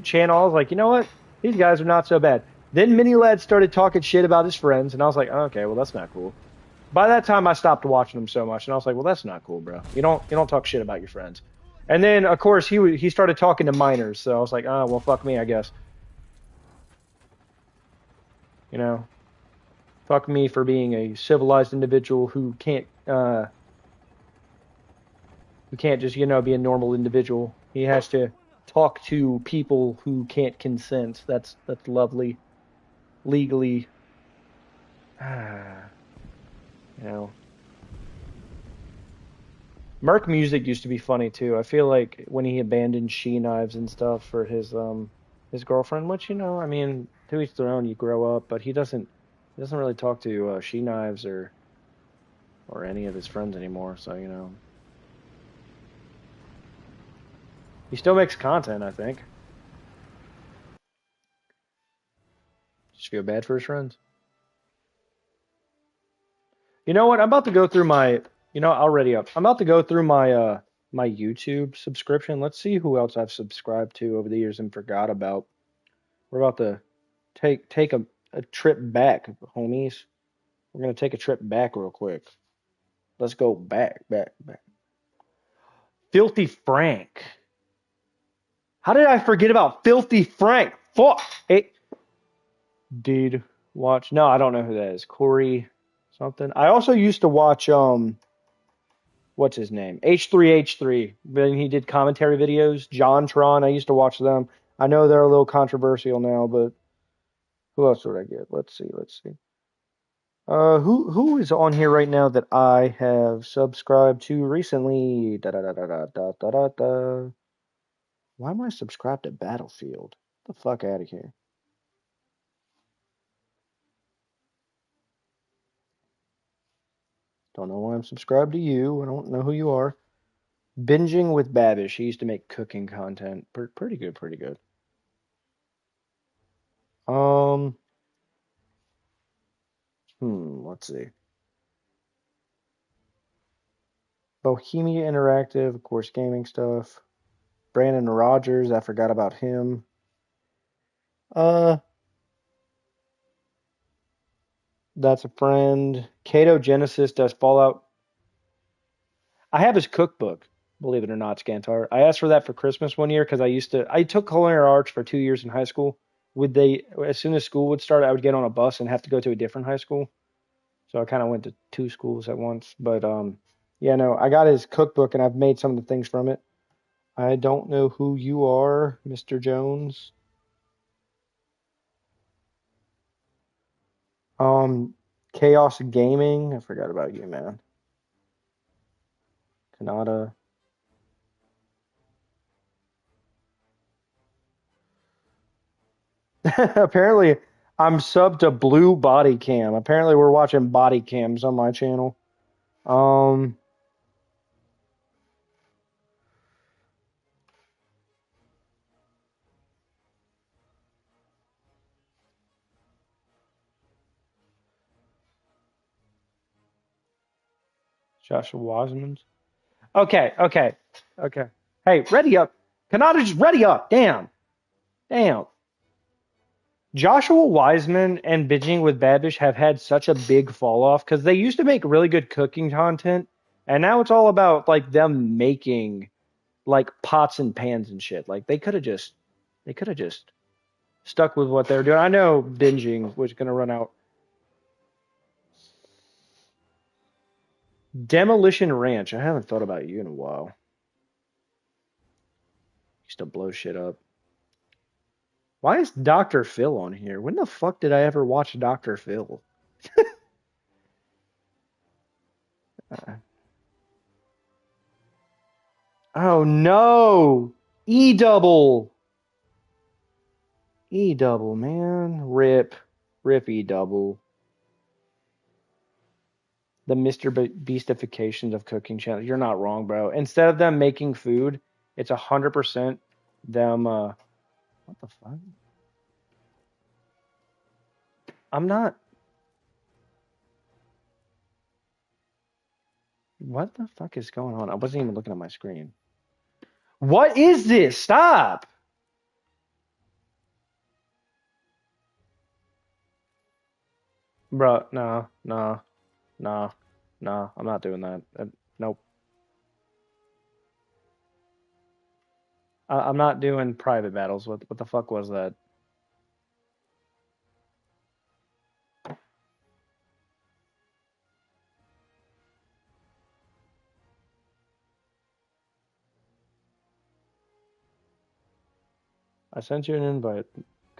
channel. I was like, you know what? These guys are not so bad. Then Mini Lad started talking shit about his friends, and I was like, oh, okay, well that's not cool. By that time, I stopped watching them so much, and I was like, well, that's not cool, bro. You don't talk shit about your friends. And then of course he started talking to minors, so I was like, oh well, fuck me, I guess. You know, fuck me for being a civilized individual who can't just be a normal individual. He has to talk to people who can't consent. That's lovely, legally. you know. Merc Music used to be funny too. I feel like when he abandoned She Knives and stuff for his girlfriend, which I mean, to each their own. You grow up, but he doesn't really talk to She Knives or any of his friends anymore. So he still makes content. I think. Just feel bad for his friends. You know what? I'm about to go through my. Already up. I'm about to go through my YouTube subscription. Let's see who else I've subscribed to over the years and forgot about. We're about to take a trip back, homies. We're gonna take a trip back real quick. Let's go back, back, back. Filthy Frank. How did I forget about Filthy Frank? Fuck. Hey, dude, watch. No, I don't know who that is. Corey something. I also used to watch what's his name? H3H3. When he did commentary videos. JonTron. I used to watch them. I know they're a little controversial now, but who else would I get? Let's see. Let's see. Who is on here right now that I have subscribed to recently? Da da da da da da da da. Da. Why am I subscribed to Battlefield? Get the fuck out of here. Don't know why I'm subscribed to you. I don't know who you are. Binging with Babish. He used to make cooking content. Pretty good, pretty good. Um, let's see. Bohemia Interactive, of course, gaming stuff. Brandon Rogers, I forgot about him. Uh, That's a friend. Kato Genesis does Fallout. I have his cookbook, believe it or not, Scantar. I asked for that for Christmas one year because I took culinary arts for 2 years in high school. As soon as school would start, I would get on a bus and have to go to a different high school. So I kind of went to two schools at once. But yeah, no, I got his cookbook and I've made some of the things from it. I don't know who you are, Mr. Jones. Chaos Gaming. I forgot about you, man. Kanata. Apparently, I'm subbed to Blue Body Cam. Apparently, we're watching body cams on my channel. Um, Joshua Wiseman's. Okay, okay, okay. Hey, ready up. Kanata, just ready up. Damn, damn. Joshua Wiseman and Binging with Babish have had such a big fall off because they used to make really good cooking content, and now it's all about like them making like pots and pans and shit. Like they could have just stuck with what they're doing. I know Binging was gonna run out. Demolition Ranch. I haven't thought about you in a while. Used to blow shit up. Why is Dr. Phil on here? When the fuck did I ever watch Dr. Phil? Uh, oh no! E double! E double, man. Rip. Rip E double. The Mr. Beastifications of cooking channel. You're not wrong, bro. Instead of them making food, it's 100% them, what the fuck? I'm not. What the fuck is going on? I wasn't even looking at my screen. What is this? Stop! Bro, no, no, no, no. I'm not doing that. Nope. I'm not doing private battles. What the fuck was that? I sent you an invite,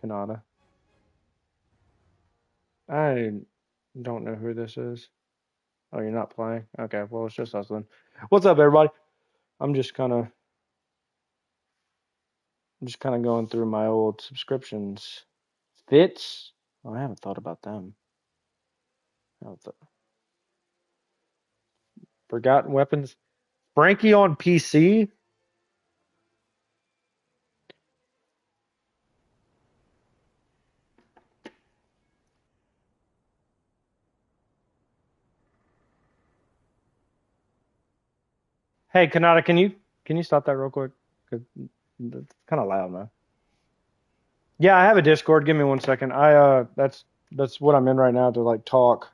Kanata. I don't know who this is. Oh, you're not playing? Okay, well, it's just us then. What's up, everybody? I'm just kind of going through my old subscriptions. Fits? Oh, I haven't thought about them. Forgotten Weapons. Frankie on PC? Hey, Kanata, can you stop that real quick? 'Cause it's kind of loud, man. Yeah, I have a Discord. Give me 1 second. That's what I'm in right now to like talk.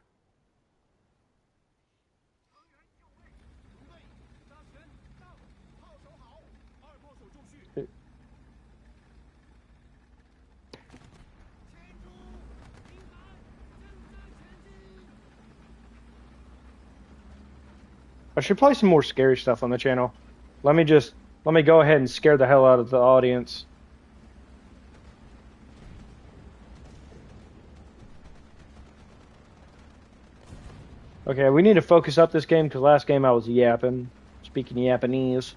I should play some more scary stuff on the channel. Let me go ahead and scare the hell out of the audience. Okay, we need to focus up this game because last game I was yapping, speaking Japanese.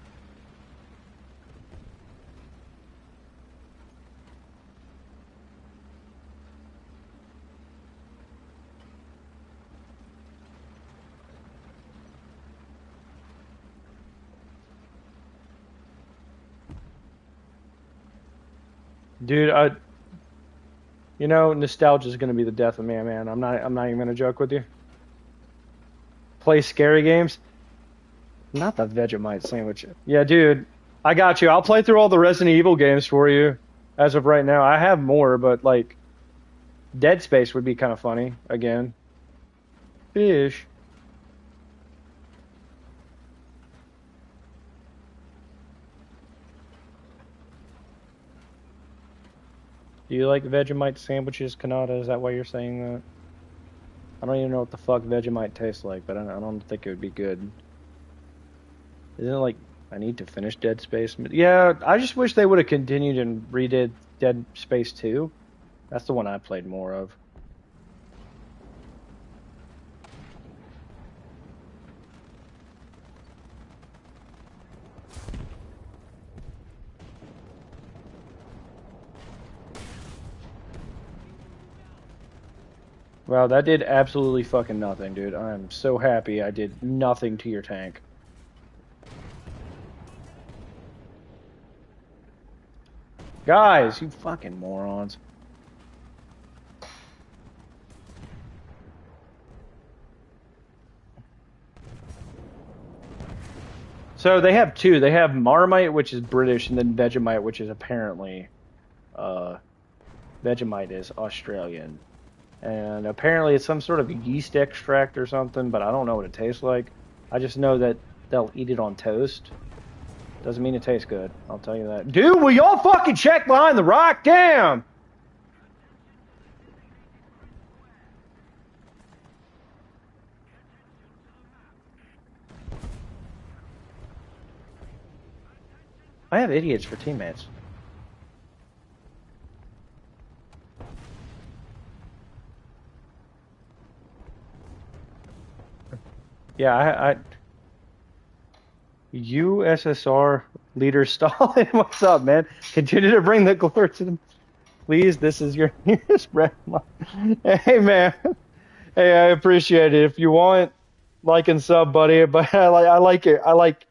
Dude, nostalgia is gonna be the death of me, man. I'm not even gonna joke with you. Play scary games. Not the Vegemite sandwich. Yeah, dude, I got you. I'll play through all the Resident Evil games for you. As of right now, I have more, but like Dead Space would be kind of funny again. Fish. Do you like Vegemite sandwiches, Kanata? Is that why you're saying that? I don't even know what the fuck Vegemite tastes like, but I don't think it would be good. Isn't it like I need to finish Dead Space? Yeah, I just wish they would have continued and redid Dead Space 2. That's the one I played more of. Wow, that did absolutely fucking nothing, dude. I'm so happy I did nothing to your tank. Guys, you fucking morons. So they have two. They have Marmite, which is British, and then Vegemite, which is apparently, Vegemite is Australian. And apparently it's some sort of yeast extract or something, but I don't know what it tastes like. I just know that they'll eat it on toast. Doesn't mean it tastes good, I'll tell you that. Dude, will y'all fucking check behind the rock? Damn! I have idiots for teammates. Yeah, USSR leader Stalin, what's up, man? Continue to bring the glory to them. Please, this is your nearest bread line. Hey, man. Hey, I appreciate it. If you want, like and sub, buddy. But I like it. I like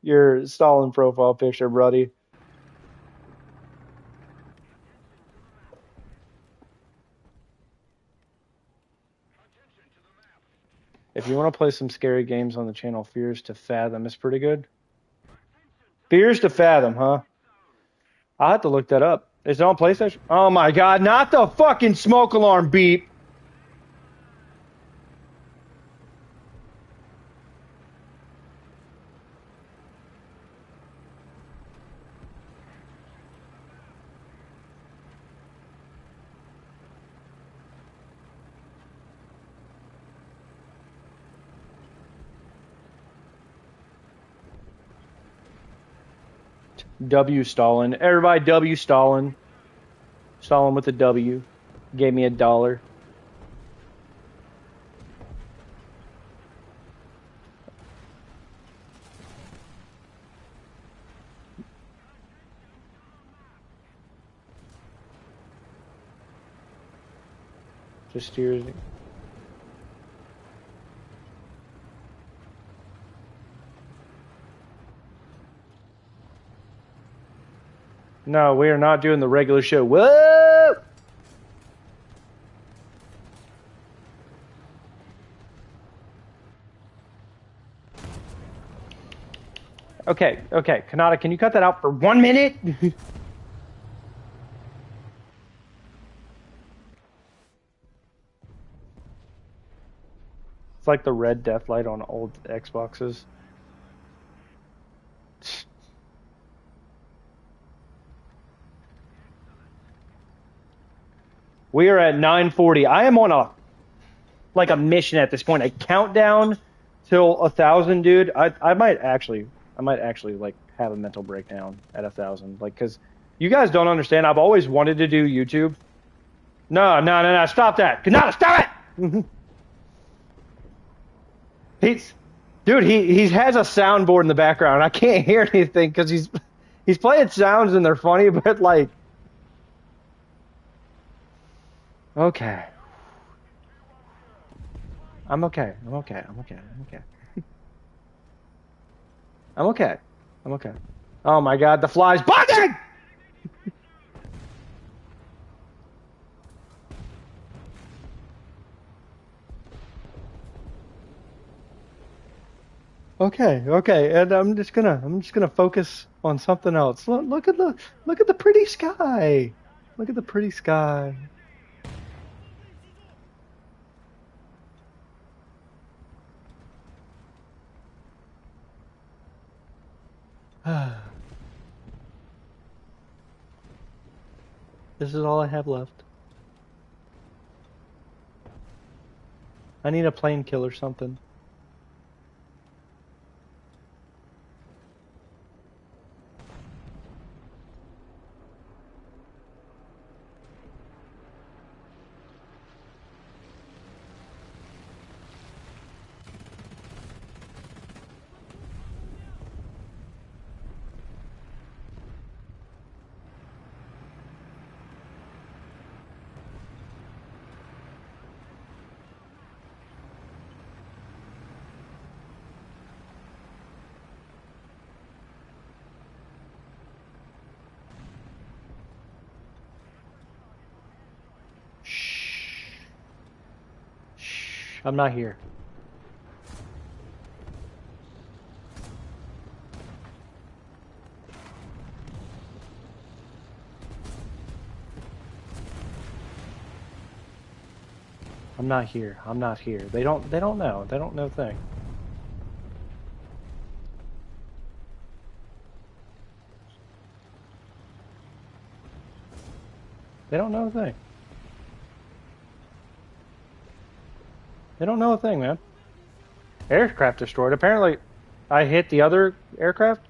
your Stalin profile picture, buddy. If you want to play some scary games on the channel, Fears to Fathom is pretty good. Fears to Fathom, huh? I'll have to look that up. Is it on PlayStation? Oh my god, not the fucking smoke alarm beep! W Stalin. Everybody W Stalin. Stalin with a W. Gave me $1. Just steers. No, we are not doing the regular show. Whoa! Okay, okay. Kanata, can you cut that out for 1 minute? It's like the red death light on old Xboxes. We are at 9:40. I am on a mission at this point. A countdown till 1,000, dude. I might actually like have a mental breakdown at 1,000. Like, cause you guys don't understand. I've always wanted to do YouTube. No, stop that. No, stop it. He has a soundboard in the background. I can't hear anything because he's playing sounds and they're funny, but like. Okay. I'm okay. I'm okay. I'm okay. I'm okay. I'm okay. I'm okay. Oh my god, the fly's buzzing! Okay, okay, and I'm just gonna focus on something else. Look at the pretty sky. Look at the pretty sky. This is all I have left. I need a plane kill or something. I'm not here. I'm not here. I'm not here. They don't know. They don't know a thing. They don't know a thing. They don't know a thing, man. Aircraft destroyed. Apparently, I hit the other aircraft.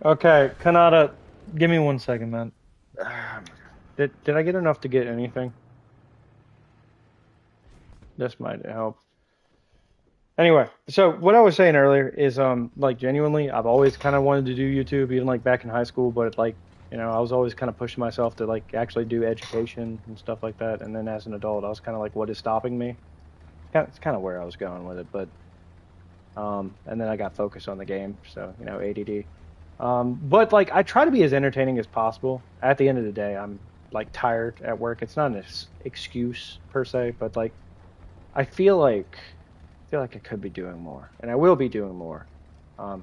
Okay, Kanata, give me 1 second, man. Did I get enough to get anything? This might help. Anyway, so what I was saying earlier is, like genuinely, I've always kind of wanted to do YouTube, even like back in high school, but like, you know, I was always kind of pushing myself to like actually do education and stuff like that. And then as an adult, I was kind of like, what is stopping me? It's kind of where I was going with it, but, and then I got focused on the game, so, you know, ADD. But like, I try to be as entertaining as possible. At the end of the day, I'm like tired at work. It's not an excuse per se, but like, I feel like I could be doing more, and I will be doing more. I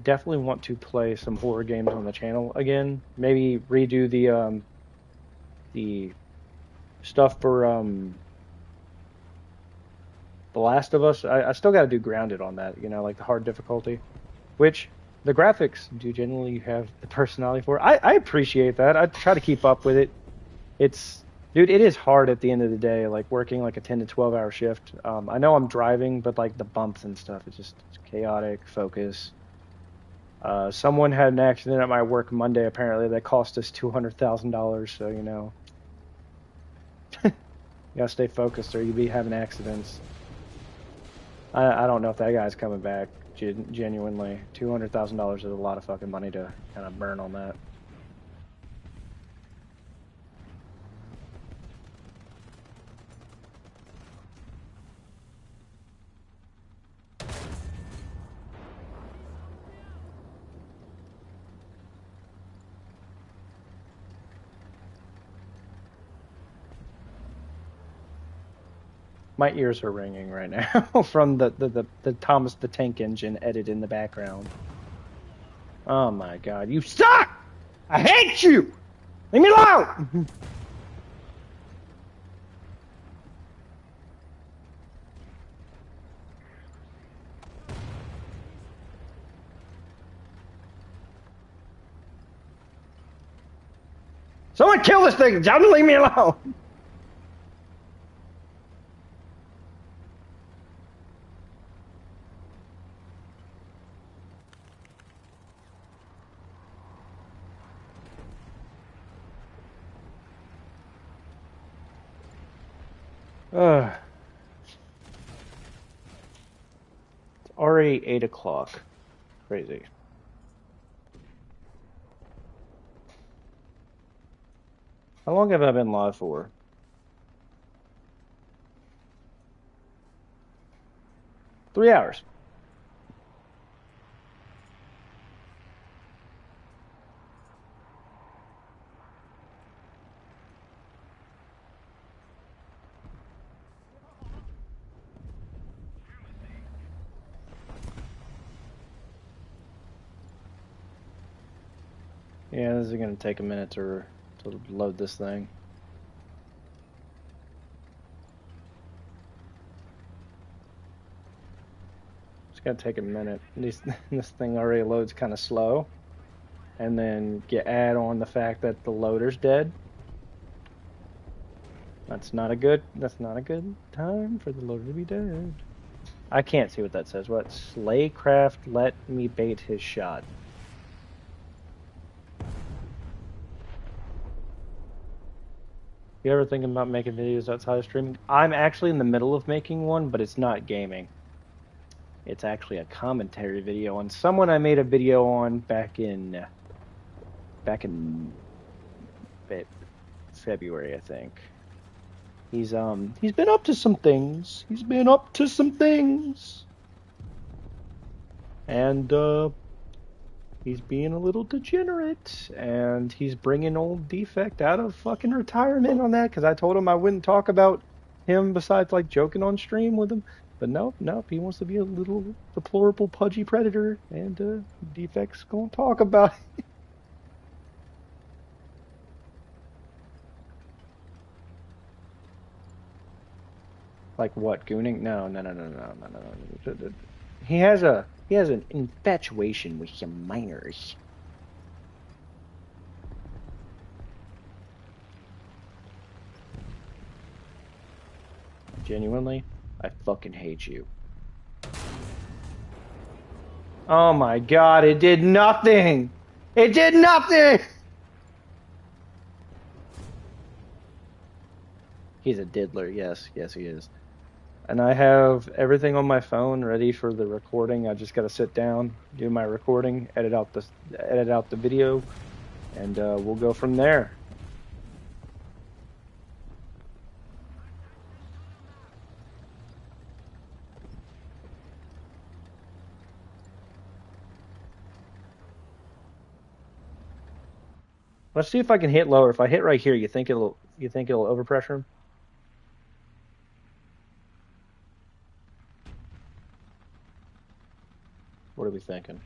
definitely want to play some horror games on the channel again. Maybe redo the stuff for The Last of Us. I still got to do Grounded on that, you know, like the hard difficulty, which the graphics do generally have the personality for. I appreciate that. I try to keep up with it. Dude, it is hard at the end of the day, like working like a 10 to 12 hour shift. I know I'm driving, but like the bumps and stuff, it's chaotic, focus. Someone had an accident at my work Monday, apparently, that cost us $200,000, so, you know. You gotta stay focused or you'll be having accidents. I don't know if that guy's coming back, genuinely. $200,000 is a lot of fucking money to kind of burn on that. My ears are ringing right now from the Thomas the Tank Engine edit in the background. Oh my god, you suck! I hate you! Leave me alone! Someone kill this thing! Don't leave me alone! It's already 8 o'clock. Crazy. How long have I been live for? Three hours. Yeah, this is gonna take a minute to load this thing. It's gonna take a minute. This thing already loads kind of slow, and then add on the fact that the loader's dead. That's not a good time for the loader to be dead. I can't see what that says. What? Slaycraft let me bait his shot. You ever thinking about making videos outside of streaming? I'm actually in the middle of making one, but it's not gaming. It's actually a commentary video on someone I made a video on back in February, I think. He's been up to some things. And he's being a little degenerate, and he's bringing old Defect out of fucking retirement on that, because I told him I wouldn't talk about him besides like joking on stream with him. But nope, he wants to be a little deplorable pudgy predator, and Defect's gonna talk about it. Like what? Gooning? No. He has an infatuation with some minors. Genuinely, I fucking hate you. Oh my god, it did nothing! It did nothing! He's a diddler, yes he is. And I have everything on my phone ready for the recording. I just gotta sit down, do my recording, edit out the video, and we'll go from there. Let's see if I can hit lower. If I hit right here, you think it'll overpressure him? What are we thinking?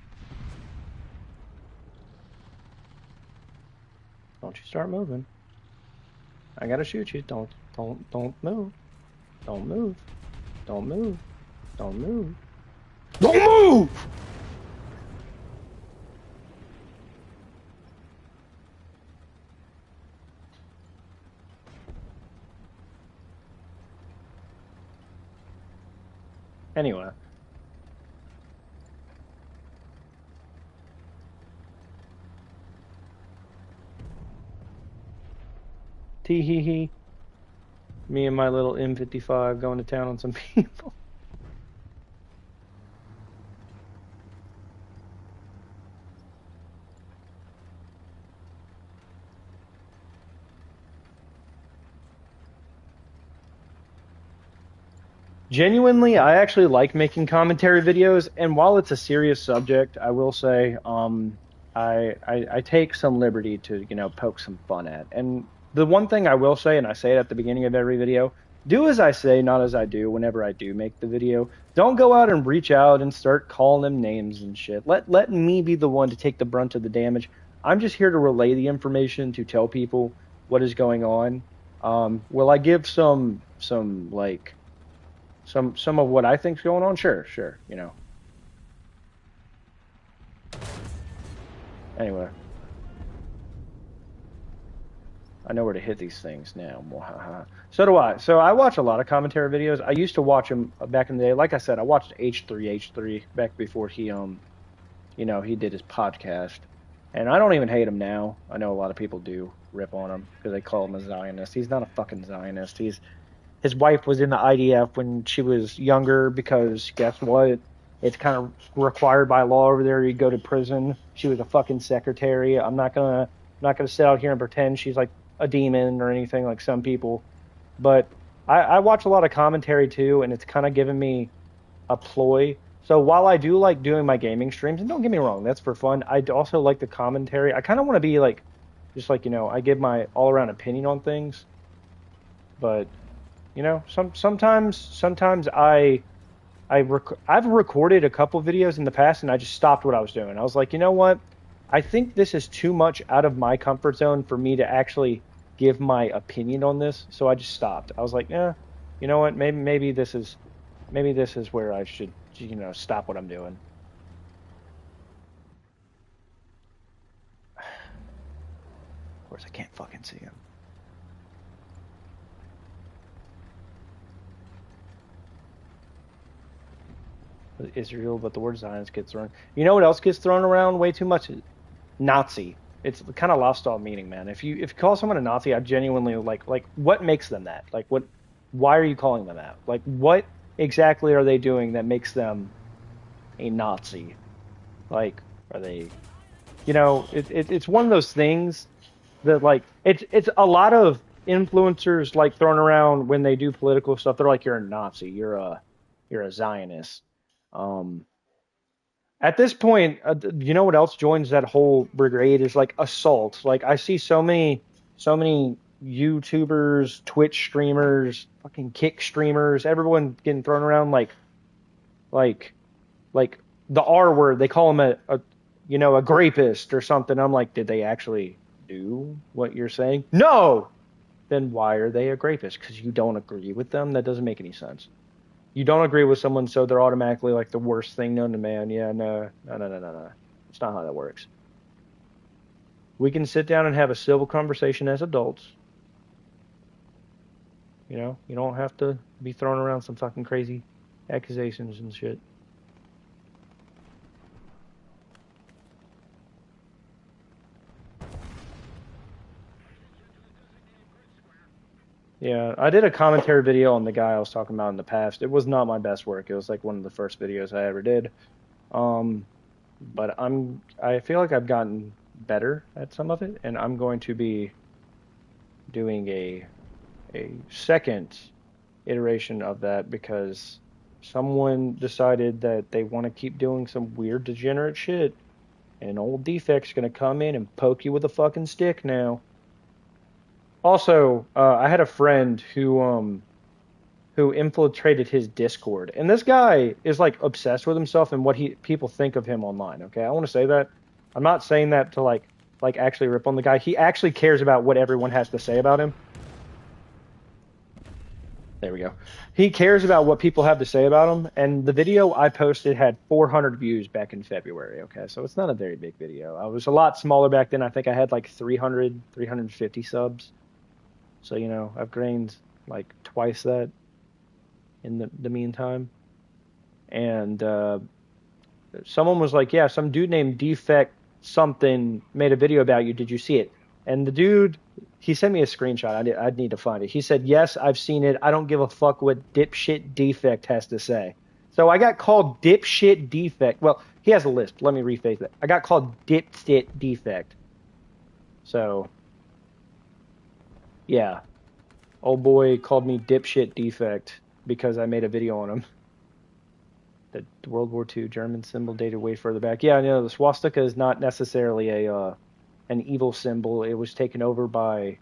Don't you start moving. I gotta shoot you. Don't move. Don't move. Don't move. Don't move. Don't move! Anyway. Tee hee hee. Me and my little M55 going to town on some people. Genuinely, I actually like making commentary videos, and while it's a serious subject, I will say, I take some liberty to, poke some fun at. And the one thing I will say, and I say it at the beginning of every video, do as I say, not as I do whenever I do make the video. Don't go out and reach out and start calling them names and shit. Let me be the one to take the brunt of the damage. I'm just here to relay the information, to tell people what is going on. Will I give some of what I think's going on? Sure, Anyway. I know where to hit these things now. So do I. So I watch a lot of commentary videos. I used to watch them back in the day. Like I said, I watched H3 back before he he did his podcast. And I don't even hate him now. I know a lot of people do rip on him because they call him a Zionist. He's not a fucking Zionist. His wife was in the IDF when she was younger because guess what? It's kind of required by law over there. You go to prison. She was a fucking secretary. I'm not gonna sit out here and pretend she's like a demon or anything like some people. But I watch a lot of commentary too, and it's kind of given me a ploy. So while I do like doing my gaming streams, and don't get me wrong, that's for fun, I also like the commentary. I kind of want to be like, just like, I give my all-around opinion on things. But sometimes I've recorded a couple videos in the past, and I just stopped what I was doing. I was like, you know what? I think this is too much out of my comfort zone for me to actually give my opinion on this. So I just stopped. I was like, yeah, you know what? Maybe this is where I should, stop what I'm doing. Of course, I can't fucking see him. Israel, but the word Zionist gets thrown. You know what else gets thrown around way too much? Nazi. It's kind of lost all meaning, man. If you call someone a Nazi, I genuinely like what makes them that? Like what? Why are you calling them that? Like what exactly are they doing that makes them a Nazi? Like are they? It's one of those things that like it's a lot of influencers like thrown around when they do political stuff. They're like, you're a Nazi, you're a Zionist. Um, at this point, you know what else joins that whole brigade is like assault. Like I see so many YouTubers, Twitch streamers, fucking Kick streamers, everyone getting thrown around like like the R word. They call him a grapist or something. I'm like, did they actually do what you're saying? No. Then why are they a grapist? Because you don't agree with them? That doesn't make any sense. You don't agree with someone, so they're automatically like the worst thing known to man. Yeah, no, no, no, no, no, no. It's not how that works. We can sit down and have a civil conversation as adults. You don't have to be throwing around some fucking crazy accusations and shit. Yeah, I did a commentary video on the guy I was talking about in the past. It was not my best work. It was like one of the first videos I ever did. Um, but I feel like I've gotten better at some of it, and I'm going to be doing a second iteration of that because someone decided that they want to keep doing some weird degenerate shit, and an old defect's gonna come in and poke you with a fucking stick now. Also, I had a friend who infiltrated his Discord, and this guy is like obsessed with himself and what he people think of him online. Okay, I want to say that. I'm not saying that to like actually rip on the guy. He actually cares about what everyone has to say about him. There we go. He cares about what people have to say about him, and the video I posted had 400 views back in February. Okay, so it's not a very big video. I was a lot smaller back then. I think I had like 300, 350 subs. So, I've gained like twice that in the meantime. And someone was like, yeah, some dude named Defect something made a video about you. Did you see it? And the dude, he sent me a screenshot. I'd need to find it. He said, yes, I've seen it. I don't give a fuck what dipshit Defect has to say. So I got called dipshit Defect. Well, he has a list. Let me rephrase that. I got called dipshit Defect. So, yeah. Old boy called me dipshit Defect because I made a video on him. The World War II German symbol dated way further back. Yeah, the swastika is not necessarily an evil symbol. It was taken over by,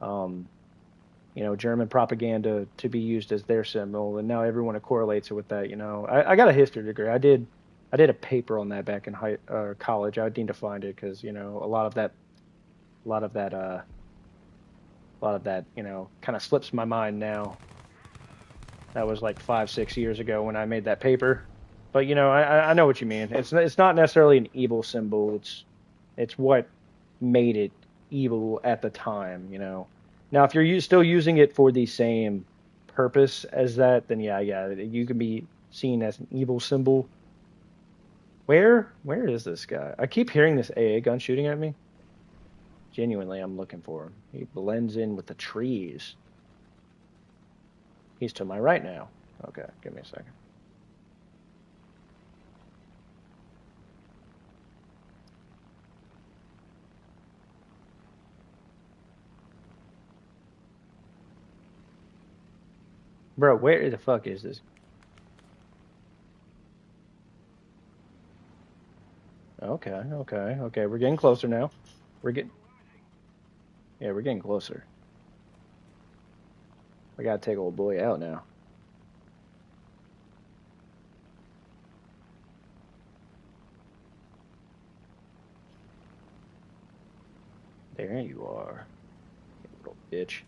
German propaganda to be used as their symbol, and now everyone correlates it with that. I got a history degree. I did a paper on that back in college. I would need to find it because a lot of that, kind of slips my mind now. That was like 5-6 years ago when I made that paper. But I know what you mean. It's not necessarily an evil symbol. It's what made it evil at the time. Now if you're still using it for the same purpose as that, then yeah, you can be seen as an evil symbol. Where is this guy? I keep hearing this AA gun shooting at me. Genuinely, I'm looking for him. He blends in with the trees. He's to my right now. Okay, give me a second. Bro, where the fuck is this? Okay. We're getting closer now. We're getting closer. We gotta take old boy out now. There you are, you little bitch.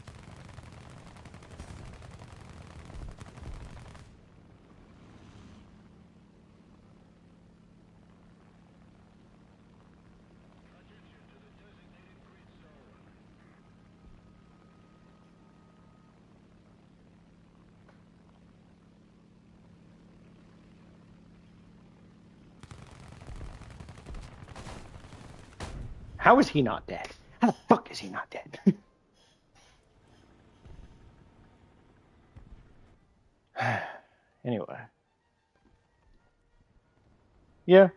How is he not dead? How the fuck is he not dead? Anyway. Yeah.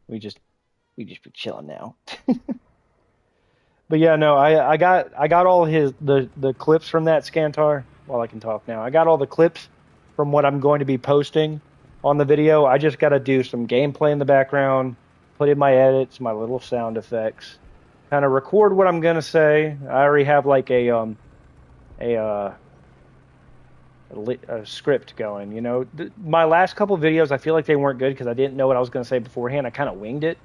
We just be chilling now. But yeah, no, I got all the clips from that Scantar. Well, I can talk now. I got all the clips from what I'm going to be posting on the video. I just got to do some gameplay in the background, put in my edits, my little sound effects, kind of record what I'm gonna say. I already have like a script going. You know, my last couple videos, I feel like they weren't good because I didn't know what I was gonna say beforehand. I kind of winged it,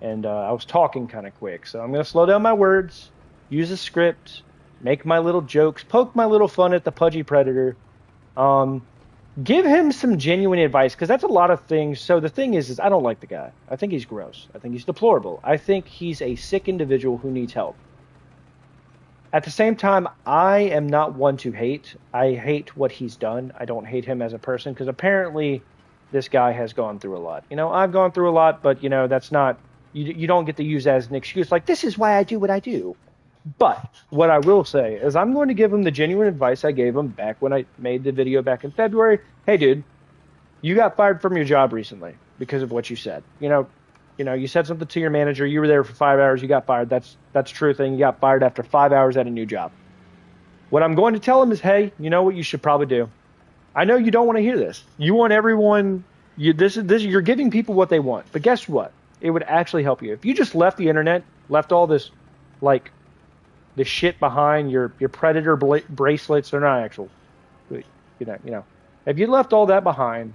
and I was talking kind of quick. So I'm gonna slow down my words, use a script, make my little jokes, poke my little fun at the Pudgy Predator. Um, Give him some genuine advice because that's a lot of things. So the thing is I don't like the guy. I think he's gross. I think he's deplorable. I think he's a sick individual who needs help. At the same time, I am not one to hate. I hate what he's done. I don't hate him as a person because apparently this guy has gone through a lot. You know, I've gone through a lot, but you know, that's not, you don't get to use that as an excuse. Like, this is why I do what I do. But what I will say is I'm going to give him the genuine advice I gave him back when I made the video back in February. Hey, dude, you got fired from your job recently because of what you said. You said something to your manager. You were there for 5 hours. You got fired. That's true thing. You got fired after 5 hours at a new job. What I'm going to tell him is, hey, you know what you should probably do? I know you don't want to hear this. You want everyone. You're giving people what they want. But guess what? It would actually help you if you just left the internet, left all this, like, the shit behind your predator bracelets. They're not actual. If you left all that behind,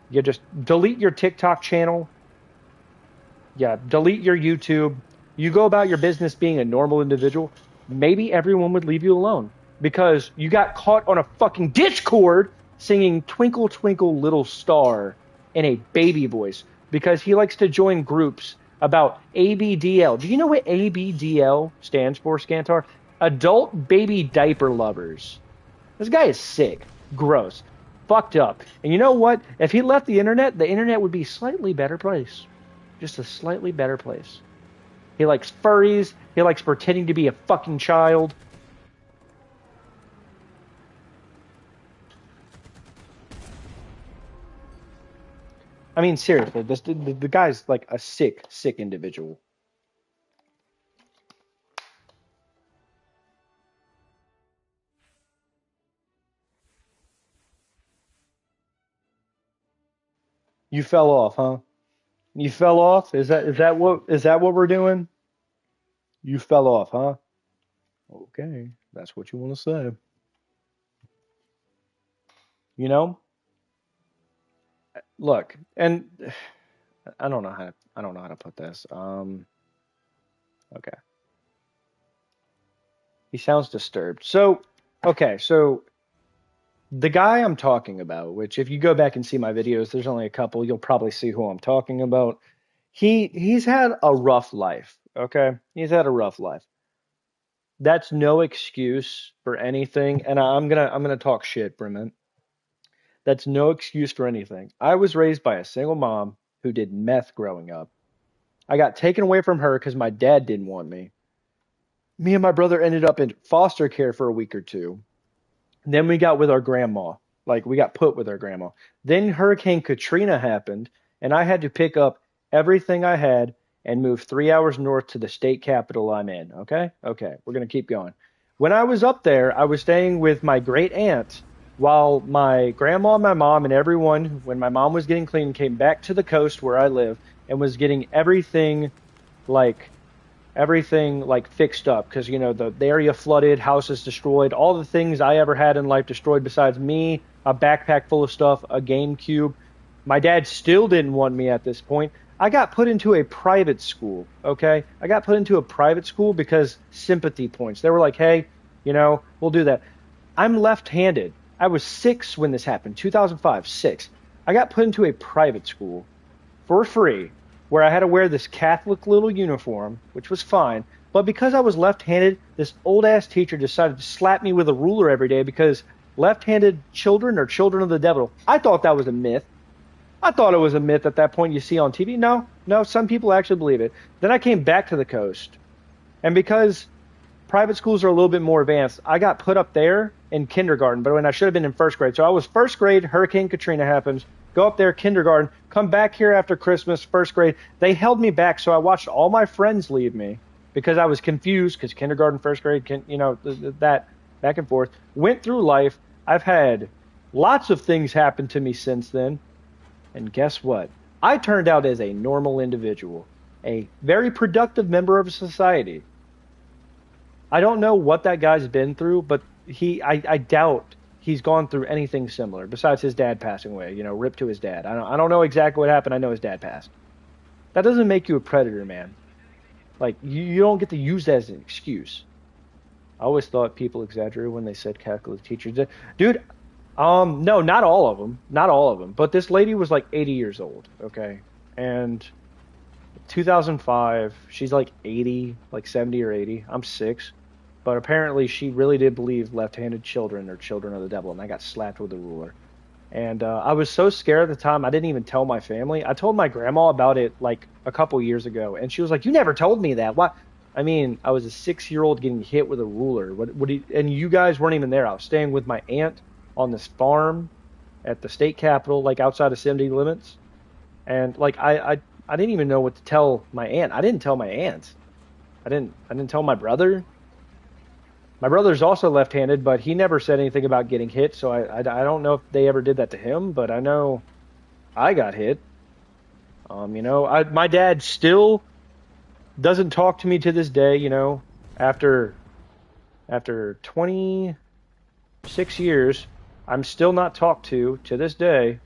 you just delete your TikTok channel. Yeah, delete your YouTube. You go about your business being a normal individual. Maybe everyone would leave you alone because you got caught on a fucking Discord singing "Twinkle Twinkle Little Star" in a baby voice because he likes to join groups about ABDL. Do you know what ABDL stands for, Scantar? Adult Baby Diaper Lovers. This guy is sick, gross, fucked up. And you know what? If he left the internet would be a slightly better place. Just a slightly better place. He likes furries. He likes pretending to be a fucking child. I mean, seriously, the guy's like a sick individual. You fell off, huh? You fell off? Is that what we're doing? You fell off, huh? Okay, that's what you want to say. You know? Look, and I don't know how to put this. Okay. He sounds disturbed. So, okay, so the guy I'm talking about, which if you go back and see my videos, there's only a couple, you'll probably see who I'm talking about. He's had a rough life, okay? He's had a rough life. That's no excuse for anything, and I'm gonna talk shit for a minute. That's no excuse for anything. I was raised by a single mom who did meth growing up. I got taken away from her because my dad didn't want me. Me and my brother ended up in foster care for a week or two. Then we got with our grandma. Like, we got put with our grandma. Then Hurricane Katrina happened, and I had to pick up everything I had and move 3 hours north to the state capital I'm in. Okay? Okay, we're going to keep going. When I was up there, I was staying with my great aunt while my grandma and my mom and everyone, when my mom was getting clean, came back to the coast where I live and was getting like everything fixed up because the area flooded, houses destroyed, all the things I ever had in life destroyed besides me, a backpack full of stuff, a GameCube. My dad still didn't want me at this point. I got put into a private school, okay? I got put into a private school because sympathy points. They were like, hey, we'll do that. I'm left-handed. I was 6 when this happened, 2005, 6. I got put into a private school for free where I had to wear this Catholic little uniform, which was fine. But because I was left-handed, this old-ass teacher decided to slap me with a ruler every day because left-handed children are children of the devil. I thought that was a myth. I thought it was a myth at that point you see on TV. No, some people actually believe it. Then I came back to the coast. And because private schools are a little bit more advanced, I got put up there in kindergarten, but when I should have been in first grade. So I was first grade, Hurricane Katrina happens, go up there, kindergarten, come back here after Christmas, first grade. They held me back, so I watched all my friends leave me because I was confused because kindergarten, first grade, that back and forth. Went through life. I've had lots of things happen to me since then. And guess what? I turned out as a normal individual, a very productive member of society. I don't know what that guy's been through, but I doubt he's gone through anything similar besides his dad passing away. Rip to his dad. I don't know exactly what happened. I know his dad passed. That doesn't make you a predator, man. Like, you don't get to use that as an excuse. I always thought people exaggerated when they said Catholic teachers. Dude, no, not all of them. Not all of them. But this lady was like 80 years old, okay? And 2005, she's like 80, like 70 or 80. I'm 6. But apparently she really did believe left-handed children are children of the devil, and I got slapped with a ruler. And I was so scared at the time, I didn't even tell my family. I told my grandma about it like a couple years ago, and she was like, "You never told me that." What? I mean, I was a 6-year-old getting hit with a ruler. And you guys weren't even there. I was staying with my aunt on this farm at the state capitol, like outside of city limits. And like I didn't even know what to tell my aunt. I didn't tell my aunt. I didn't tell my brother. My brother's also left-handed, but he never said anything about getting hit, so I don't know if they ever did that to him, but I know I got hit. My dad still doesn't talk to me to this day, after 26 years, I'm still not talked to this day.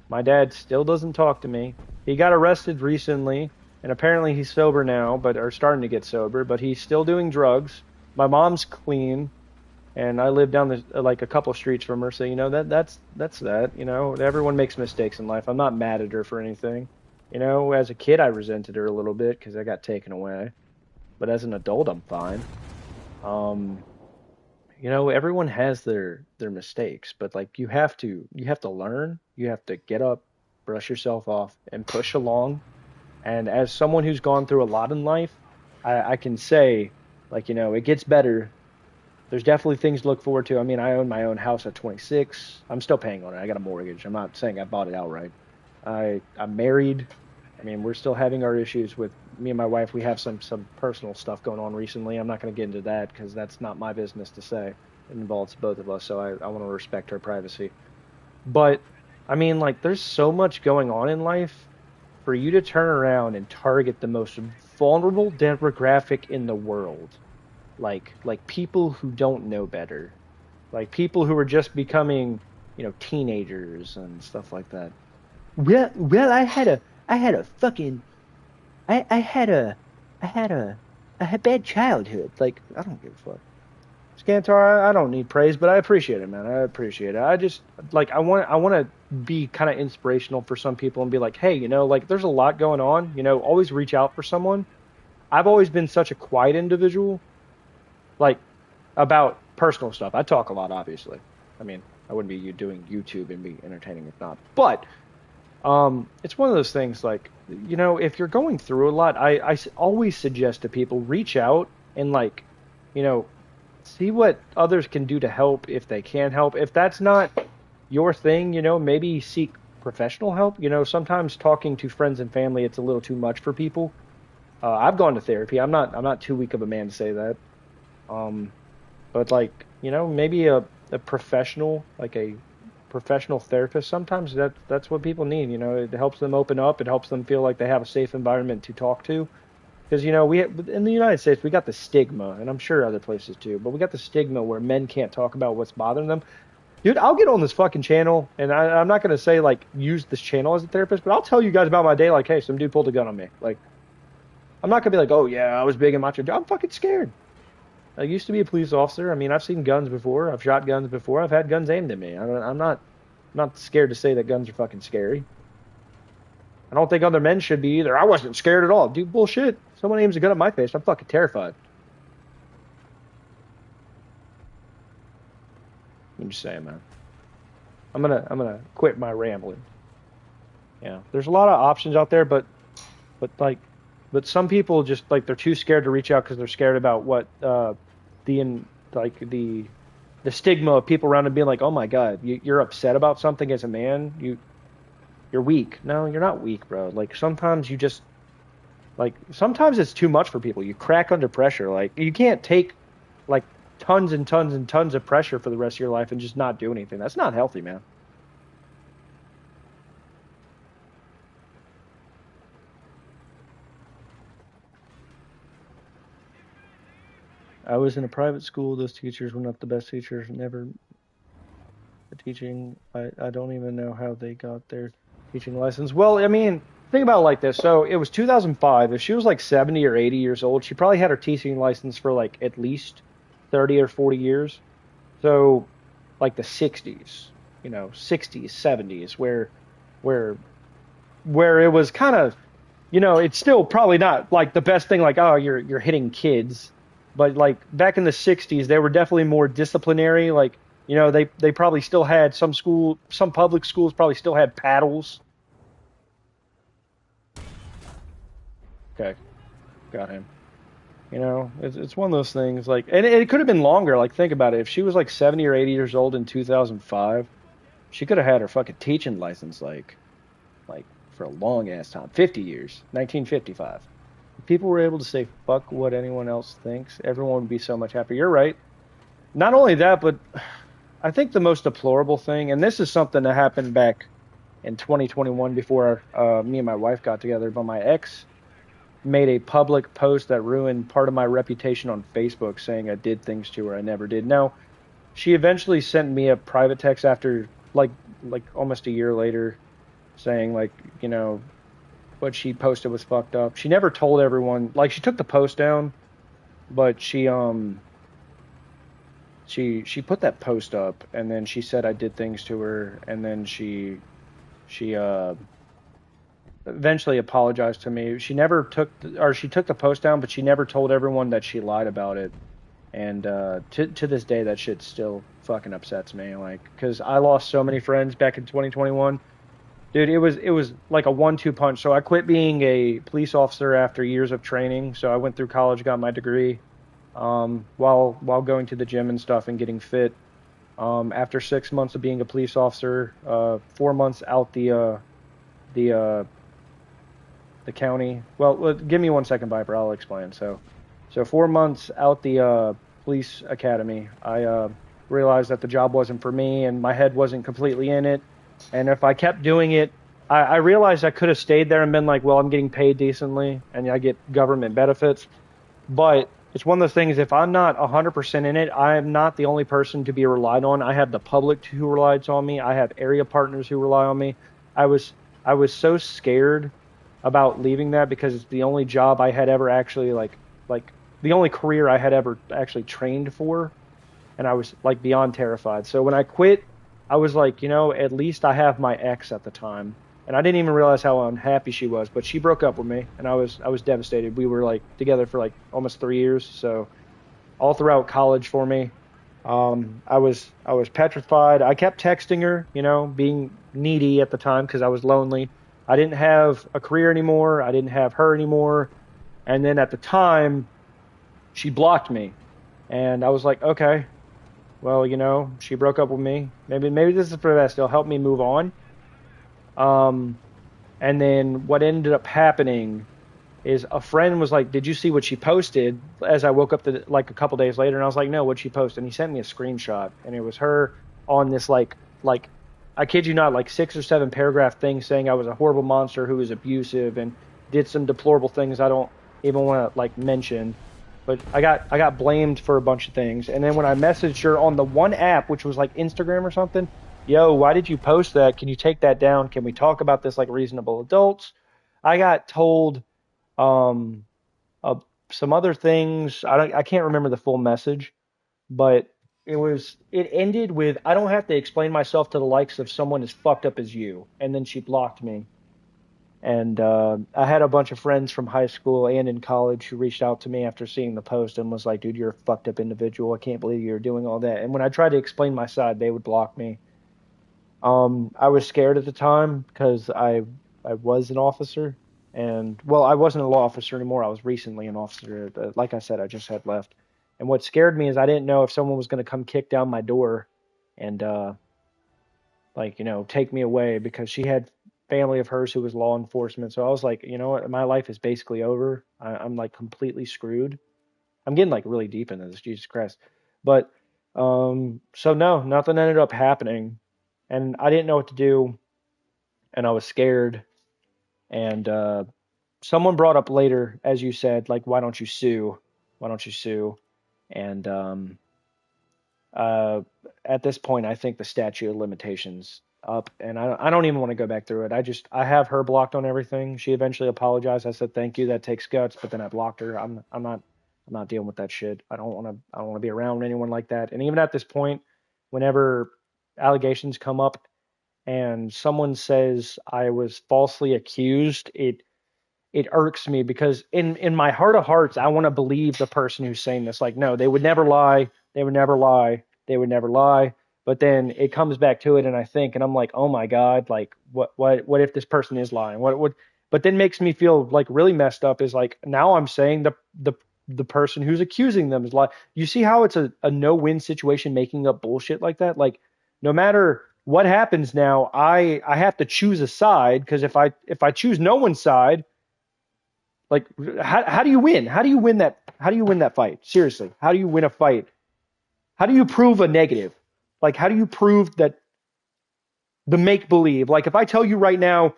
My dad still doesn't talk to me. He got arrested recently, and apparently he's sober now, or starting to get sober, but he's still doing drugs. My mom's clean, and I live down like a couple streets from her, so that's that. Everyone makes mistakes in life. I'm not mad at her for anything. As a kid I resented her a little bit because I got taken away, but as an adult I'm fine. Everyone has their mistakes, but like you have to learn. You have to get up, brush yourself off, and push along. And as someone who's gone through a lot in life, I can say, like, it gets better. There's definitely things to look forward to. I mean, I own my own house at 26. I'm still paying on it. I got a mortgage. I'm not saying I bought it outright. I'm married. I mean, we're still having our issues with me and my wife. We have some personal stuff going on recently. I'm not going to get into that because that's not my business to say. It involves both of us, so I want to respect her privacy. But, I mean, like, there's so much going on in life for you to turn around and target the most vulnerable demographic in the world. Like people who don't know better. Like people who are just becoming, teenagers and stuff like that. Well, I had a bad childhood. Like, I don't give a fuck. Scantar, I don't need praise, but I appreciate it, man. I appreciate it. I just, like, I want to be kind of inspirational for some people and be like, hey, like, there's a lot going on. Always reach out for someone. I've always been such a quiet individual, like, about personal stuff. I talk a lot, obviously. I mean, I wouldn't be doing YouTube and be entertaining if not. But it's one of those things, like, if you're going through a lot, I always suggest to people, reach out and, like, see what others can do to help if they can help. If that's not your thing, maybe seek professional help. Sometimes talking to friends and family, it's a little too much for people. I've gone to therapy. I'm not too weak of a man to say that. But like, maybe a professional, like a professional therapist, sometimes that's what people need. It helps them open up. It helps them feel like they have a safe environment to talk to. Because, in the United States, we got the stigma, and I'm sure other places too, but we got the stigma where men can't talk about what's bothering them. Dude, I'll get on this fucking channel, and I'm not gonna say like use this channel as a therapist, but I'll tell you guys about my day. Like, hey, some dude pulled a gun on me. Like, I'm not gonna be like, oh yeah, I was big and macho. I'm fucking scared. I used to be a police officer. I mean, I've seen guns before. I've shot guns before. I've had guns aimed at me. I'm not scared to say that guns are fucking scary. I don't think other men should be either. I wasn't scared at all. Dude, bullshit. Someone aims a gun at my face, I'm fucking terrified. I'm just saying, man. I'm gonna quit my rambling. Yeah, there's a lot of options out there, but some people just like they're too scared to reach out because they're scared about what the stigma of people around them being like, oh my god, you're upset about something as a man, you're weak. No, you're not weak, bro. Like sometimes you just sometimes it's too much for people. You crack under pressure. Like you can't take like tons and tons and tons of pressure for the rest of your life and just not do anything. That's not healthy, man. I was in a private school. Those teachers were not the best teachers. Never teaching. I don't even know how they got their teaching license. Well, I mean, think about it like this. So it was 2005. If she was like 70 or 80 years old, she probably had her teaching license for like at least 30 or 40 years. So like the 60s, 60s, 70s, where it was kind of, it's still probably not like the best thing. Like, oh, you're hitting kids. But like back in the 60s, they were definitely more disciplinary. Like, they probably still had some public schools probably still had paddles. Okay, got him. It's one of those things like, and it could have been longer. Like, think about it. If she was like 70 or 80 years old in 2005, she could have had her fucking teaching license like for a long ass time, 50 years, 1955. If people were able to say fuck what anyone else thinks, everyone would be so much happier. You're right. Not only that, but I think the most deplorable thing, and this is something that happened back in 2021 before me and my wife got together, but my ex made a public post that ruined part of my reputation on Facebook, saying I did things to her I never did. Now, she eventually sent me a private text after like almost a year later, saying what she posted was fucked up. She never told everyone. Like, she took the post down, but she put that post up, and then she said I did things to her, and then she eventually apologized to me. She took the post down, but she never told everyone that she lied about it. And to this day, that shit still fucking upsets me. Like, because I lost so many friends back in 2021. Dude, it was like a 1-2 punch. So I quit being a police officer after years of training. So I went through college, got my degree, while going to the gym and stuff and getting fit. After 6 months of being a police officer, 4 months out the county. Well, give me 1 second, Viper. I'll explain. So 4 months out the police academy, I realized that the job wasn't for me, and my head wasn't completely in it. And if I kept doing it, I realized I could have stayed there and been like, well, I'm getting paid decently, and I get government benefits. But it's one of those things, if I'm not 100% in it, I am not the only person to be relied on. I have the public who relies on me. I have area partners who rely on me. I was so scared about leaving that because it's the only job I had ever actually like the only career I had ever actually trained for, and I was like beyond terrified. So when I quit, I was like, at least I have my ex at the time, and I didn't even realize how unhappy she was. But she broke up with me, and I was devastated. We were like together for like almost 3 years, so all throughout college for me, I was petrified. I kept texting her, being needy at the time because I was lonely. I didn't have a career anymore. I didn't have her anymore. And then at the time, she blocked me. And I was like, okay, well, she broke up with me. Maybe this is for the best. It'll help me move on. And then what ended up happening is a friend was like, did you see what she posted? As I woke up like a couple days later, and I was like, no, what'd she post? And he sent me a screenshot, and it was her on this like I kid you not, like 6 or 7 paragraph thing saying I was a horrible monster who was abusive and did some deplorable things I don't even want to like mention. but I got blamed for a bunch of things. And then when I messaged her on the one app, which was like Instagram or something, yo, why did you post that? Can you take that down? Can we talk about this like reasonable adults? I got told um uh, some other things. I can't remember the full message, but it ended with I don't have to explain myself to the likes of someone as fucked up as you. And then she blocked me. And I had a bunch of friends from high school and in college who reached out to me after seeing the post and was like, dude, you're a fucked up individual. I can't believe you're doing all that. And when I tried to explain my side, they would block me. I was scared at the time because I was an officer. And, well, I wasn't a law officer anymore. I was recently an officer. But like I said, I just had left. And what scared me is I didn't know if someone was going to come kick down my door and, like, take me away because she had family of hers who was law enforcement. So I was like, you know what? My life is basically over. I'm like completely screwed. I'm getting like really deep into this, Jesus Christ. But so no, nothing ended up happening, and I didn't know what to do, and I was scared. And someone brought up later, as you said, like, why don't you sue? Why don't you sue? And uh, at this point, I think the statute of limitations up, and I don't even want to go back through it. I have her blocked on everything. She eventually apologized. I said thank you. That takes guts, but then I blocked her. I'm not dealing with that shit. I don't want to be around anyone like that. And even at this point, whenever allegations come up and someone says I was falsely accused, it irks me because in my heart of hearts, I want to believe the person who's saying this. Like, no, they would never lie. They would never lie. They would never lie. But then it comes back to it, and I think, and I'm like, oh my God, like, what if this person is lying? What would? But then makes me feel like really messed up is like now I'm saying the person who's accusing them is lying. You see how it's a no-win situation making up bullshit like that? Like, no matter what happens now, I have to choose a side because if I choose no one's side, like, how do you win? How do you win that? How do you win that fight? Seriously, how do you win a fight? How do you prove a negative? Like, how do you prove that the make believe? Like, if I tell you right now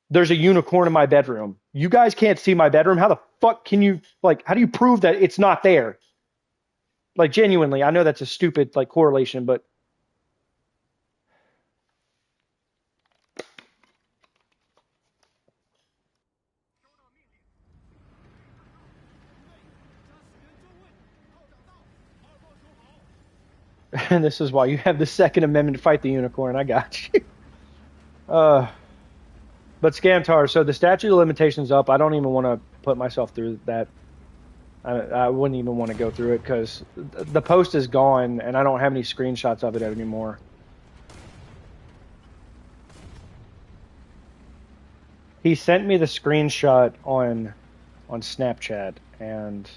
there's a unicorn in my bedroom, you guys can't see my bedroom. How the fuck can you, like, how do you prove that it's not there? Like, genuinely, I know that's a stupid, like, correlation, but and this is why you have the Second Amendment to fight the unicorn. I got you. Uh, but Scamtar, so the statute of limitations up. I don't even want to put myself through that. I wouldn't even want to go through it because the post is gone and I don't have any screenshots of it anymore. He sent me the screenshot on Snapchat and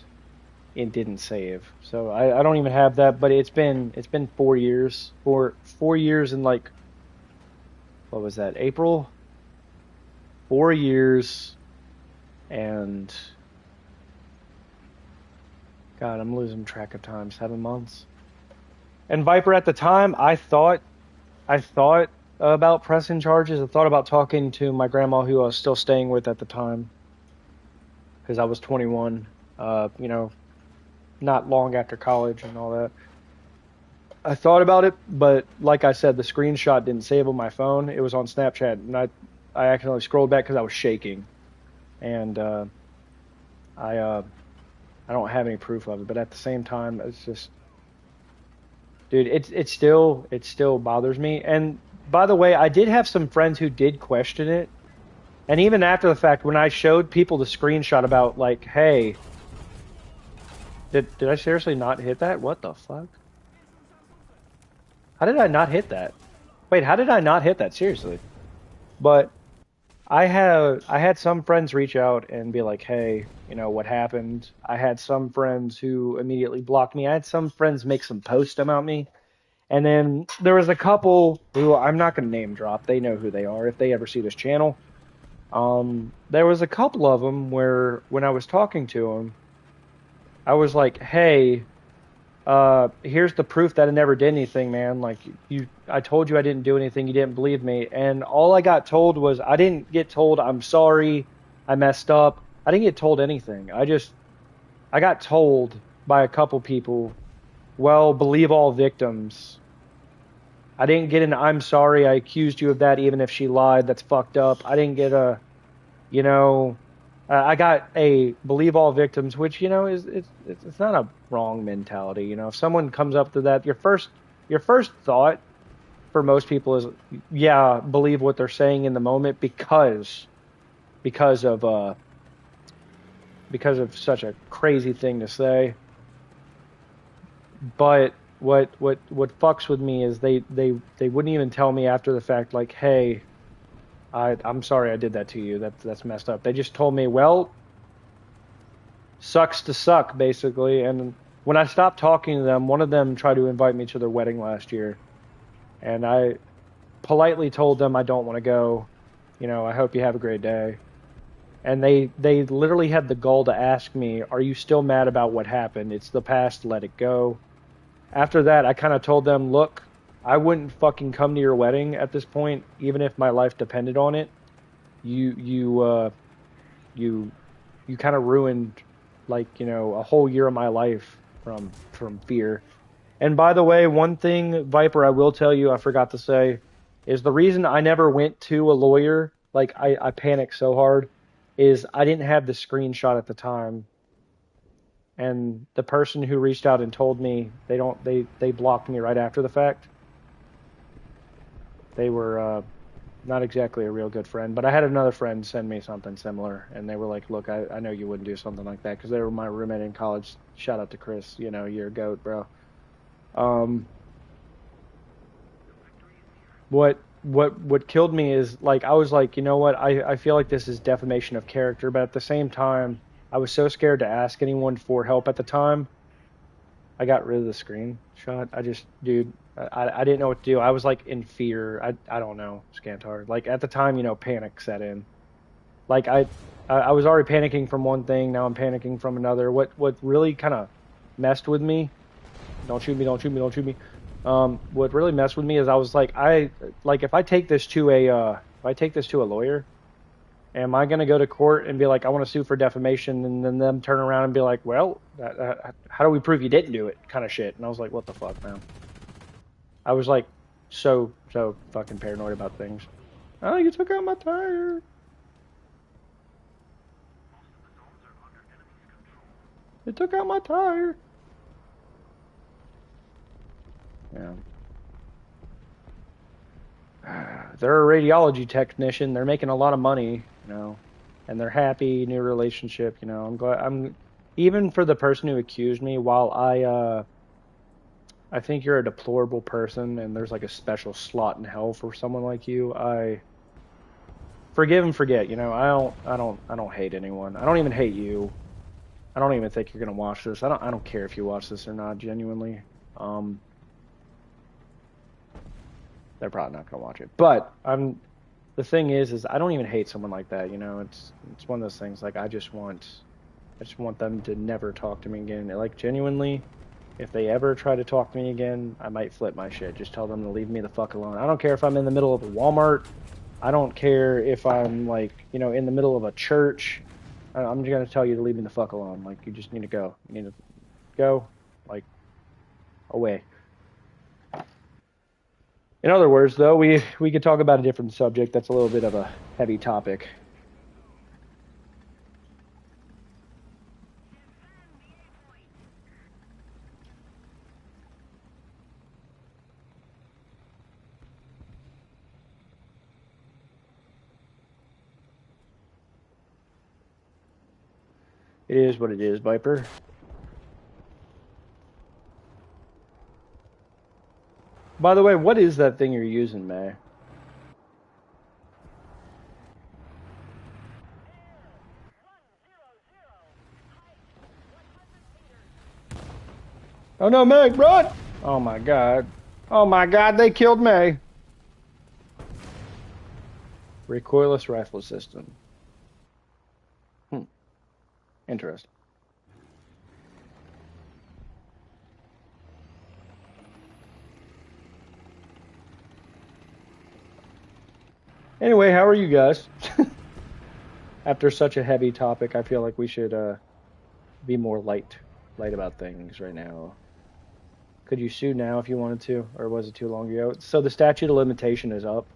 it didn't save. So I don't even have that, but it's been 4 years. Four years in like what was that? April? 4 years and God, I'm losing track of time. 7 months. And Viper at the time, I thought about pressing charges. I thought about talking to my grandma who I was still staying with at the time because I was 21. You know, not long after college and all that. I thought about it, but like I said, the screenshot didn't save on my phone. It was on Snapchat, and I accidentally scrolled back because I was shaking, and I I don't have any proof of it. But at the same time, it's just, dude, it still bothers me. And by the way, I did have some friends who did question it, and even after the fact, when I showed people the screenshot about like, hey, did I seriously not hit that? What the fuck? How did I not hit that? Wait, how did I not hit that? Seriously. But I had some friends reach out and be like, "Hey, what happened?" I had some friends who immediately blocked me. I had some friends make some posts about me, and then there was a couple who I'm not going to name drop. They know who they are if they ever see this channel. There was a couple of them where when I was talking to them, I was like, "Hey, here's the proof that I never did anything, man. Like I told you I didn't do anything. You didn't believe me." And all I got told was I didn't get told I'm sorry, I messed up. I didn't get told anything. I I got told by a couple people, well, believe all victims. I didn't get an I'm sorry, I accused you of that even if she lied. That's fucked up. I didn't get a, you know, I got a believe all victims, which, you know, it's not a wrong mentality. You know, if someone comes up to that, your first thought for most people is, yeah, believe what they're saying in the moment because of because of such a crazy thing to say. But what fucks with me is they wouldn't even tell me after the fact, like, hey, I'm sorry I did that to you. That's messed up. They just told me, well, sucks to suck, basically. And when I stopped talking to them, one of them tried to invite me to their wedding last year, and I politely told them I don't want to go. You know, I hope you have a great day. And they literally had the gall to ask me, are you still mad about what happened? It's the past, let it go. After that, I kind of told them, look, I wouldn't fucking come to your wedding at this point, even if my life depended on it. You kind of ruined, like, you know, a whole year of my life from fear. And by the way, one thing, Viper, I will tell you, I forgot to say, is the reason I never went to a lawyer, like I panicked so hard, is I didn't have the screenshot at the time. And the person who reached out and told me they blocked me right after the fact. They were not exactly a real good friend, but I had another friend send me something similar, and they were like, look, I know you wouldn't do something like that, because they were my roommate in college. Shout out to Chris, you know, you're a goat, bro. Um, what killed me is, like, I was like, you know what, I feel like this is defamation of character, but at the same time, I was so scared to ask anyone for help at the time. I got rid of the screenshot. I just, dude, I didn't know what to do. I was like in fear. I don't know, Scantar. Like at the time, you know, panic set in. Like I was already panicking from one thing. Now I'm panicking from another. What really kind of messed with me? Don't shoot me! Don't shoot me! Don't shoot me! What really messed with me is I was like, if I take this to a lawyer, am I going to go to court and be like, I want to sue for defamation, and then them turn around and be like, well, how do we prove you didn't do it, kind of shit. And I was like, what the fuck, man? I was like so fucking paranoid about things. Oh, you took out my tire. It took out my tire. Yeah. They're a radiology technician. They're making a lot of money, you know, and they're happy, new relationship, you know. I'm glad. Even for the person who accused me, while I think you're a deplorable person and there's like a special slot in hell for someone like you, I forgive and forget, you know. I don't hate anyone. I don't even hate you. I don't even think you're gonna watch this. I don't care if you watch this or not, genuinely. They're probably not gonna watch it. But the thing is I don't even hate someone like that, you know. It's one of those things, like I just want them to never talk to me again. Like, genuinely, if they ever try to talk to me again, I might flip my shit. Just tell them to leave me the fuck alone. I don't care if I'm in the middle of a Walmart. I don't care if I'm, like, you know, in the middle of a church. I'm just gonna tell you to leave me the fuck alone. Like, you just need to go. You need to go, like, away. In other words, though, we could talk about a different subject that's a little bit of a heavy topic. It is what it is, Viper. By the way, what is that thing you're using, May? Oh no, Meg, run! Oh my god. Oh my god, they killed May. Recoilless rifle system. Interesting. Anyway, how are you guys? After such a heavy topic, I feel like we should be more light about things right now. Could you sue now if you wanted to, or was it too long ago? So the statute of limitation is up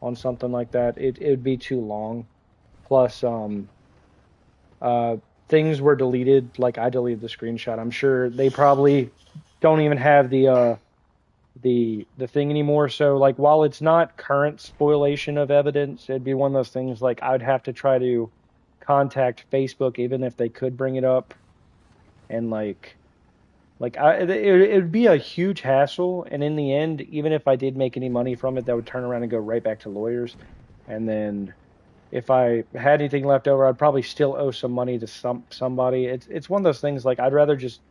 on something like that. It would be too long. Plus, uh, things were deleted. Like I deleted the screenshot. I'm sure they probably don't even have the thing anymore. So like while it's not current spoliation of evidence, it'd be one of those things like I'd have to try to contact Facebook even if they could bring it up, and it would be a huge hassle. And in the end, even if I did make any money from it, that would turn around and go right back to lawyers. And then if I had anything left over, I'd probably still owe some money to somebody. It's one of those things like I'd rather just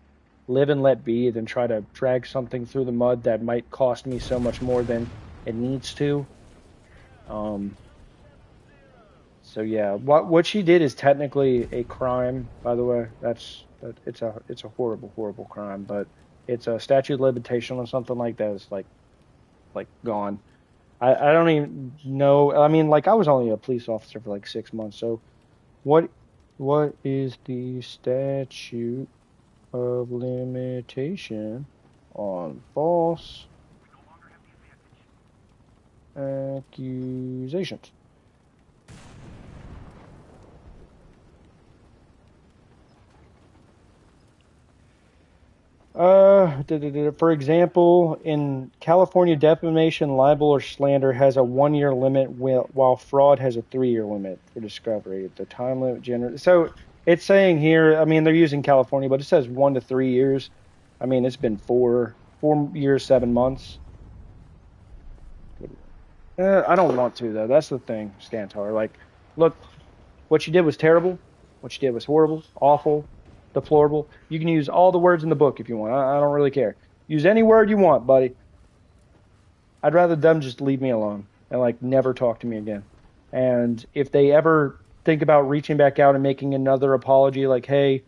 live and let be than try to drag something through the mud that might cost me so much more than it needs to. So yeah, what she did is technically a crime, by the way. It's a horrible crime, but it's a statute of limitation on something like that is like gone. I don't even know. I mean, like I was only a police officer for like 6 months. So what is the statute of limitation on false accusations? For example, in California, defamation, libel, or slander has a 1-year limit, while fraud has a 3-year limit for discovery. The time limit so it's saying here, I mean, they're using California, but it says 1 to 3 years. I mean, it's been 4 years, 7 months. I don't want to though. That's the thing, Stantar. Like, look, what you did was terrible. What you did was horrible, awful, deplorable. You can use all the words in the book if you want. I don't really care. Use any word you want, buddy. I'd rather them just leave me alone and like never talk to me again. And if they ever think about reaching back out and making another apology, like, hey,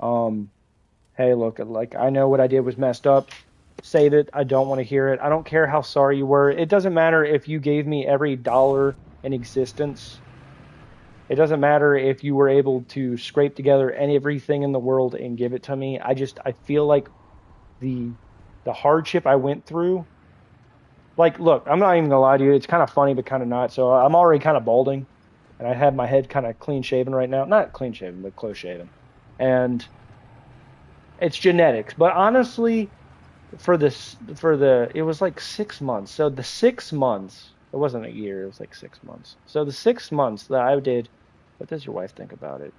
look, like I know what I did was messed up. Save it. I don't want to hear it. I don't care how sorry you were. It doesn't matter if you gave me every dollar in existence. It doesn't matter if you were able to scrape together everything in the world and give it to me. I feel like the hardship I went through. Like, look, I'm not even gonna lie to you. It's kind of funny, but kind of not. So I'm already kind of balding, and I have my head kind of clean shaven right now. Not clean shaven, but close shaven. And it's genetics. But honestly, it was like 6 months. So the 6 months, it wasn't a year. It was like 6 months. So the 6 months that I did. What does your wife think about it?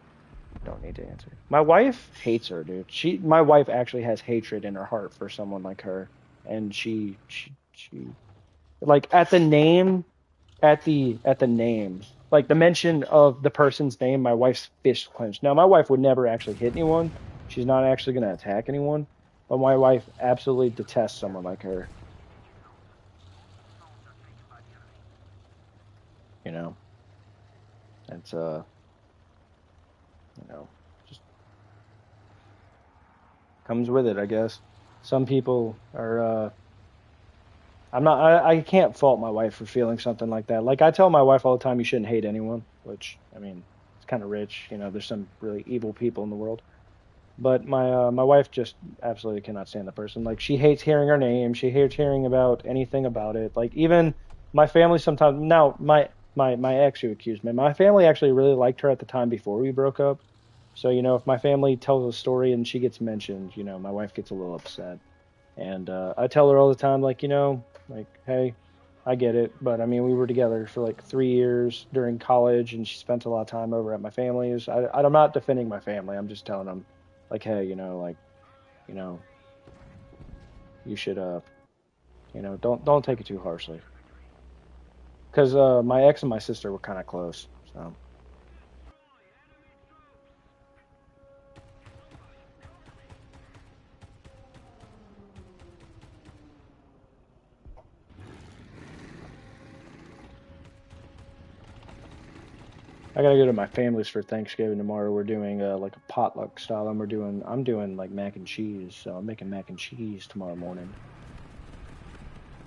Don't need to answer. My wife hates her, dude. My wife actually has hatred in her heart for someone like her, and she like at the name, like the mention of the person's name, my wife's fist clenched. Now, my wife would never actually hit anyone. She's not actually going to attack anyone, but my wife absolutely detests someone like her. You know, it's just comes with it, I guess. Some people are, I can't fault my wife for feeling something like that. Like I tell my wife all the time, you shouldn't hate anyone, which, I mean, it's kind of rich. You know, there's some really evil people in the world. But my wife just absolutely cannot stand the person. Like she hates hearing her name. She hates hearing about anything about it. Like even my family sometimes, now my ex who accused me, my family actually really liked her at the time before we broke up. So, you know, if my family tells a story and she gets mentioned, you know, my wife gets a little upset. And I tell her all the time, like, you know, like, hey, I get it. But, I mean, we were together for like 3 years during college, and she spent a lot of time over at my family's. I'm not defending my family. I'm just telling them, like, hey, you know, like, you know, you should, you know, don't take it too harshly. Because my ex and my sister were kind of close, so. I gotta go to my family's for Thanksgiving tomorrow. We're doing like a potluck style, and I'm doing like mac and cheese. So I'm making mac and cheese tomorrow morning.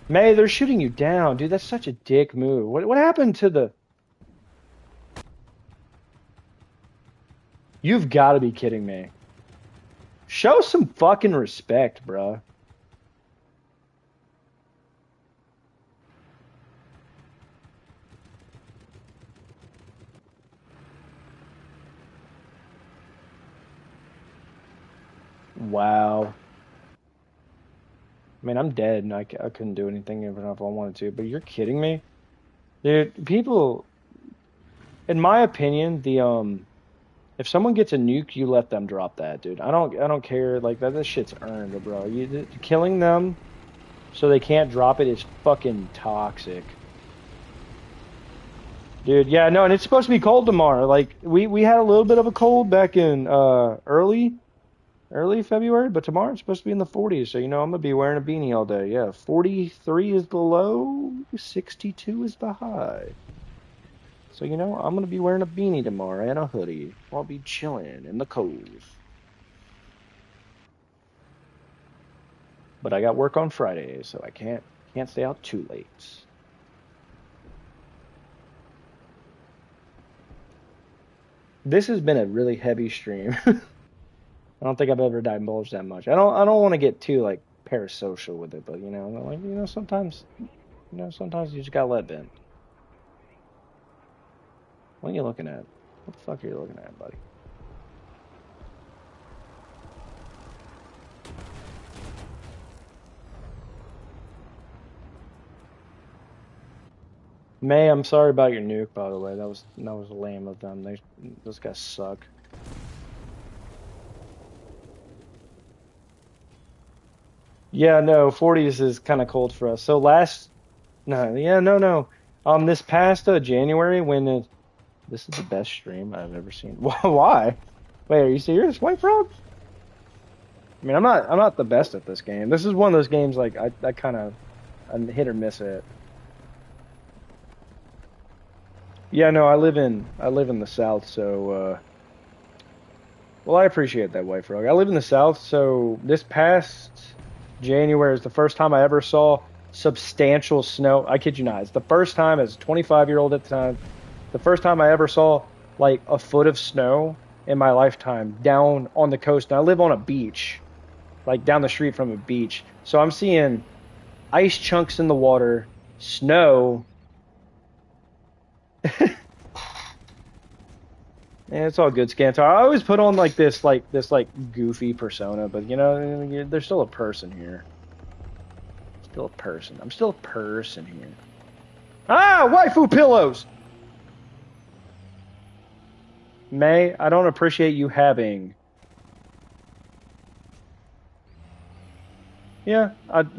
May, they're shooting you down, dude. That's such a dick move. What happened to the? You've got to be kidding me. Show some fucking respect, bruh. Wow. I mean, I'm dead and I couldn't do anything even if I wanted to, but you're kidding me? Dude, people, in my opinion, if someone gets a nuke, you let them drop that, dude. I don't care. Like that this shit's earned, bro. Killing them so they can't drop it is fucking toxic. Dude, yeah, no, and it's supposed to be cold tomorrow. Like we had a little bit of a cold back in early February, but tomorrow it's supposed to be in the 40s. So, I'm gonna be wearing a beanie all day. Yeah, 43 is the low, 62 is the high. So, I'm gonna be wearing a beanie tomorrow and a hoodie. I'll be chilling in the cold. But I got work on Friday, so I can't stay out too late. This has been a really heavy stream. I don't think I've ever divulged that much. I don't want to get too like parasocial with it, but sometimes you just gotta let vent. What are you looking at? What the fuck are you looking at, buddy? May, I'm sorry about your nuke, by the way. That was lame of them. Those guys suck. Yeah, no, 40s is kind of cold for us. So no, yeah, no, no. This past January, this is the best stream I've ever seen. Why? Wait, are you serious, White Frog? I mean, I'm not the best at this game. This is one of those games like I kind of I'm hit or miss it. Yeah, no, I live in the South, so well, I appreciate that, White Frog. I live in the South, so this past January is the first time I ever saw substantial snow. I kid you not. It's the first time as a 25-year-old at the time, the first time I ever saw like a foot of snow in my lifetime down on the coast. And I live on a beach, like down the street from a beach. So I'm seeing ice chunks in the water, snow. Yeah, it's all good, Scantar. I always put on like this goofy persona, but there's still a person here. Still a person. I'm still a person here. Ah, waifu pillows. May, I don't appreciate you having. Yeah,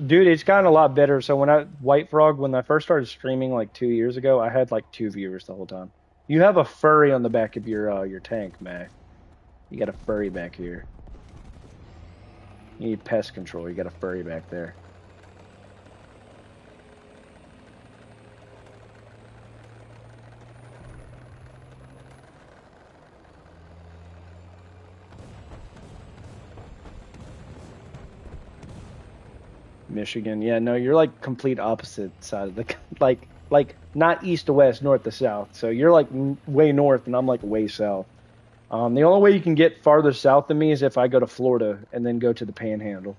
dude, it's gotten a lot better. So White Frog, when I first started streaming like 2 years ago, I had like two viewers the whole time. You have a furry on the back of your tank, May. You got a furry back here. You need pest control. You got a furry back there. Michigan. Yeah, no, you're like complete opposite side of the like not east to west, north to south. So you're like way north, and I'm like way south. The only way you can get farther south than me is if I go to Florida and then go to the Panhandle,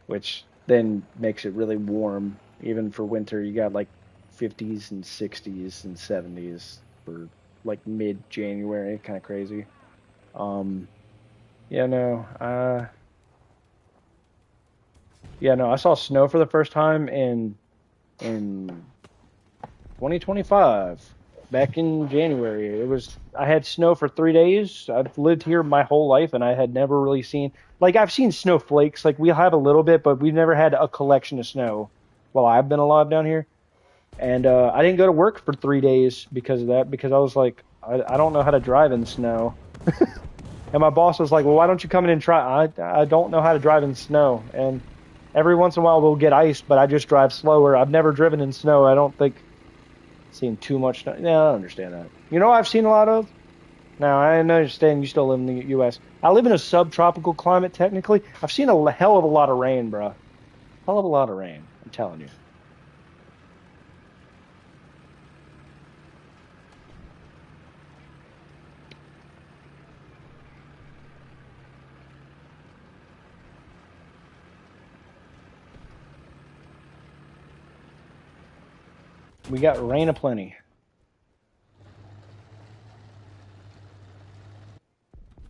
which then makes it really warm. Even for winter, you got like 50s and 60s and 70s for like mid-January, kind of crazy. Um, yeah, no, yeah, no, I saw snow for the first time in 2025, back in January. I had snow for 3 days. I've lived here my whole life, and I had never really seen like I've seen snowflakes. Like we'll have a little bit, but we've never had a collection of snow while I've been alive down here. And I didn't go to work for 3 days because of that, because I was like, I don't know how to drive in the snow. And my boss was like, well, why don't you come in and try? I don't know how to drive in snow. And every once in a while we'll get ice, but I just drive slower. I've never driven in snow. I don't think seen too much snow. Yeah, I understand that. You know what I've seen a lot of? Now, I understand you still live in the U.S. I live in a subtropical climate, technically. I've seen a hell of a lot of rain, bro. Hell of a lot of rain. I'm telling you. We got rain aplenty.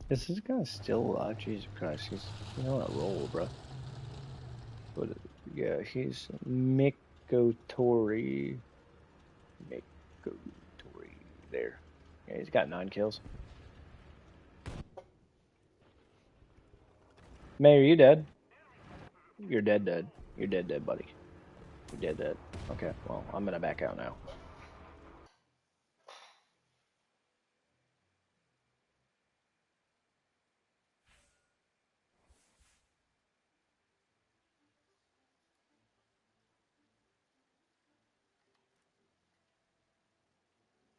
This is kind of still Jesus Christ. He's on a roll, bro. But yeah, he's Mikotori. Mikotori. There. Yeah, he's got 9 kills. May, are you dead? You're dead. You're dead, buddy. You're dead. Okay, well, I'm gonna back out now.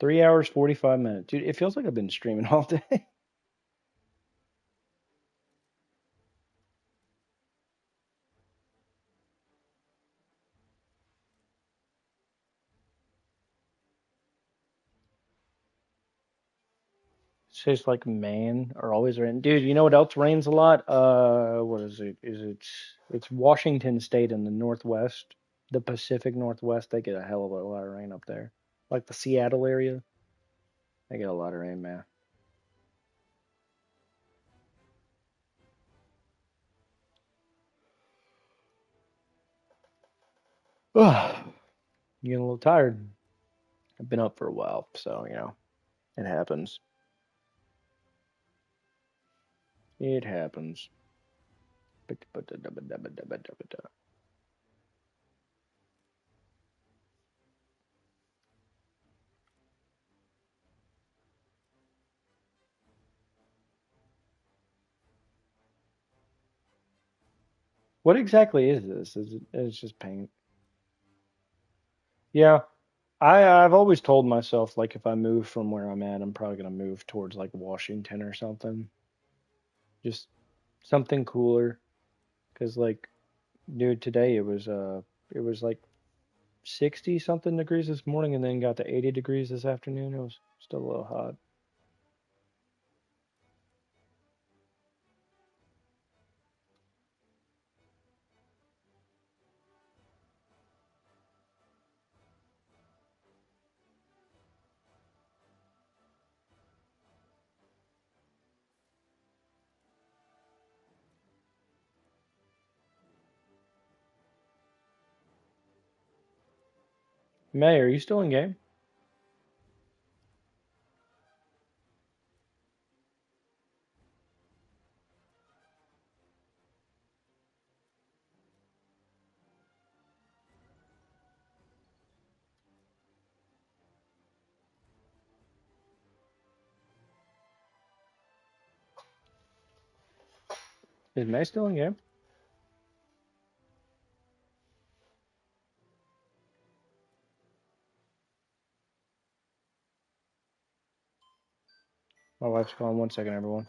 $3 45 minutes. Dude, it feels like I've been streaming all day. It's just like man are always rain. Dude, you know what else rains a lot? What is it? It's Washington State in the Northwest, the Pacific Northwest. They get a hell of a lot of rain up there. Like the Seattle area, they get a lot of rain, man. Ugh, getting a little tired. I've been up for a while, so it happens. It happens. What exactly is this? It's just paint? Yeah, I've always told myself like if I move from where I'm at, I'm probably gonna move towards like Washington or something. Just something cooler. 'Cause like, dude, today it was like 60 something degrees this morning and then got to 80 degrees this afternoon. It was still a little hot. May, are you still in game? Is May still in game? My wife's calling. 1 second, everyone.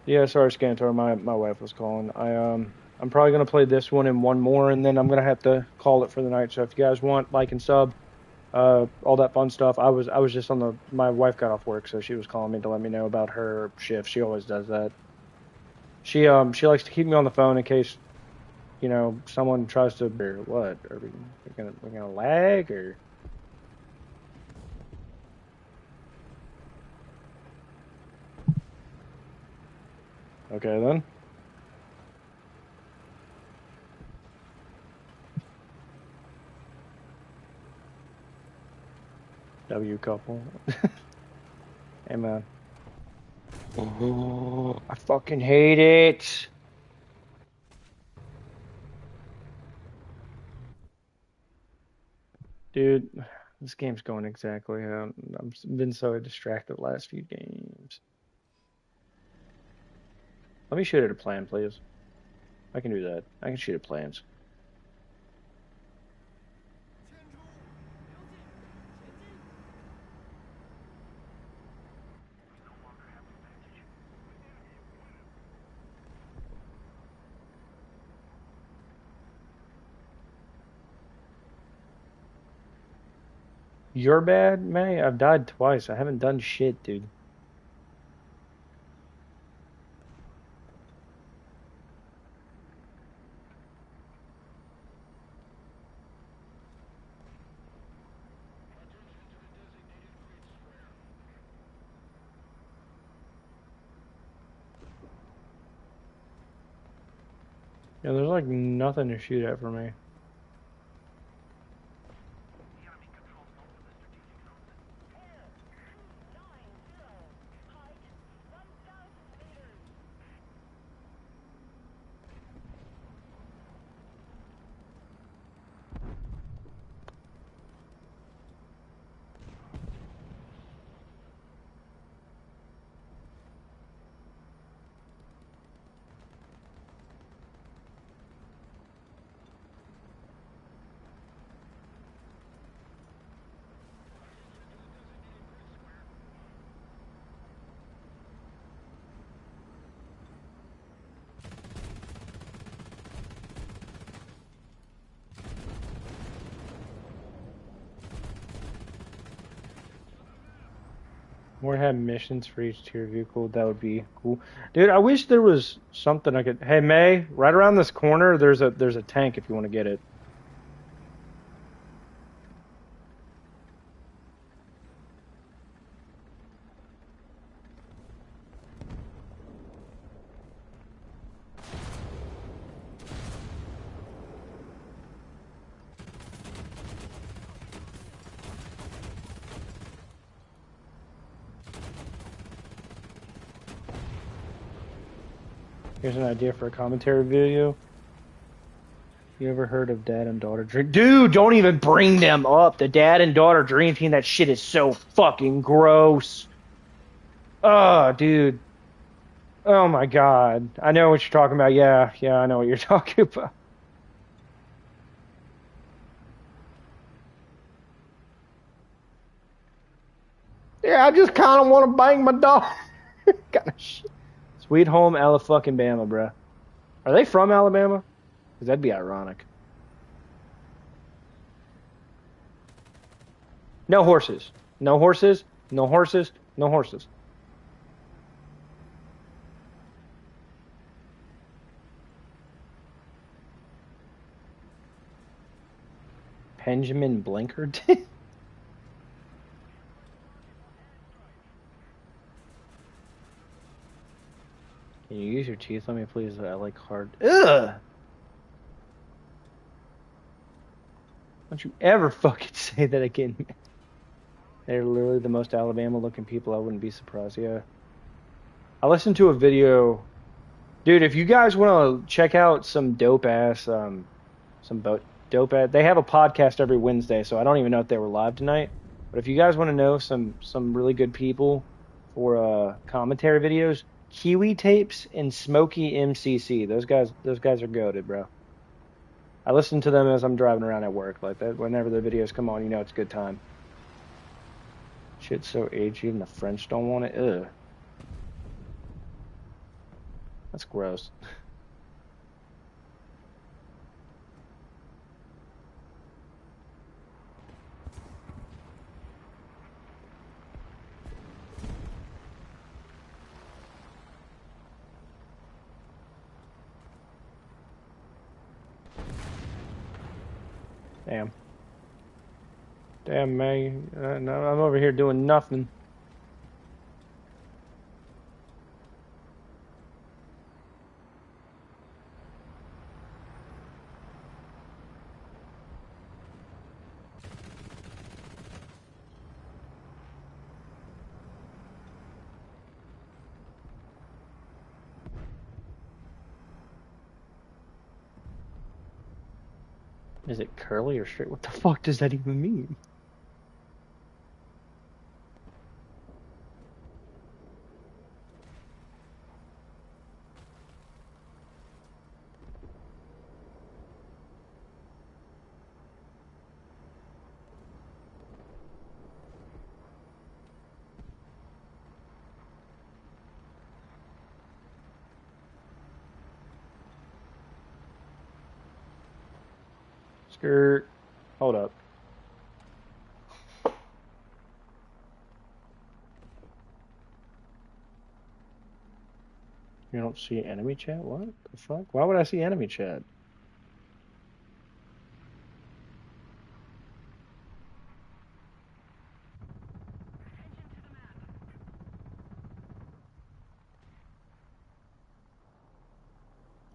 Yeah, sorry, Scantor. My wife was calling. I'm probably gonna play this one and one more, and then I'm gonna have to call it for the night. So if you guys want, like and sub, all that fun stuff. I was just on the. My wife got off work, so she was calling me to let me know about her shift. She always does that. She likes to keep me on the phone in case someone tries to. Or what? Are we gonna lag or? Okay then. W couple. Hey man. Oh, I fucking hate it. Dude, this game's going exactly how I've been so distracted the last few games. Let me shoot at a plan, please. I can do that. I can shoot at plans. You're bad, May? I've died twice. I haven't done shit, dude. Yeah, there's like nothing to shoot at for me. More have missions for each tier vehicle. That would be cool, dude. I wish there was something I could. Hey May, right around this corner, there's a tank if you want to get it. Here's an idea for a commentary video. You ever heard of Dad and Daughter Dream? Dude, don't even bring them up. The Dad and Daughter Dream Team, that shit is so fucking gross. Oh, dude. Oh my God. I know what you're talking about. Yeah, yeah, I know what you're talking about. Yeah, I just kind of want to bang my dog. Kind of shit. Sweet Home Alabama, bruh. Are they from Alabama? Because that'd be ironic. No horses. No horses. No horses. No horses. Benjamin Blinkerton? Can you use your teeth on me, please? I like hard. Ugh! Don't you ever fucking say that again, man. They're literally the most Alabama-looking people. I wouldn't be surprised. Yeah. I listened to a video, dude. If you guys want to check out some dope ass, dope ass. They have a podcast every Wednesday, so I don't even know if they were live tonight. But if you guys want to know some really good people for commentary videos, Kiwi Tapes and Smokey MCC. Those guys are goated, bro. I listen to them as I'm driving around at work like that. Whenever the videos come on, it's a good time. Shit's so aged, even the French don't want it. Ugh. That's gross. Damn. Damn, man. No, I'm over here doing nothing. Is it curly or straight? What the fuck does that even mean? Skirt. Hold up. You don't see enemy chat? What the fuck? Why would I see enemy chat?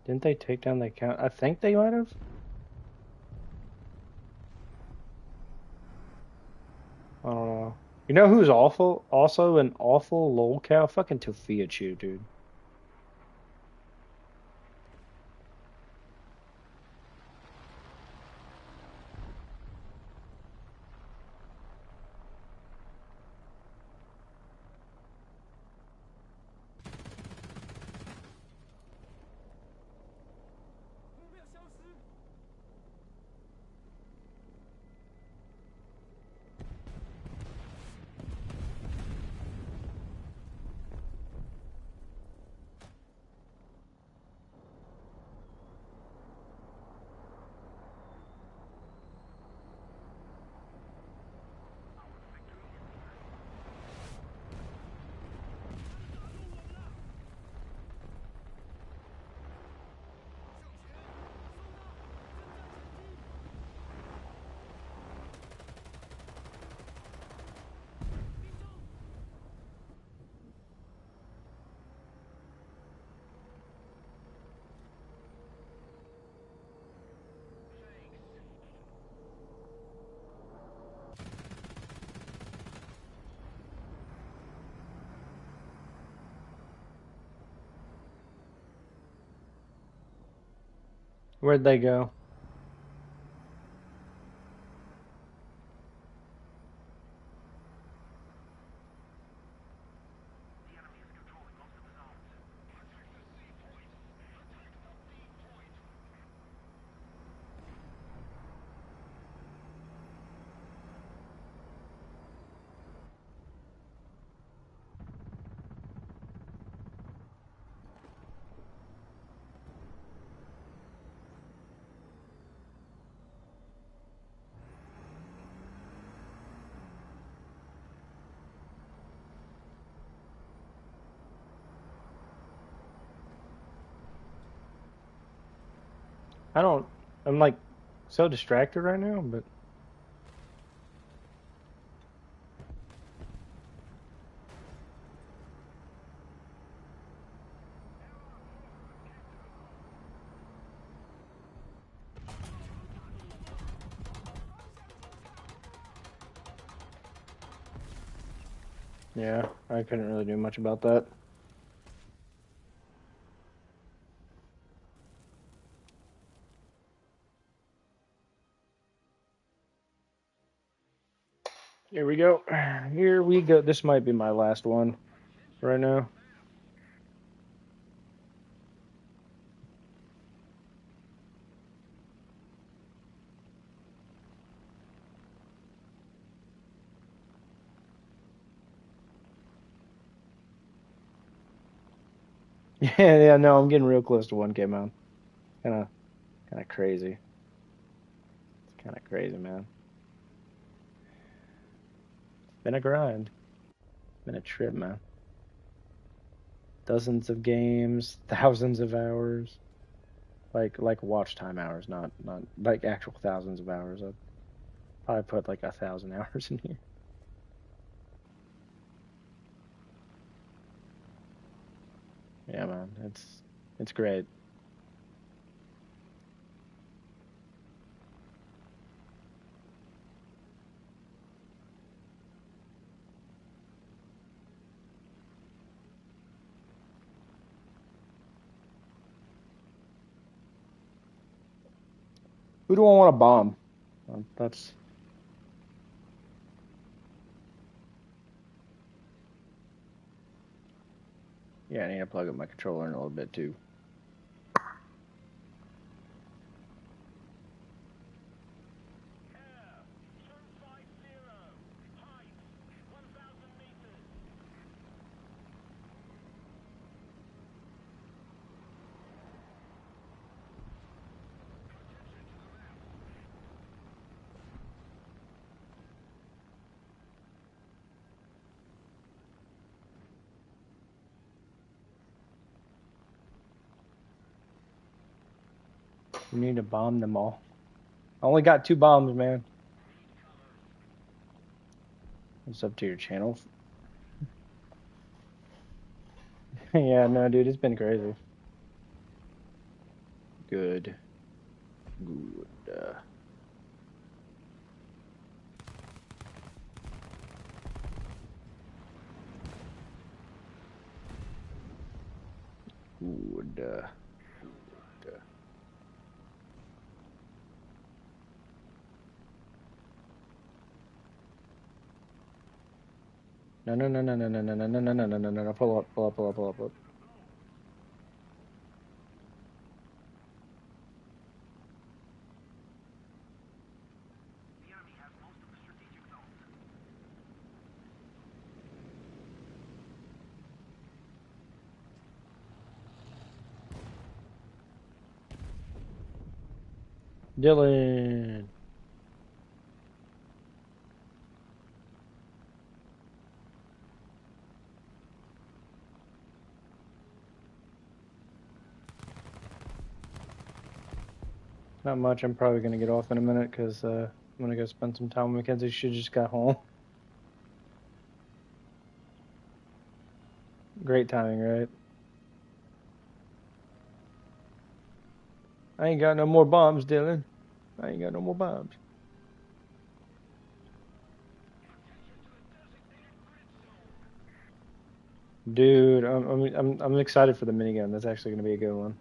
Didn't they take down the account? I think they might have. I don't know. You know who's awful? Also an awful lolcow? Fucking Tofiachu, dude. Where'd they go? I don't. I'm like so distracted right now, but. Yeah, I couldn't really do much about that. Here we go. Here we go. This might be my last one right now. Yeah, no, I'm getting real close to 1K, man. Kinda, kinda crazy. It's kinda crazy, man. Been a grind. Been a trip, man. Dozens of games, thousands of hours. Like watch time hours, not like actual thousands of hours. I'd probably put like 1,000 hours in here. Yeah, man, it's great. Who do I want to bomb? That's yeah. I need to plug up my controller in a little bit too. We need to bomb them all. I only got 2 bombs, man. It's up to your channel. Yeah, no, dude, it's been crazy. Good, good. Good. Good. No, no, no, no, no, no, no, no, no, no, no, no, no, no, no. Pull up, pull up, pull up, pull up, pull up. Dylan. Not much. I'm probably gonna get off in a minute because I'm gonna go spend some time with Mackenzie. She just got home. Great timing, right? I ain't got no more bombs, Dylan. I ain't got no more bombs. Dude, I'm excited for the minigun. That's actually gonna be a good one.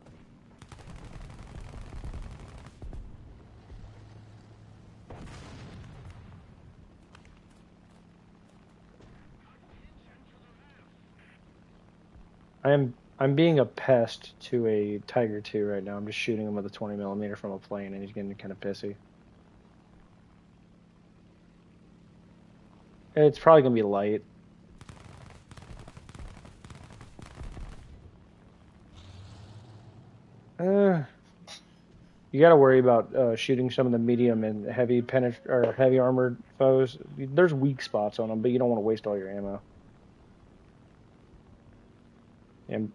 I'm being a pest to a Tiger 2 right now. I'm just shooting him with a 20 millimeter from a plane, and he's getting kind of pissy. It's probably gonna be light. Uh, you got to worry about shooting some of the medium and heavy or heavy armored foes. There's weak spots on them, but you don't want to waste all your ammo. And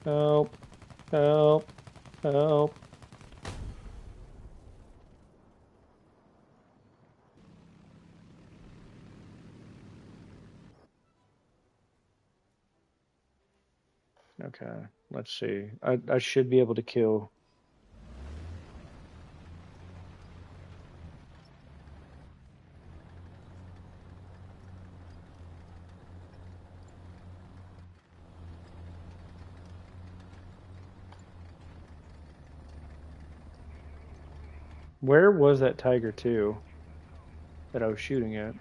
help, help, help. Okay, let's see. I should be able to kill. Where was that Tiger 2 that I was shooting at?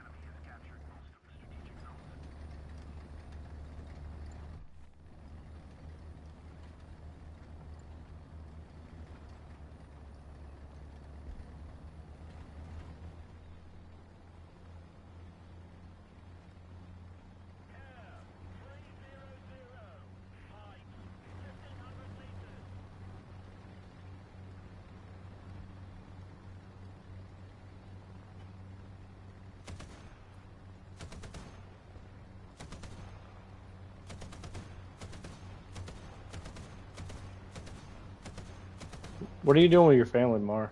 What are you doing with your family, Mar?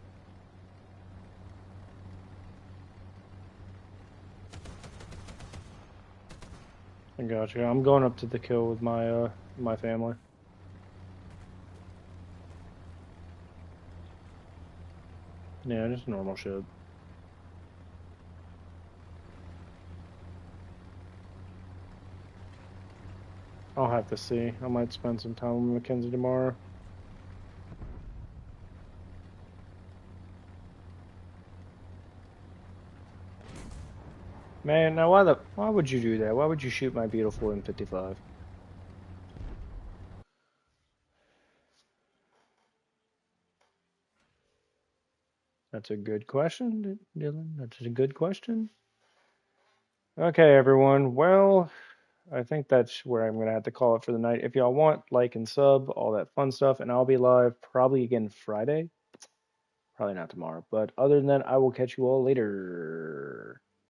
I got you. I'm going up to the kill with my family. Yeah, just normal shit. I'll have to see. I might spend some time with Mackenzie tomorrow. Man, now why would you do that? Why would you shoot my beautiful M55? That's a good question, Dylan. That's a good question. Okay, everyone. Well, I think that's where I'm gonna have to call it for the night. If y'all want, like and sub, all that fun stuff, and I'll be live probably again Friday. Probably not tomorrow. But other than that, I will catch you all later.